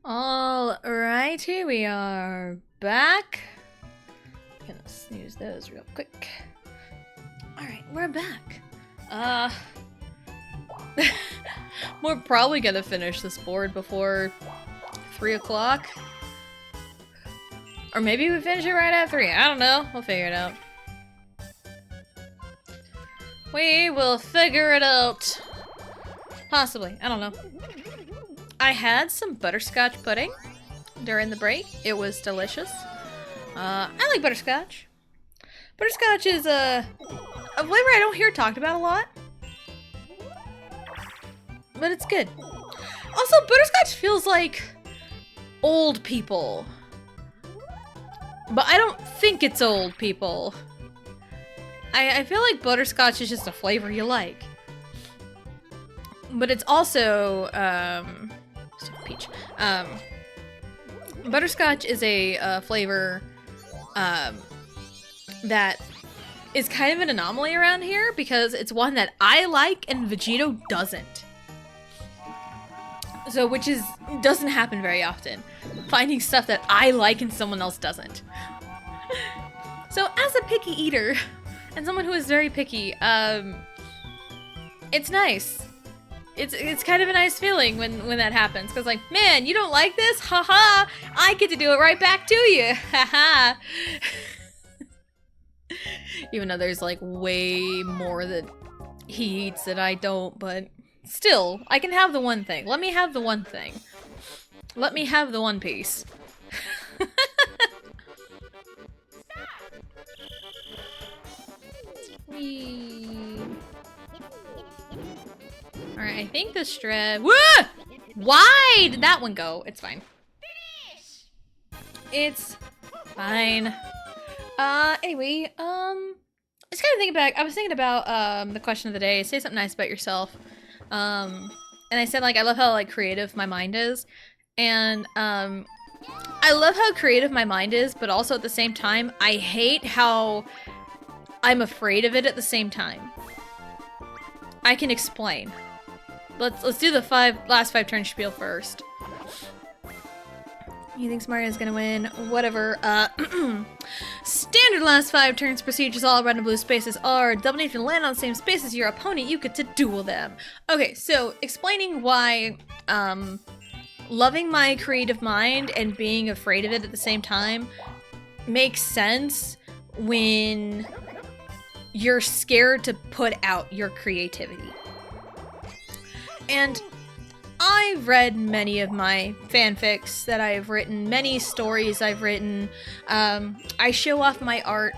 All right, here we are back. Gonna snooze those real quick. All right, we're back. We're probably gonna finish this board before 3 o'clock. Or maybe we finish it right at 3. I don't know. We'll figure it out. We will figure it out. Possibly. I don't know. I had some butterscotch pudding during the break. It was delicious. I like butterscotch. Butterscotch is a flavor I don't hear talked about a lot. But it's good. Also, butterscotch feels like old people. But I don't think it's old people. I feel like butterscotch is just a flavor you like. But it's also, peach. Butterscotch is a flavor that is kind of an anomaly around here because it's one that I like and Vegito doesn't. So, doesn't happen very often. Finding stuff that I like and someone else doesn't. So, as a picky eater, and someone who is very picky, it's nice. It's kind of a nice feeling when that happens. Because like, man, you don't like this? Haha! I get to do it right back to you! Haha! Even though there's like way more that he eats that I don't, but still, I can have the one thing. Let me have the one thing. Let me have the one piece. Alright, I think the stress. Whoa! Why did that one go? It's fine. It's fine. Anyway, I was kind of thinking back. I was thinking about the question of the day. Say something nice about yourself. And I said like I love how like creative my mind is, and I love how creative my mind is, but also at the same time I hate how I'm afraid of it at the same time. I can explain. Let's do the last 5 turn spiel first. You think Mario's gonna win? Whatever. Standard last 5 turns procedures. All red and blue spaces are double. If you land on the same space as your opponent, you get to duel them. Okay, so explaining why loving my creative mind and being afraid of it at the same time makes sense when you're scared to put out your creativity. And I've read many of my fanfics that I've written, many stories I've written. I show off my art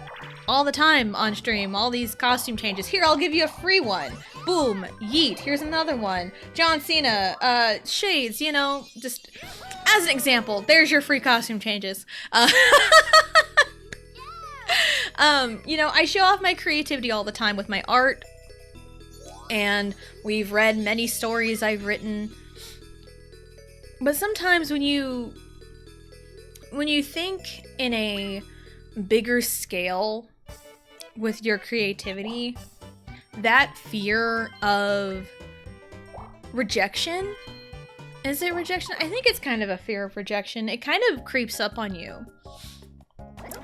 all the time on stream, all these costume changes. Here, I'll give you a free one. Boom, yeet, here's another one. John Cena, shades, you know, just as an example, there's your free costume changes. You know, I show off my creativity all the time with my art, and we've read many stories I've written. But sometimes when you think in a bigger scale with your creativity, that fear of rejection, is it rejection? I think it's kind of a fear of rejection. It kind of creeps up on you.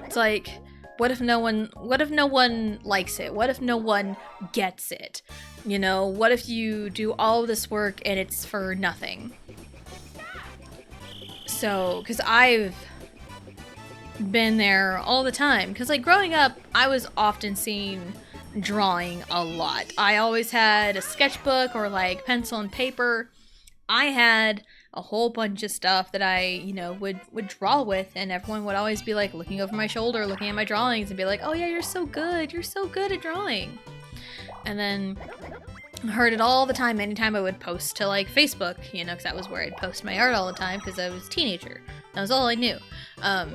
It's like, what if no one likes it? What if no one gets it? You know, what if you do all of this work and it's for nothing? So, because I've been there all the time. Because, like, growing up, I was often seen drawing a lot. I always had a sketchbook or, like, pencil and paper. I had a whole bunch of stuff that I, you know, would draw with, and everyone would always be, like, looking over my shoulder, looking at my drawings, and be like, oh, yeah, you're so good at drawing. And then I heard it all the time, anytime I would post to, like, Facebook, you know, because that was where I'd post my art all the time, because I was a teenager. That was all I knew. What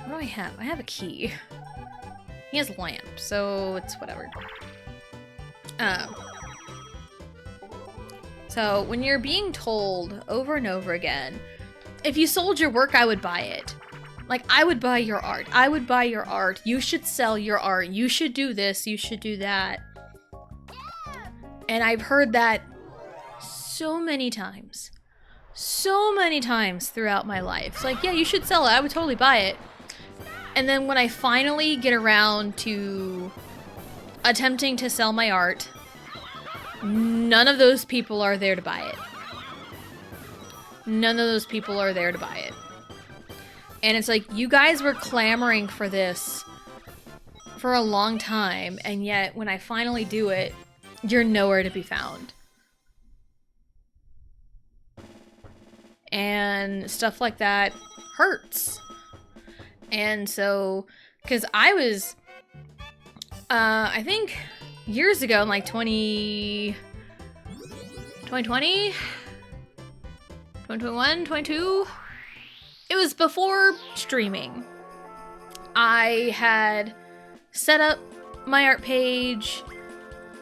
do I have? I have a key. He has a lamp, so it's whatever. So, when you're being told over and over again, if you sold your work, I would buy it. Like, I would buy your art. I would buy your art. You should sell your art. You should do this. You should do that. And I've heard that so many times. so many times throughout my life. It's like, yeah, you should sell it. I would totally buy it. And then when I finally get around to attempting to sell my art, none of those people are there to buy it. None of those people are there to buy it. And it's like, you guys were clamoring for this for a long time, and yet when I finally do it, you're nowhere to be found. And stuff like that hurts. And so, because I was, I think years ago, in like 2020, 2021, 22, it was before streaming. I had set up my art page.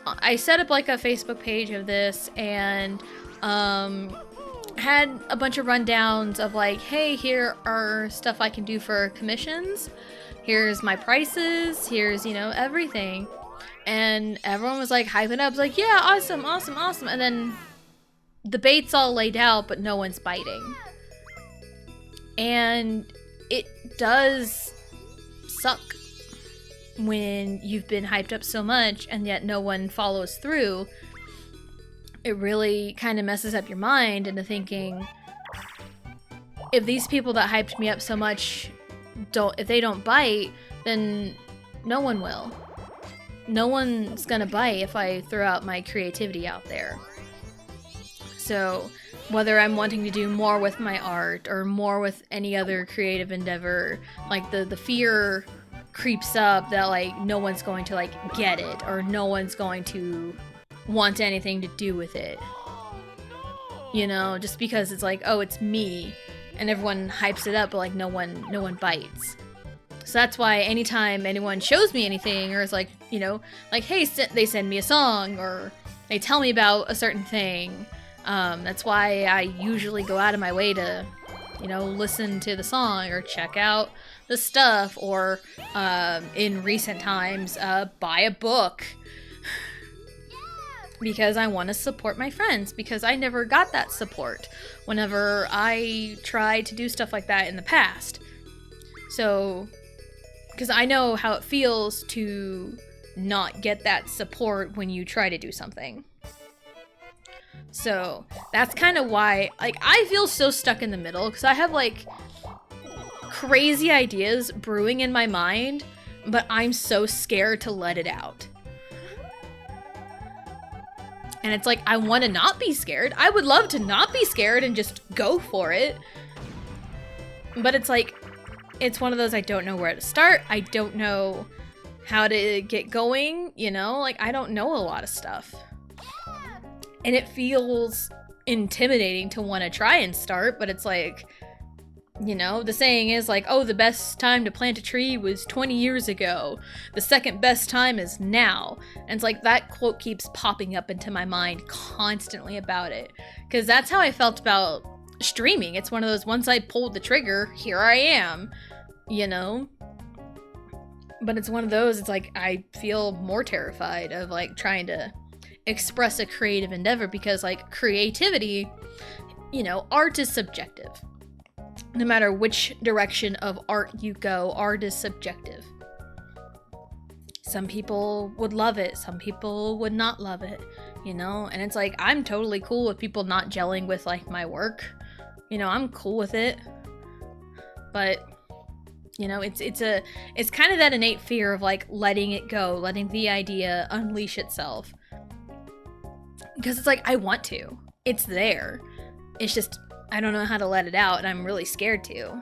I set up like a Facebook page of this, and had a bunch of rundowns of like, hey, here are stuff I can do for commissions. Here's my prices. Here's, you know, everything. And everyone was like hyping up, like, yeah, awesome, awesome, awesome. And then the bait's all laid out, but no one's biting. And it does suck when you've been hyped up so much and yet no one follows through. It really kind of messes up your mind into thinking, if these people that hyped me up so much if they don't bite, then no one will. No one's gonna bite if I throw out my creativity out there. So whether I'm wanting to do more with my art or more with any other creative endeavor, like the fear creeps up that like no one's going to like get it, or no one's going to want anything to do with it. You know, just because it's like, oh, it's me, and everyone hypes it up, but like no one bites. So that's why anytime anyone shows me anything, or is like, you know, like, hey, they send me a song, or they tell me about a certain thing, that's why I usually go out of my way to, you know, listen to the song or check out the stuff, or in recent times, buy a book. Because I want to support my friends, because I never got that support whenever I tried to do stuff like that in the past. So, because I know how it feels to not get that support when you try to do something. So, that's kind of why, like, I feel so stuck in the middle, because I have, like, crazy ideas brewing in my mind, but I'm so scared to let it out. And it's like, I want to not be scared. I would love to not be scared and just go for it. But it's like, it's one of those, I don't know where to start. I don't know how to get going, you know? Like, I don't know a lot of stuff. And it feels intimidating to want to try and start, but it's like, you know, the saying is like, oh, the best time to plant a tree was 20 years ago. The second best time is now. And it's like, that quote keeps popping up into my mind constantly about it. Because that's how I felt about streaming. It's one of those, once I pulled the trigger, here I am, you know? But it's one of those, it's like, I feel more terrified of like trying to express a creative endeavor, because like creativity, you know, art is subjective. No matter which direction of art you go, art is subjective. Some people would love it, some people would not love it, you know? And it's like, I'm totally cool with people not gelling with like my work. You know, I'm cool with it. But, you know, it's kind of that innate fear of like letting it go, letting the idea unleash itself. Because it's like, I want to. It's there. It's just, I don't know how to let it out, and I'm really scared to.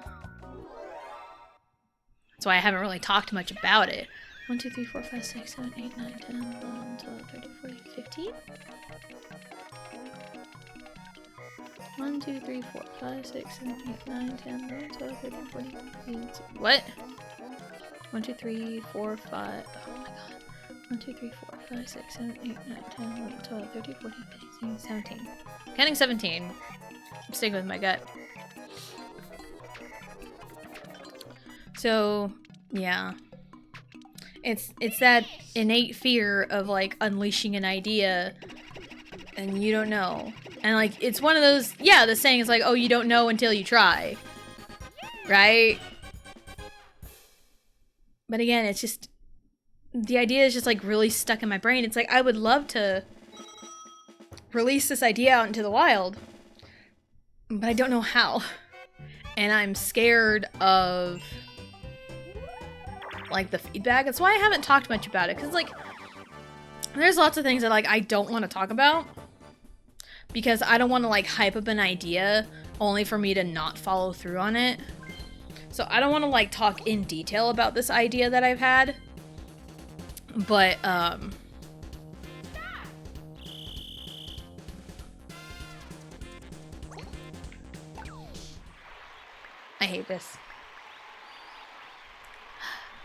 That's why I haven't really talked much about it. 1, 2, 3, 4, 5, 6, 7, 8, 9, 10, 11, 12, 13, 14, 15? 1, 2, 3, 4, 5, 6, 7, 8, 9, 10, 11, 12, 13, 14, 15. What? 1, 2, 3, 4, 5. Oh my god. 1, 2, 3, 4, 5, 6, 7, 8, 9, 10, 11, 12, 13, 14, 15, 16, 17. Counting 17. I'm sticking with my gut. So, yeah. It's that innate fear of like unleashing an idea and you don't know. And, like, it's one of those, yeah, the saying is like, oh, you don't know until you try. Right? But again, it's just, the idea is just, like, really stuck in my brain. It's like, I would love to release this idea out into the wild, but I don't know how. And I'm scared of, like, the feedback. That's why I haven't talked much about it, because, like, there's lots of things that, like, I don't want to talk about. Because I don't want to, like, hype up an idea only for me to not follow through on it. So I don't want to, like, talk in detail about this idea that I've had. But, I hate this.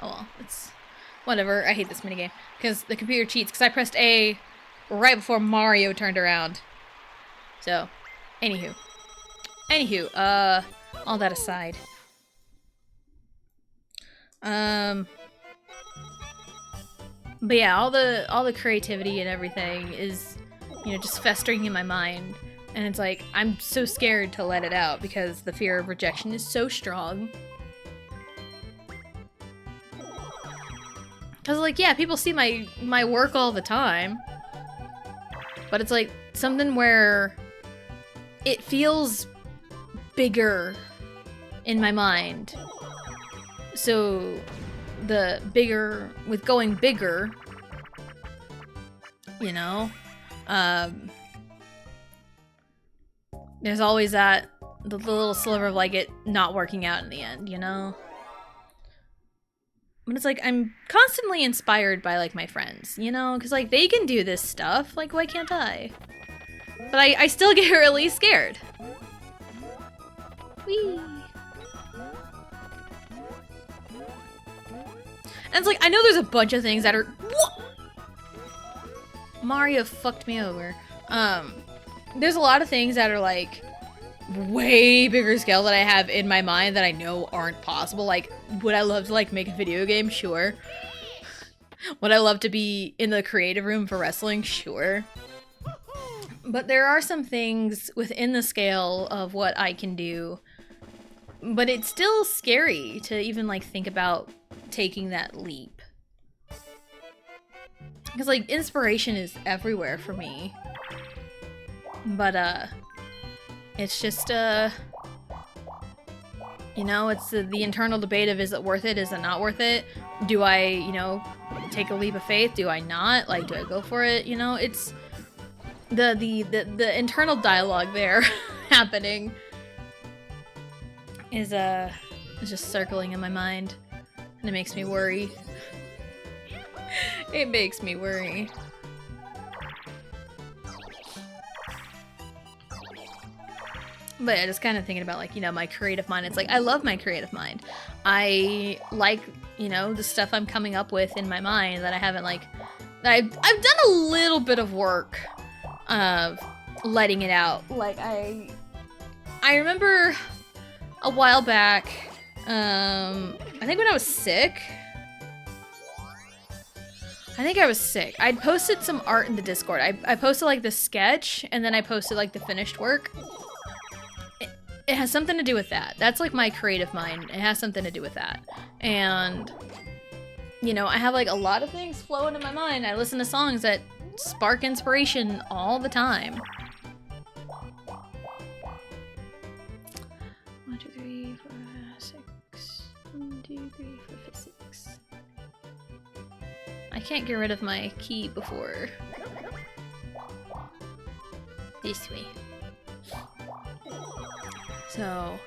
Oh well, it's whatever. I hate this minigame. Because the computer cheats, because I pressed A right before Mario turned around. So, anywho, all that aside, but yeah, all the creativity and everything is, you know, just festering in my mind, and it's like, I'm so scared to let it out because the fear of rejection is so strong. Cause like, yeah, people see my work all the time, but it's like something where it feels bigger in my mind. So the bigger, with going bigger, you know, there's always that, the little sliver of like it not working out in the end, you know? But it's like, I'm constantly inspired by like my friends, you know? Because like they can do this stuff, like why can't I? But I still get really scared. Whee! And it's like, I know there's a bunch of things that are... Mario fucked me over. There's a lot of things that are like way bigger scale that I have in my mind that I know aren't possible. Like, would I love to like make a video game? Sure. Would I love to be in the creative room for wrestling? Sure. But there are some things within the scale of what I can do, but it's still scary to even like think about taking that leap. Because like inspiration is everywhere for me. But it's just you know, it's the internal debate of, is it worth it, is it not worth it? Do I, you know, take a leap of faith? Do I not? Like, do I go for it? You know, it's the internal dialogue there happening is just circling in my mind, and it makes me worry. It makes me worry. But yeah, just kind of thinking about like, you know, my creative mind. It's like, I love my creative mind. I like, you know, the stuff I'm coming up with in my mind that I haven't like, I've done a little bit of work of letting it out. Like I remember a while back, I think when I was sick, I'd posted some art in the Discord. I posted like the sketch, and then I posted like the finished work. It has something to do with that. That's like my creative mind. It has something to do with that. And, you know, I have like a lot of things flowing in my mind. I listen to songs that spark inspiration all the time. 1, 2, 3, 4, 6. 1, 2, 3, 4, 5, 6. I can't get rid of my key before. This way. So,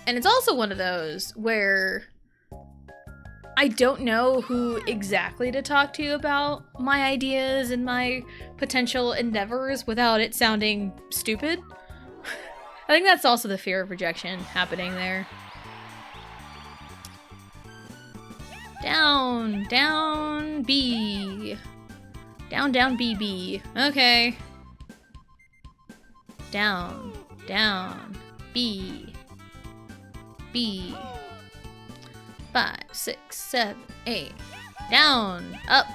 and it's also one of those where I don't know who exactly to talk to about my ideas and my potential endeavors without it sounding stupid. I think that's also the fear of rejection happening there. Down, down, B. Down, down, BB. Okay. Down, down, B. B. 5, 6, 7, 8. Down, up,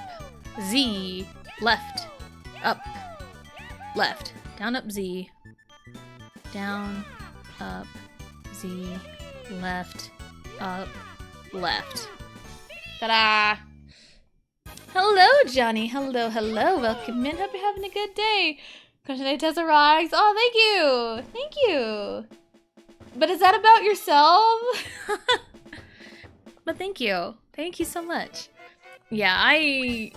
Z, left, up, left, down, up, Z, down, up, Z, left, up, left. Ta-da! Hello, Johnny. Hello, hello. Welcome in. Hope you're having a good day. Question today, Tessa rocks. Oh, thank you. Thank you. But is that about yourself? But thank you. Thank you so much. Yeah, I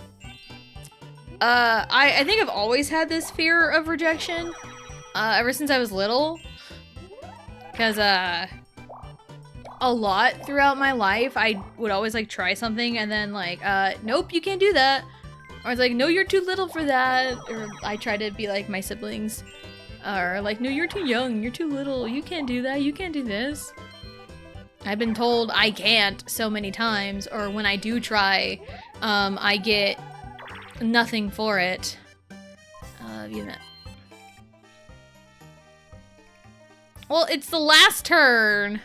think I've always had this fear of rejection. Ever since I was little. Because, a lot throughout my life, I would always like try something and then like, nope, you can't do that. Or it's like, no, you're too little for that. Or I try to be like my siblings. Or like, no, you're too young, you're too little, you can't do that, you can't do this. I've been told I can't so many times, or when I do try, I get nothing for it. Well, it's the last turn.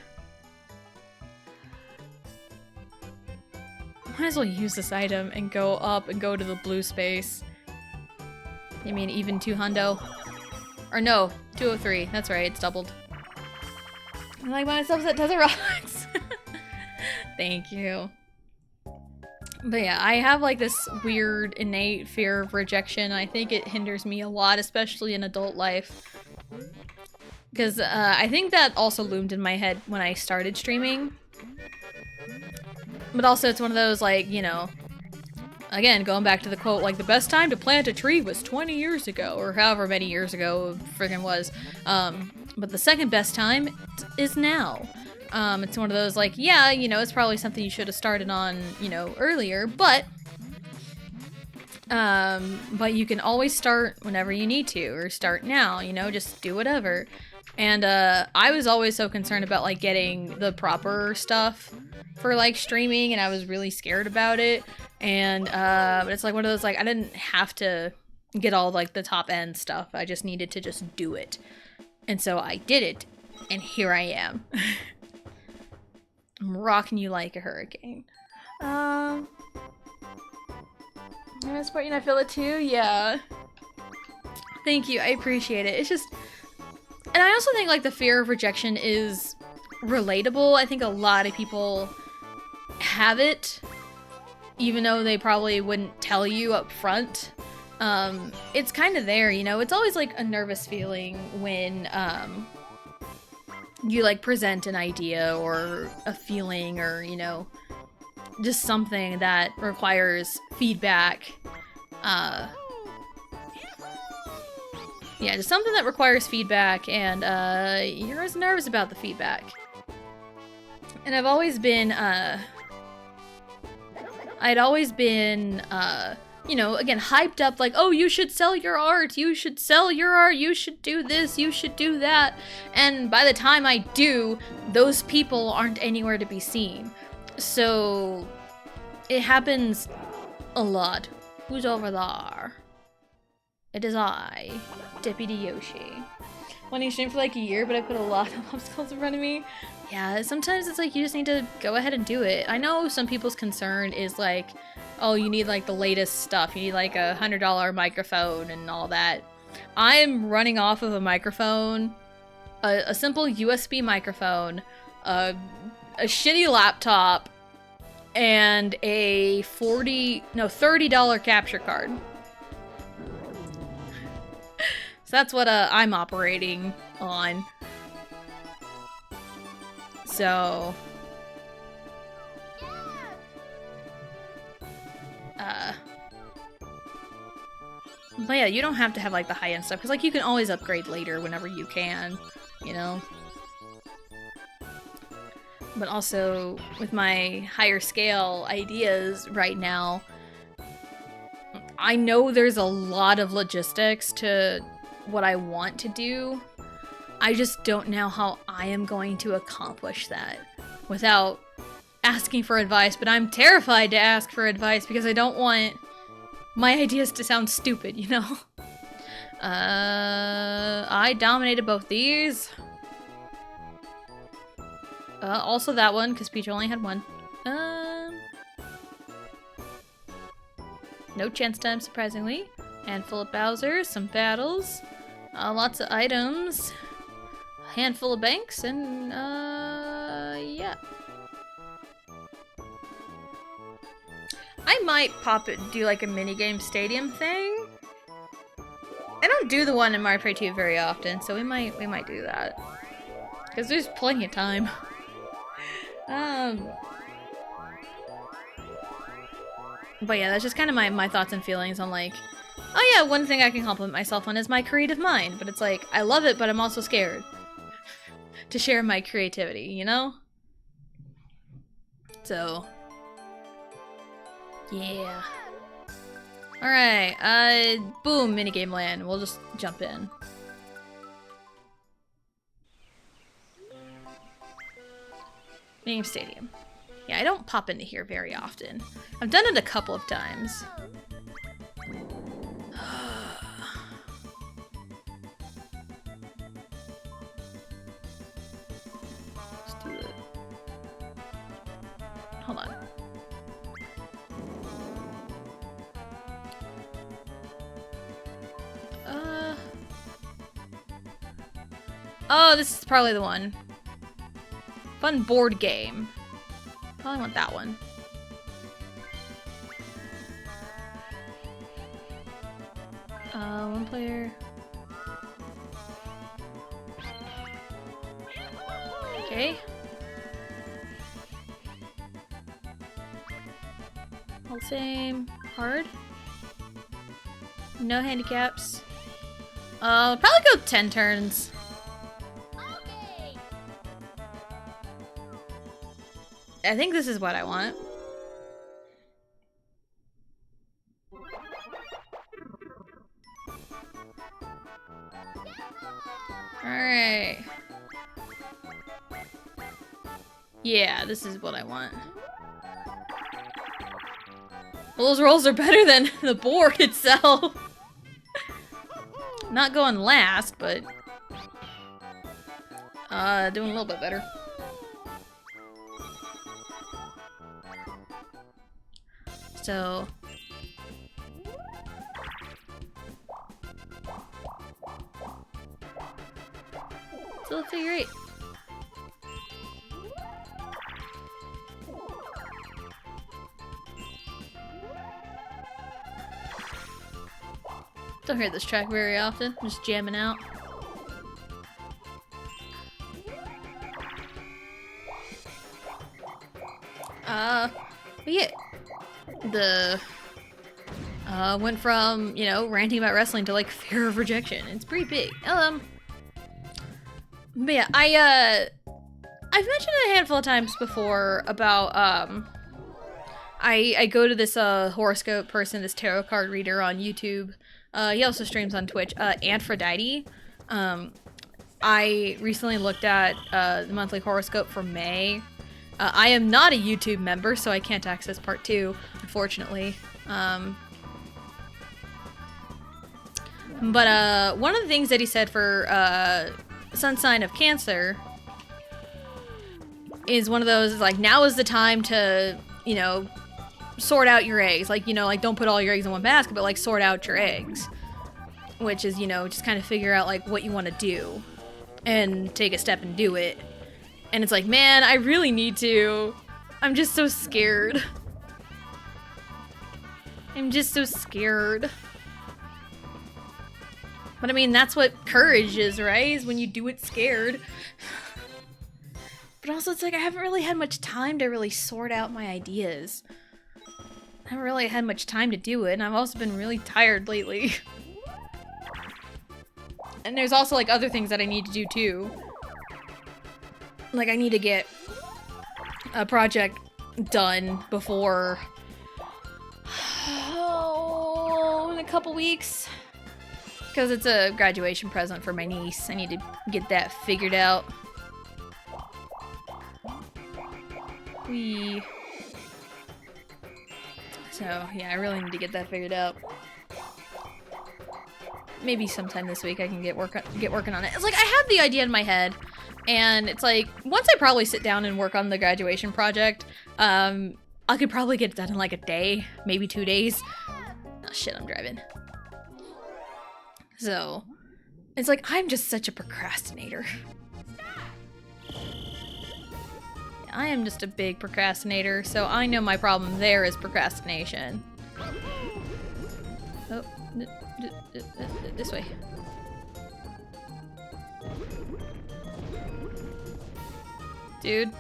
Might as well use this item and go up and go to the blue space. You mean even 2 hundo? Or no, 203. That's right, it's doubled. I like myself at Tessa Rocks. Thank you. But yeah, I have like this weird innate fear of rejection. I think it hinders me a lot, especially in adult life. Because I think that also loomed in my head when I started streaming. But also it's one of those, like, you know, again, going back to the quote, like, the best time to plant a tree was 20 years ago, or however many years ago it friggin' was. But the second best time is now. It's one of those, like, yeah, you know, it's probably something you should have started on, you know, earlier, but you can always start whenever you need to, or start now, you know, just do whatever. And I was always so concerned about like getting the proper stuff for like streaming, and I was really scared about it. And but it's like one of those, like, I didn't have to get all like the top end stuff. I just needed to just do it. And so I did it, and here I am. I'm rocking you like a hurricane. I support you and I feel it too, yeah. Thank you, I appreciate it. It's just, and I also think like the fear of rejection is relatable. I think a lot of people have it, even though they probably wouldn't tell you up front. It's kind of there, you know? It's always like a nervous feeling when you like present an idea or a feeling, or, you know, just something that requires feedback. Yeah, just something that requires feedback, and you're as nervous about the feedback. And I've always been, you know, again, hyped up, like, oh, you should sell your art, you should sell your art, you should do this, you should do that. And by the time I do, those people aren't anywhere to be seen. So it happens a lot. Who's over there? It is I, Deputy Yoshi. Wanting to stream for like a year, but I put a lot of obstacles in front of me. Yeah, sometimes it's like you just need to go ahead and do it. I know some people's concern is like, oh, you need like the latest stuff. You need like a $100 microphone and all that. I'm running off of a microphone, a simple USB microphone, a shitty laptop, and a $30 capture card. So that's what I'm operating on. So but yeah, you don't have to have like the high-end stuff, because like you can always upgrade later whenever you can, you know. But also with my higher scale ideas right now, I know there's a lot of logistics to what I want to do. I just don't know how I am going to accomplish that without asking for advice, but I'm terrified to ask for advice because I don't want my ideas to sound stupid, you know? I dominated both these. Also that one, because Peach only had one. No chance time, surprisingly. Handful of Bowser, some battles, lots of items, a handful of banks, and yeah. I might do like a minigame stadium thing. I don't do the one in Mario Party 2 very often, so we might do that. Because there's plenty of time. But yeah, that's just kind of my thoughts and feelings on like, oh yeah, one thing I can compliment myself on is my creative mind. But it's like, I love it, but I'm also scared to share my creativity, you know? So, yeah. Alright, boom, minigame land. We'll just jump in. Minigame stadium. Yeah, I don't pop into here very often. I've done it a couple of times. Let's do it. Hold on. Oh, this is probably the one. Fun board game. Probably want that one. One player. Okay. All same. Hard. No handicaps. Probably go 10 turns. I think this is what I want. Alright. Yeah, this is what I want. Well, those rolls are better than the board itself. Not going last, but doing a little bit better. So still figure 8. Don't hear this track very often. I'm just jamming out. But yeah. Went from, you know, ranting about wrestling to like fear of rejection. It's pretty big. But yeah, I've mentioned it a handful of times before about I go to this horoscope person, this tarot card reader on YouTube. He also streams on Twitch, Aphrodite. I recently looked at the monthly horoscope for May. I am not a YouTube member, so I can't access part 2, unfortunately. But one of the things that he said for sun sign of Cancer is one of those, like, now is the time to, you know, sort out your eggs. Like, you know, like, don't put all your eggs in one basket, but, like, sort out your eggs. Which is, you know, just kind of figure out, like, what you want to do. And take a step and do it. And it's like, man, I really need to. I'm just so scared. I'm just so scared. But I mean, that's what courage is, right? Is when you do it scared. But also, it's like, I haven't really had much time to really sort out my ideas. I haven't really had much time to do it, and I've also been really tired lately. And there's also, like, other things that I need to do, too. Like, I need to get a project done before... oh, in a couple weeks. Because it's a graduation present for my niece. I need to get that figured out. So, yeah, I really need to get that figured out. Maybe sometime this week I can get working on it. It's like, I have the idea in my head, and it's like, once I probably sit down and work on the graduation project, I could probably get it done in like a day, maybe 2 days. Oh shit, I'm driving. So, it's like, I'm just such a procrastinator. I am just a big procrastinator, so I know my problem there is procrastination. Oh, this way. Dude.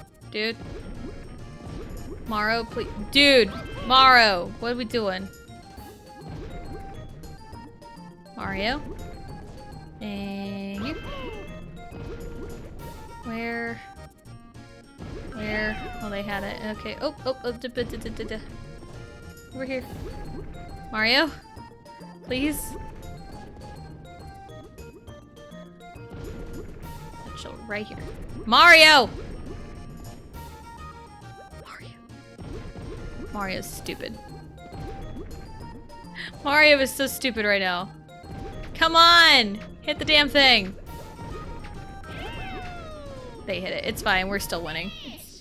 Morrow, please. Dude, Morrow, what are we doing? Mario? Thank you. Where? Oh, they had it. Okay. Oh. Over here. Mario? Please? Chill right here. Mario! Mario's stupid. Mario is so stupid right now. Come on! Hit the damn thing! They hit it. It's fine. We're still winning.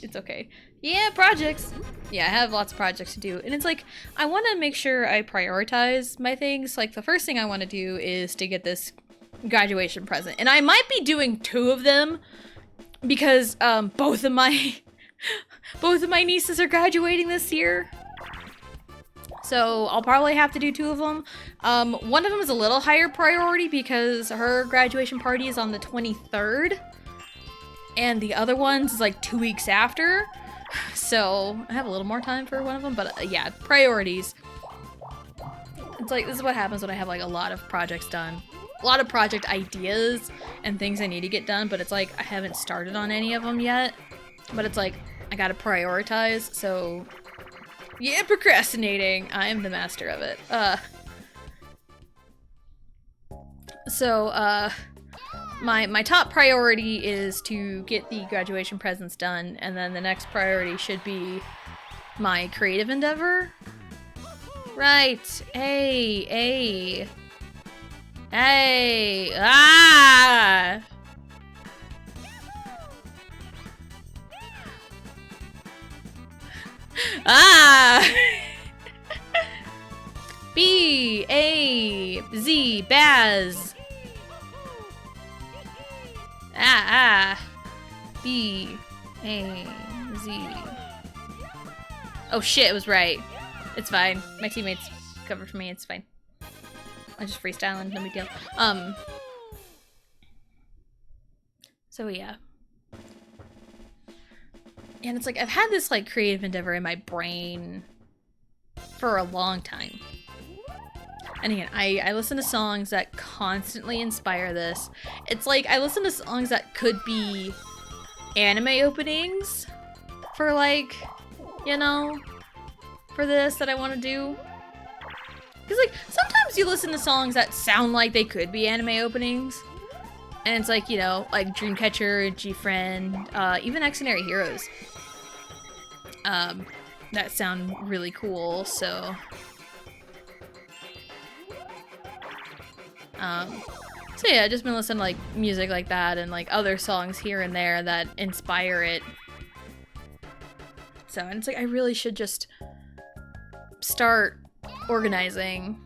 It's okay. Yeah, projects! Yeah, I have lots of projects to do. And it's like, I want to make sure I prioritize my things. Like, the first thing I want to do is to get this graduation present. And I might be doing 2 of them because both of my nieces are graduating this year. So I'll probably have to do 2 of them. One of them is a little higher priority because her graduation party is on the 23rd. And the other one's is like 2 weeks after. So I have a little more time for one of them. But yeah, priorities. It's like, this is what happens when I have like a lot of projects done. A lot of project ideas and things I need to get done. But it's like, I haven't started on any of them yet. But it's like, I gotta prioritize. So yeah, procrastinating. I am the master of it. My top priority is to get the graduation presents done, and then the next priority should be my creative endeavor. Right. Hey. Ah! Ah! B-A-Z, Baz. B-A-Z. Oh shit, it was right. It's fine. My teammates covered for me, it's fine. I'm just freestyling, no big deal. So yeah. And it's like, I've had this like creative endeavor in my brain for a long time. And again, I listen to songs that constantly inspire this. It's like, I listen to songs that could be anime openings for like, you know, for this that I want to do. Because like, sometimes you listen to songs that sound like they could be anime openings. And it's like, you know, like Dreamcatcher, G-Friend, even Exonary Heroes. That sound really cool, so... So yeah, just been listening to like music like that and like other songs here and there that inspire it. So, and it's like, I really should just start organizing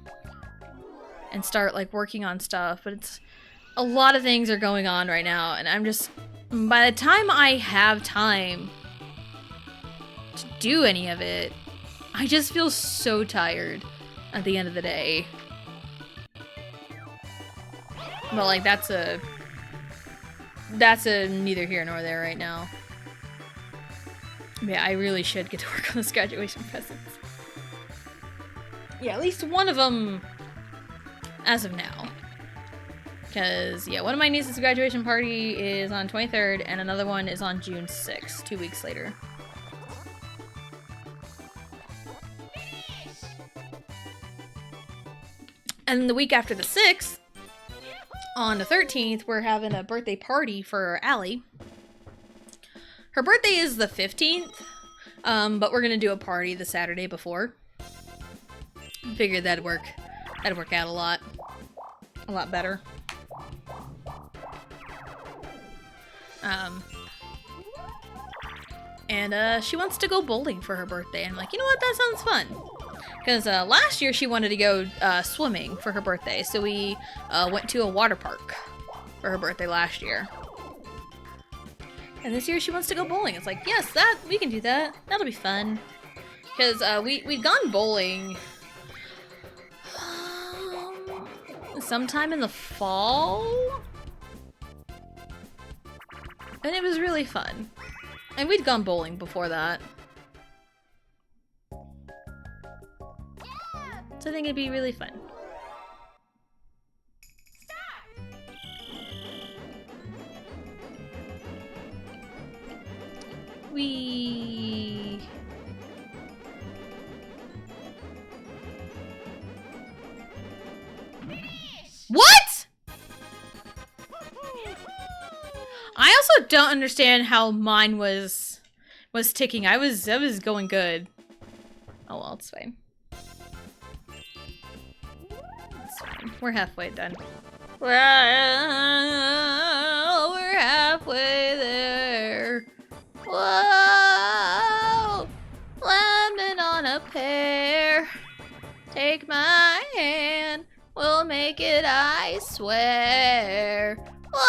and start like working on stuff, but it's a lot of things are going on right now, and I'm just, by the time I have time to do any of it, I just feel so tired at the end of the day. But like, that's a neither here nor there right now. Yeah, I really should get to work on this graduation presents. Yeah, at least one of them as of now. Because, yeah, one of my niece's graduation party is on 23rd, and another one is on June 6th, 2 weeks later. And the week after the 6th, on the 13th, we're having a birthday party for Allie. Her birthday is the 15th, but we're gonna do a party the Saturday before. Figured that'd work out a lot better. And she wants to go bowling for her birthday. I'm like, you know what, that sounds fun. Because last year she wanted to go swimming for her birthday, so we went to a water park for her birthday last year. And this year she wants to go bowling. It's like, yes, we can do that. That'll be fun. Because we'd gone bowling sometime in the fall, and it was really fun. And we'd gone bowling before that. So I think it'd be really fun. What? I also don't understand how mine was ticking. I was going good. Oh well, it's fine. It's fine. We're halfway done. We're halfway there. Whoa! Lemon on a pear. Take my hand. We'll make it, I swear. Whoa!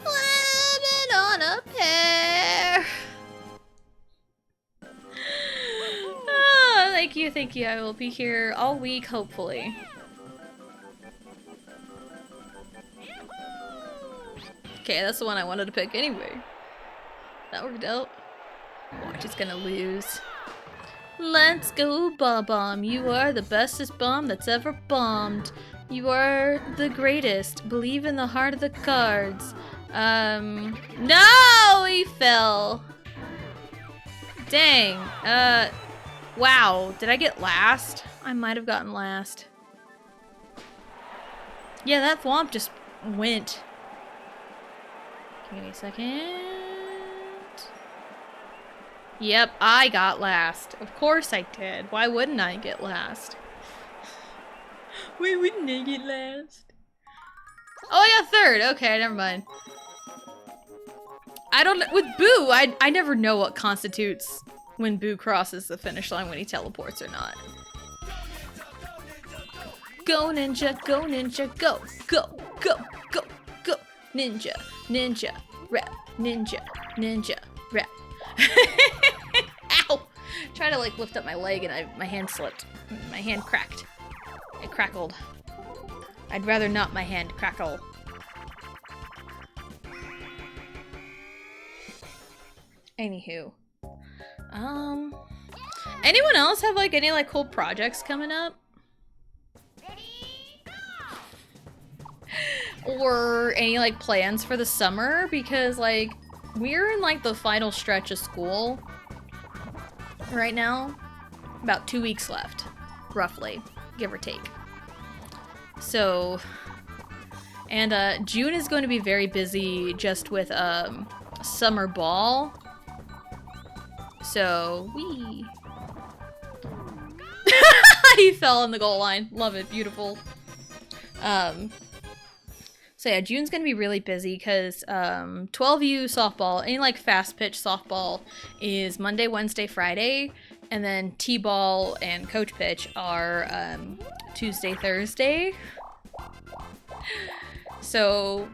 Lemon on a pear. Oh, thank you, thank you. I will be here all week, hopefully. Okay, that's the one I wanted to pick anyway. That worked out. Watch, it's gonna lose. Let's go, Bob-Bomb. You are the bestest bomb that's ever bombed. You are the greatest. Believe in the heart of the cards. No! He fell. Dang. Wow. Did I get last? I might have gotten last. Yeah, that thwomp just went. Give me a second. Yep, I got last. Of course I did. Why wouldn't I get last? Why wouldn't I get last? Oh, I got third. Okay, never mind. I don't know. With Boo, I never know what constitutes when Boo crosses the finish line when he teleports or not. Go ninja, go ninja, go, go, go, go, go. Ninja, ninja, rap, ninja, ninja, rap. Ow! Try to like lift up my leg and my hand slipped. My hand cracked. It crackled. I'd rather not my hand crackle. Anywho. Anyone else have like any like cool projects coming up? Or any like plans for the summer? Because like we're in like the final stretch of school right now. About 2 weeks left, roughly, give or take. So, and June is going to be very busy just with summer ball. So we he fell on the goal line. Love it, beautiful. So yeah, June's gonna be really busy because 12U softball, any like fast pitch softball is Monday, Wednesday, Friday, and then T-ball and coach pitch are Tuesday, Thursday. So,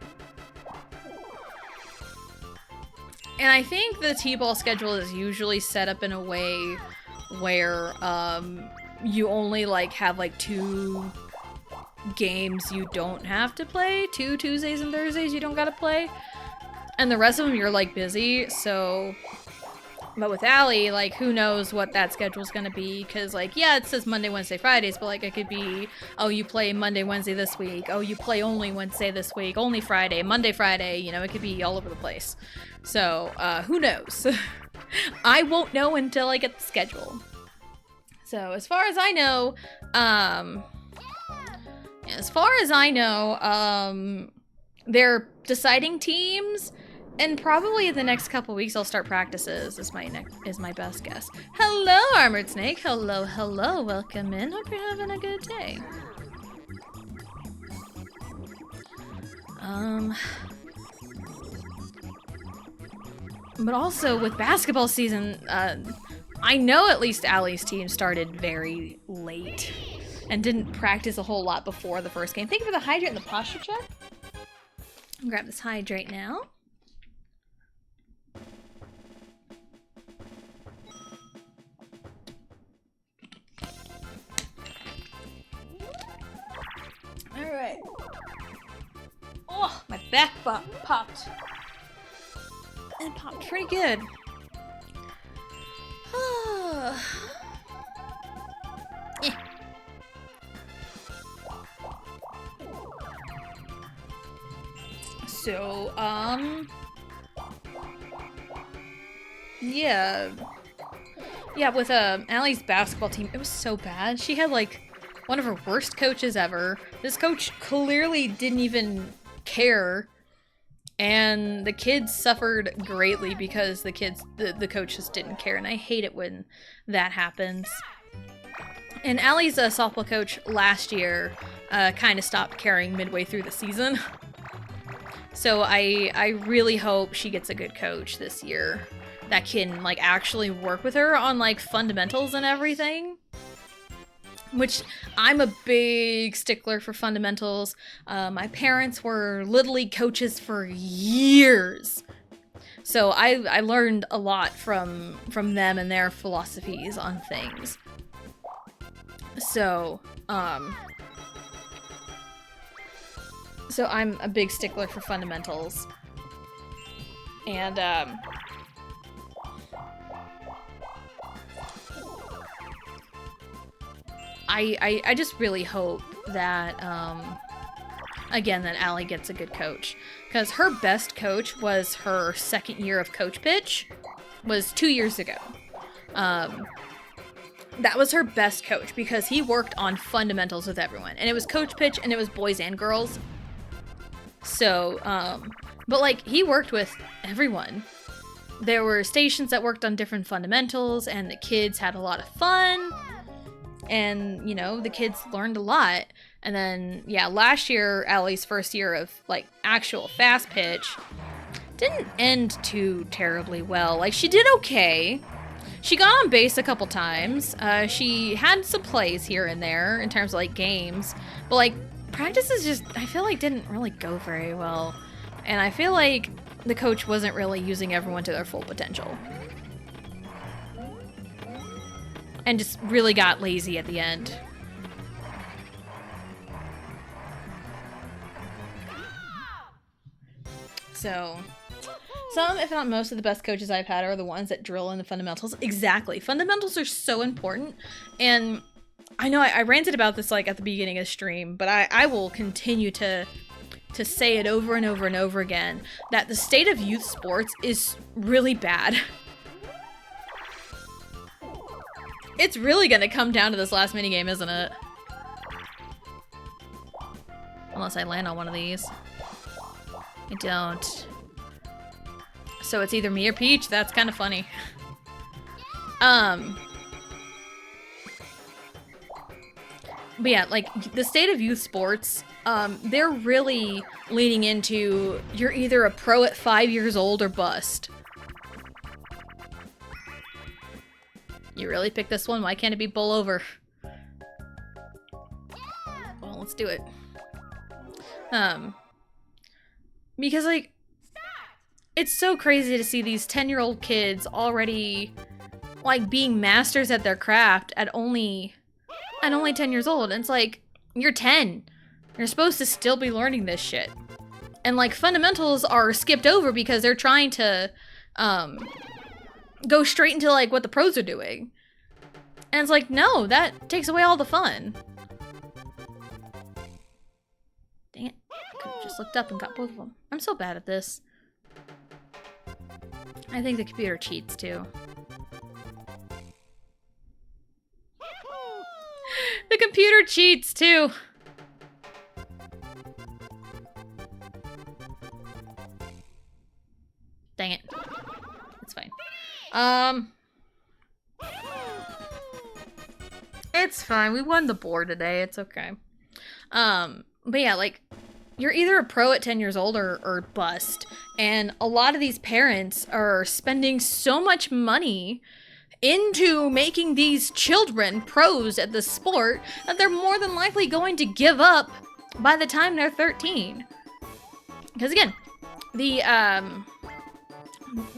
and I think the T-ball schedule is usually set up in a way where you only like have like 2 games you don't have to play, 2 Tuesdays and Thursdays you don't gotta play, and the rest of them you're like busy. So, but with Allie, like who knows what that schedule's gonna be, because like yeah, it says Monday, Wednesday, Fridays, but like it could be, oh, you play Monday, Wednesday this week, oh, you play only Wednesday this week, only Friday, Monday, Friday, you know, it could be all over the place. So who knows? I won't know until I get the schedule. So as far as I know, they're deciding teams, and probably in the next couple weeks I'll start practices. Is my best guess. Hello, Armored Snake. Hello, hello. Welcome in. Hope you're having a good day. But also with basketball season, I know at least Allie's team started very late and didn't practice a whole lot before the first game. Thank you for the hydrate and the posture check. I'll grab this hydrate now. Alright. Oh, my back popped. And it popped pretty good. Eh. So, yeah. Yeah, with Allie's basketball team, it was so bad. She had like one of her worst coaches ever. This coach clearly didn't even care. And the kids suffered greatly because the coach just didn't care, and I hate it when that happens. And Allie's softball coach last year kind of stopped caring midway through the season. So I really hope she gets a good coach this year that can like actually work with her on like fundamentals and everything. Which I'm a big stickler for fundamentals. My parents were Little League coaches for years. So I learned a lot from them and their philosophies on things. So I'm a big stickler for fundamentals. And I just really hope that, again, that Allie gets a good coach. Because her best coach was her second year of Coach Pitch, was 2 years ago. That was her best coach because he worked on fundamentals with everyone. And it was Coach Pitch and it was boys and girls. So, but like, he worked with everyone. There were stations that worked on different fundamentals and the kids had a lot of fun. And, you know, the kids learned a lot. And then, yeah, last year, Allie's first year of, like, actual fast pitch didn't end too terribly well. Like, she did okay. She got on base a couple times. She had some plays here and there in terms of, like, games. But, like, practices just, I feel like, didn't really go very well. And I feel like the coach wasn't really using everyone to their full potential. And just really got lazy at the end. So, some, if not most, of the best coaches I've had are the ones that drill in the fundamentals. Exactly. Fundamentals are so important. And I know I ranted about this like at the beginning of the stream, but I will continue to say it over and over and over again, that the state of youth sports is really bad. It's really gonna come down to this last minigame, isn't it? Unless I land on one of these. I don't. So it's either me or Peach. That's kind of funny. But yeah, like, the state of youth sports, they're really leaning into, you're either a pro at 5 years old or bust. You really picked this one? Why can't it be bowl over? Well, let's do it. Because, like, it's so crazy to see these 10-year-old kids already, like, being masters at their craft at only 10 years old. And it's like, you're 10. You're supposed to still be learning this shit. And, like, fundamentals are skipped over because they're trying to, go straight into, like, what the pros are doing. And it's like, no, that takes away all the fun. Dang it. I could have just looked up and got both of them. I'm so bad at this. I think the computer cheats, too. The computer cheats, too. Dang it. It's fine. It's fine. We won the board today. It's okay. But yeah, like, you're either a pro at 10 years old or bust. And a lot of these parents are spending so much money into making these children pros at the sport that they're more than likely going to give up by the time they're 13. Because again, the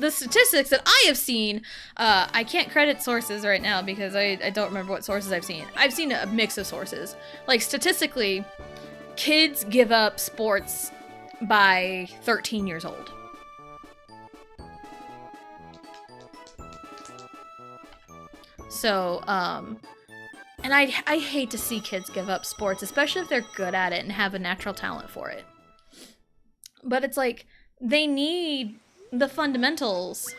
statistics that I have seen, I can't credit sources right now because I don't remember what sources I've seen. I've seen a mix of sources. Like, statistically, kids give up sports by 13 years old. So, and I hate to see kids give up sports, especially if they're good at it and have a natural talent for it. But it's like, they need the fundamentals.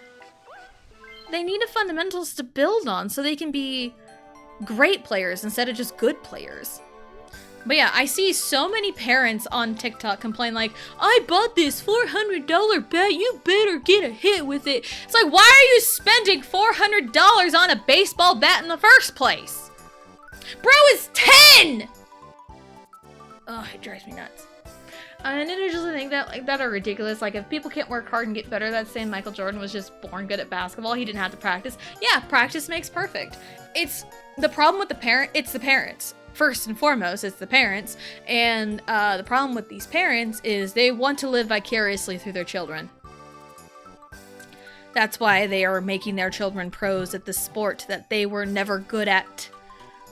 They need the fundamentals to build on so they can be great players instead of just good players. But yeah, I see so many parents on TikTok complain like, I bought this $400 bat, you better get a hit with it. It's like, why are you spending $400 on a baseball bat in the first place? Bro is 10! Oh, it drives me nuts. And I just think that are ridiculous. Like, if people can't work hard and get better, that's saying Michael Jordan was just born good at basketball. He didn't have to practice. Yeah, practice makes perfect. It's the problem with it's the parents. First and foremost, it's the parents. And the problem with these parents is they want to live vicariously through their children. That's why they are making their children pros at the sport that they were never good at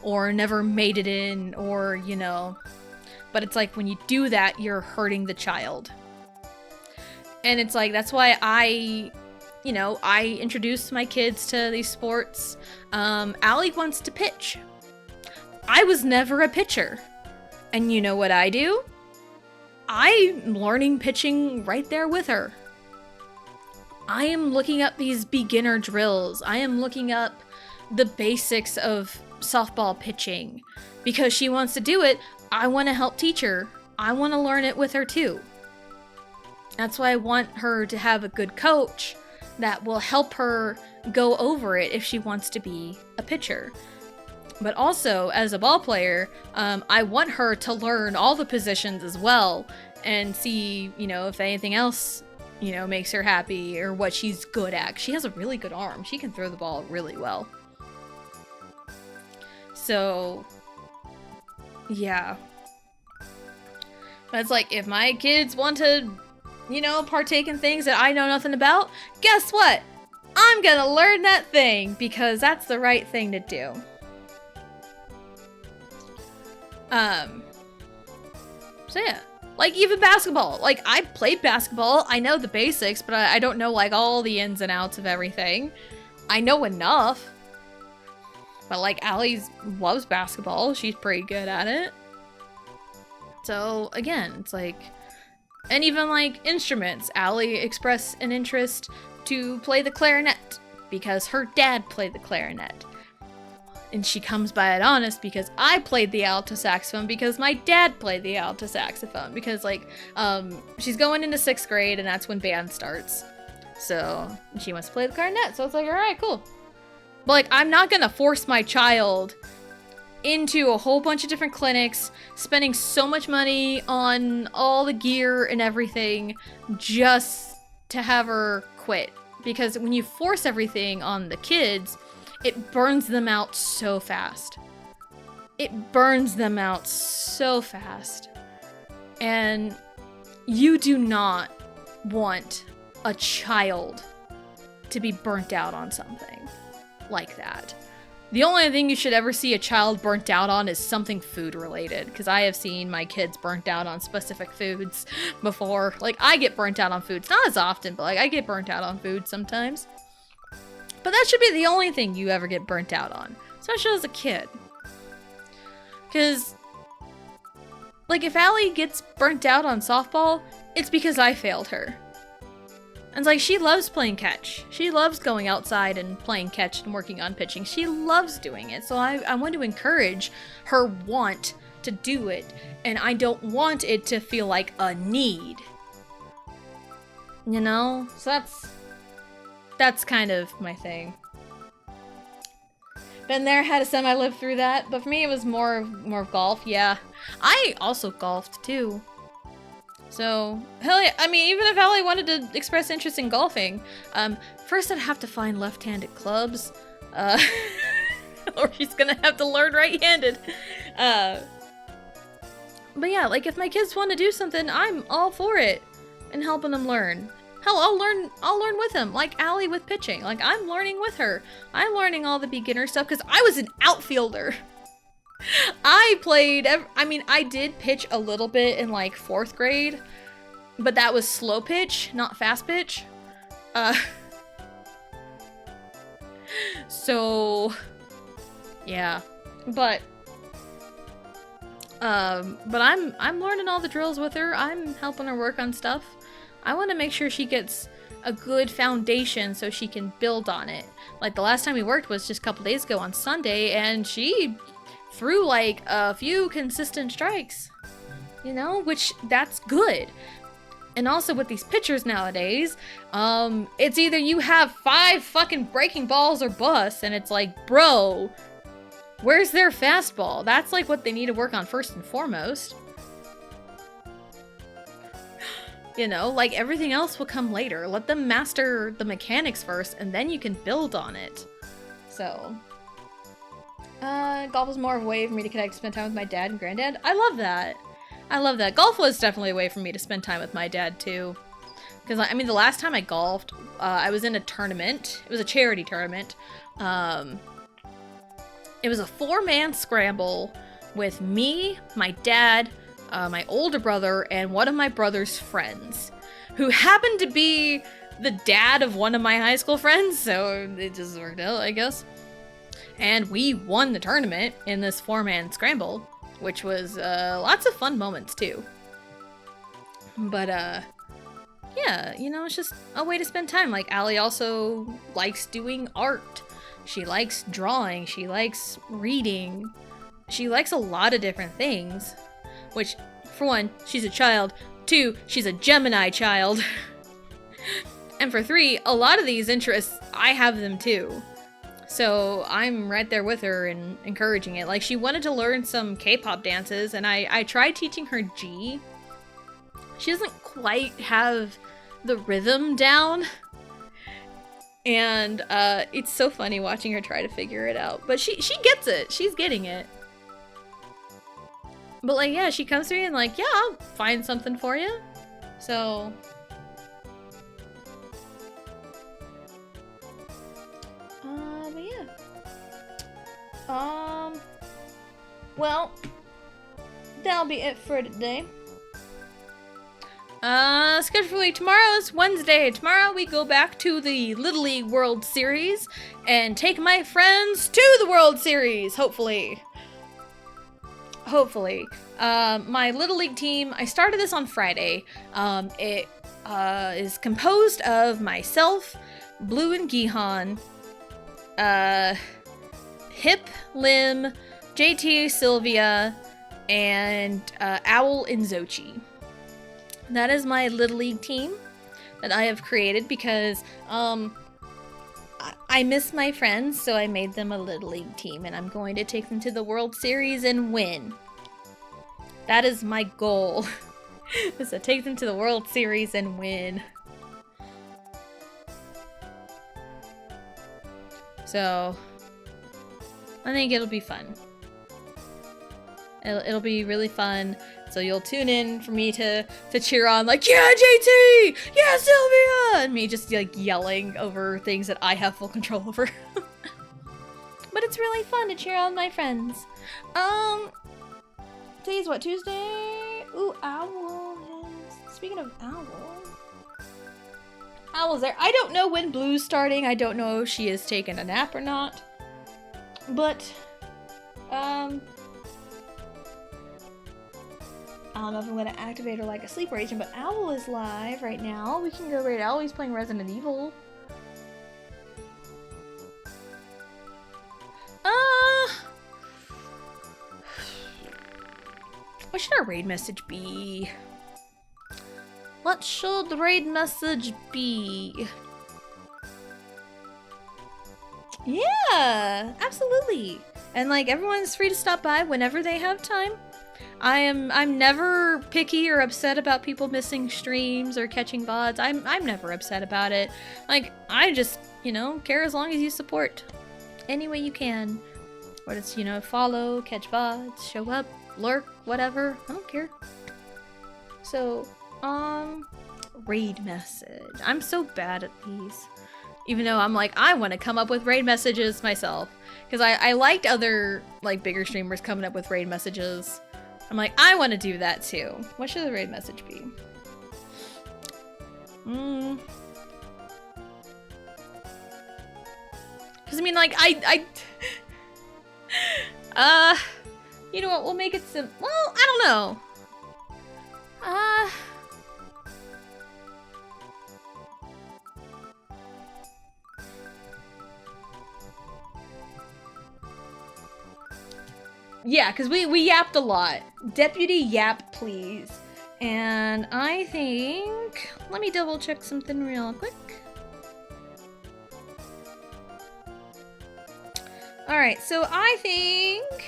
or never made it in, or, you know. But it's like, when you do that, you're hurting the child. And it's like, that's why I introduced my kids to these sports. Allie wants to pitch. I was never a pitcher. And you know what I do? I'm learning pitching right there with her. I am looking up these beginner drills. I am looking up the basics of softball pitching. Because she wants to do it, I want to help teach her. I want to learn it with her too. That's why I want her to have a good coach that will help her go over it if she wants to be a pitcher. But also, as a ball player, I want her to learn all the positions as well and see, you know, if anything else, you know, makes her happy or what she's good at. She has a really good arm. She can throw the ball really well. So, yeah. But it's like, if my kids want to, you know, partake in things that I know nothing about, guess what? I'm gonna learn that thing because that's the right thing to do. So yeah, like, even basketball. Like, I played basketball. I know the basics, but I don't know, like, all the ins and outs of everything. I know enough. But, like, Allie loves basketball. She's pretty good at it. So, again, it's like... And even, like, instruments. Allie expressed an interest to play the clarinet because her dad played the clarinet. And she comes by it honest because I played the alto saxophone because my dad played the alto saxophone. Because, like, she's going into 6th grade and that's when band starts. So, she wants to play the clarinet. So it's like, alright, cool. But, like, I'm not gonna force my child into a whole bunch of different clinics, spending so much money on all the gear and everything just to have her quit. Because when you force everything on the kids, it burns them out so fast. It burns them out so fast. And you do not want a child to be burnt out on something like that. The only thing you should ever see a child burnt out on is something food related, because I have seen my kids burnt out on specific foods before. Like, I get burnt out on foods, not as often, but like, I get burnt out on food sometimes. But that should be the only thing you ever get burnt out on, especially as a kid. Because, like, if Allie gets burnt out on softball, it's because I failed her. And it's like, she loves playing catch. She loves going outside and playing catch and working on pitching. She loves doing it. So I want to encourage her want to do it. And I don't want it to feel like a need. You know? So that's kind of my thing. Been there, had a semi-live through that. But for me, it was more of golf, yeah. I also golfed, too. So, hell yeah, I mean, even if Allie wanted to express interest in golfing, first I'd have to find left-handed clubs, Or she's gonna have to learn right-handed. But yeah, like if my kids want to do something, I'm all for it and helping them learn. Hell, I'll learn with them, like Allie with pitching. Like I'm learning with her. I'm learning all the beginner stuff because I was an outfielder. I did pitch a little bit in like 4th grade, but that was slow pitch, not fast pitch. So yeah, but I'm learning all the drills with her. I'm helping her work on stuff. I want to make sure she gets a good foundation so she can build on it. Like the last time we worked was just a couple days ago on Sunday, and she threw like a few consistent strikes, you know, which that's good. And also with these pitchers nowadays, it's either you have 5 fucking breaking balls or bust, and it's like, bro, where's their fastball? That's like what they need to work on first and foremost. You know, like everything else will come later. Let them master the mechanics first, and then you can build on it. So, golf was more of a way for me to connect, spend time with my dad and granddad. I love that. I love that. Golf was definitely a way for me to spend time with my dad too. Because I mean, the last time I golfed, I was in a tournament. It was a charity tournament. It was a 4-man scramble with me, my dad, my older brother, and one of my brother's friends, who happened to be the dad of one of my high school friends, so it just worked out, I guess. And we won the tournament in this 4-man scramble, which was lots of fun moments too. But yeah, you know, it's just a way to spend time. Like Allie also likes doing art. She likes drawing. She likes reading. She likes a lot of different things. Which, for 1, she's a child. 2, she's a Gemini child. And for 3, a lot of these interests, I have them too. So I'm right there with her and encouraging it. Like, she wanted to learn some K-pop dances, and I tried teaching her G. She doesn't quite have the rhythm down. And it's so funny watching her try to figure it out. But she gets it. She's getting it. But like, yeah, she comes to me and like, yeah, I'll find something for you. So but yeah. Well, that'll be it for today. Schedule for tomorrow's Wednesday. Tomorrow we go back to the Little League World Series and take my friends to the World Series, hopefully. My Little League team, I started this on Friday. It is composed of myself, Blue and Gihan, Hip, Lim, JT, Sylvia, and Owl and Xochi. That is my Little League team that I have created because I miss my friends, so I made them a Little League team, and I'm going to take them to the World Series and win. That is my goal, is to take them to the World Series and win. So, I think it'll be fun. It'll be really fun. So you'll tune in for me to cheer on, like, yeah, JT! Yeah, Sylvia! And me just, like, yelling over things that I have full control over. But it's really fun to cheer on my friends. Today's what, Tuesday? Ooh, Owl is... Speaking of Owl... Owl's there. I don't know when Blue's starting. I don't know if she has taken a nap or not. But, I don't know if I'm going to activate her like a sleeper agent, but Owl is live right now. We can go raid Owl. He's playing Resident Evil. What should our raid message be? What should the raid message be? Yeah, absolutely. And like, everyone's free to stop by whenever they have time. I'm never picky or upset about people missing streams or catching VODs. I'm never upset about it. Like, I just, you know, care as long as you support. any way you can. Or just, you know, follow, catch VODs, show up, lurk, whatever. I don't care. So, raid message. I'm so bad at these. Even though I'm like, I want to come up with raid messages myself. Because I liked other, like, bigger streamers coming up with raid messages. I'm like, I want to do that too. What should the raid message be? Because I mean, like, you know what, we'll make it well, I don't know. Yeah, because we yapped a lot. Deputy yap, please. And I think, let me double check something real quick. Alright, so I think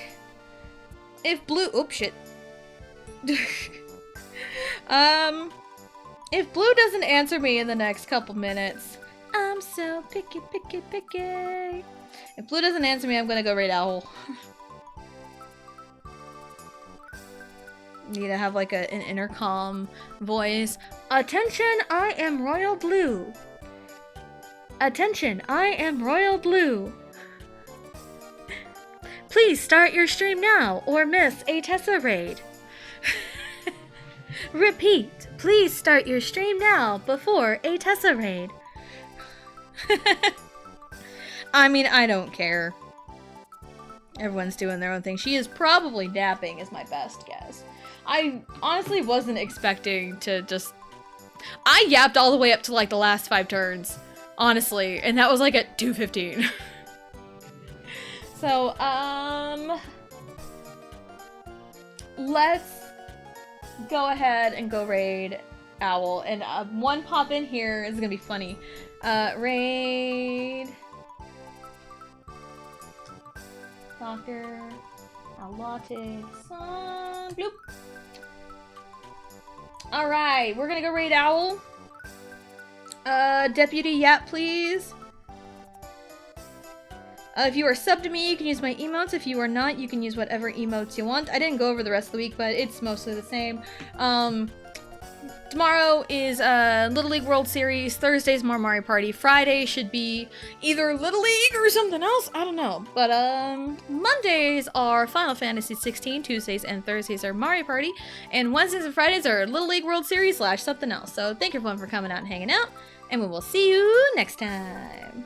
if blue, oh shit. If blue doesn't answer me in the next couple minutes, I'm so picky. If blue doesn't answer me, I'm gonna go raid Owl. Need to have like an intercom voice. Attention, I am Royal Blue. Attention, I am Royal Blue. Please start your stream now or miss a Tessa raid. Repeat, please start your stream now before a Tessa raid. I mean, I don't care. Everyone's doing their own thing. She is probably napping is my best guess. I honestly wasn't expecting to just... I yapped all the way up to like the last 5 turns, honestly, and that was like at 2:15. So, let's go ahead and go raid Owl, and one pop in here is gonna be funny. Raid... Soccer... Allotic... Sun... Bloop! Alright, we're gonna go raid Owl. Deputy Yap, please. If you are subbed to me, you can use my emotes. If you are not, you can use whatever emotes you want. I didn't go over the rest of the week, but it's mostly the same. Tomorrow is Little League World Series. Thursday's more Mario Party. Friday should be either Little League or something else. I don't know. But Mondays are Final Fantasy 16. Tuesdays and Thursdays are Mario Party. And Wednesdays and Fridays are Little League World Series / something else. So thank you everyone for coming out and hanging out. And we will see you next time.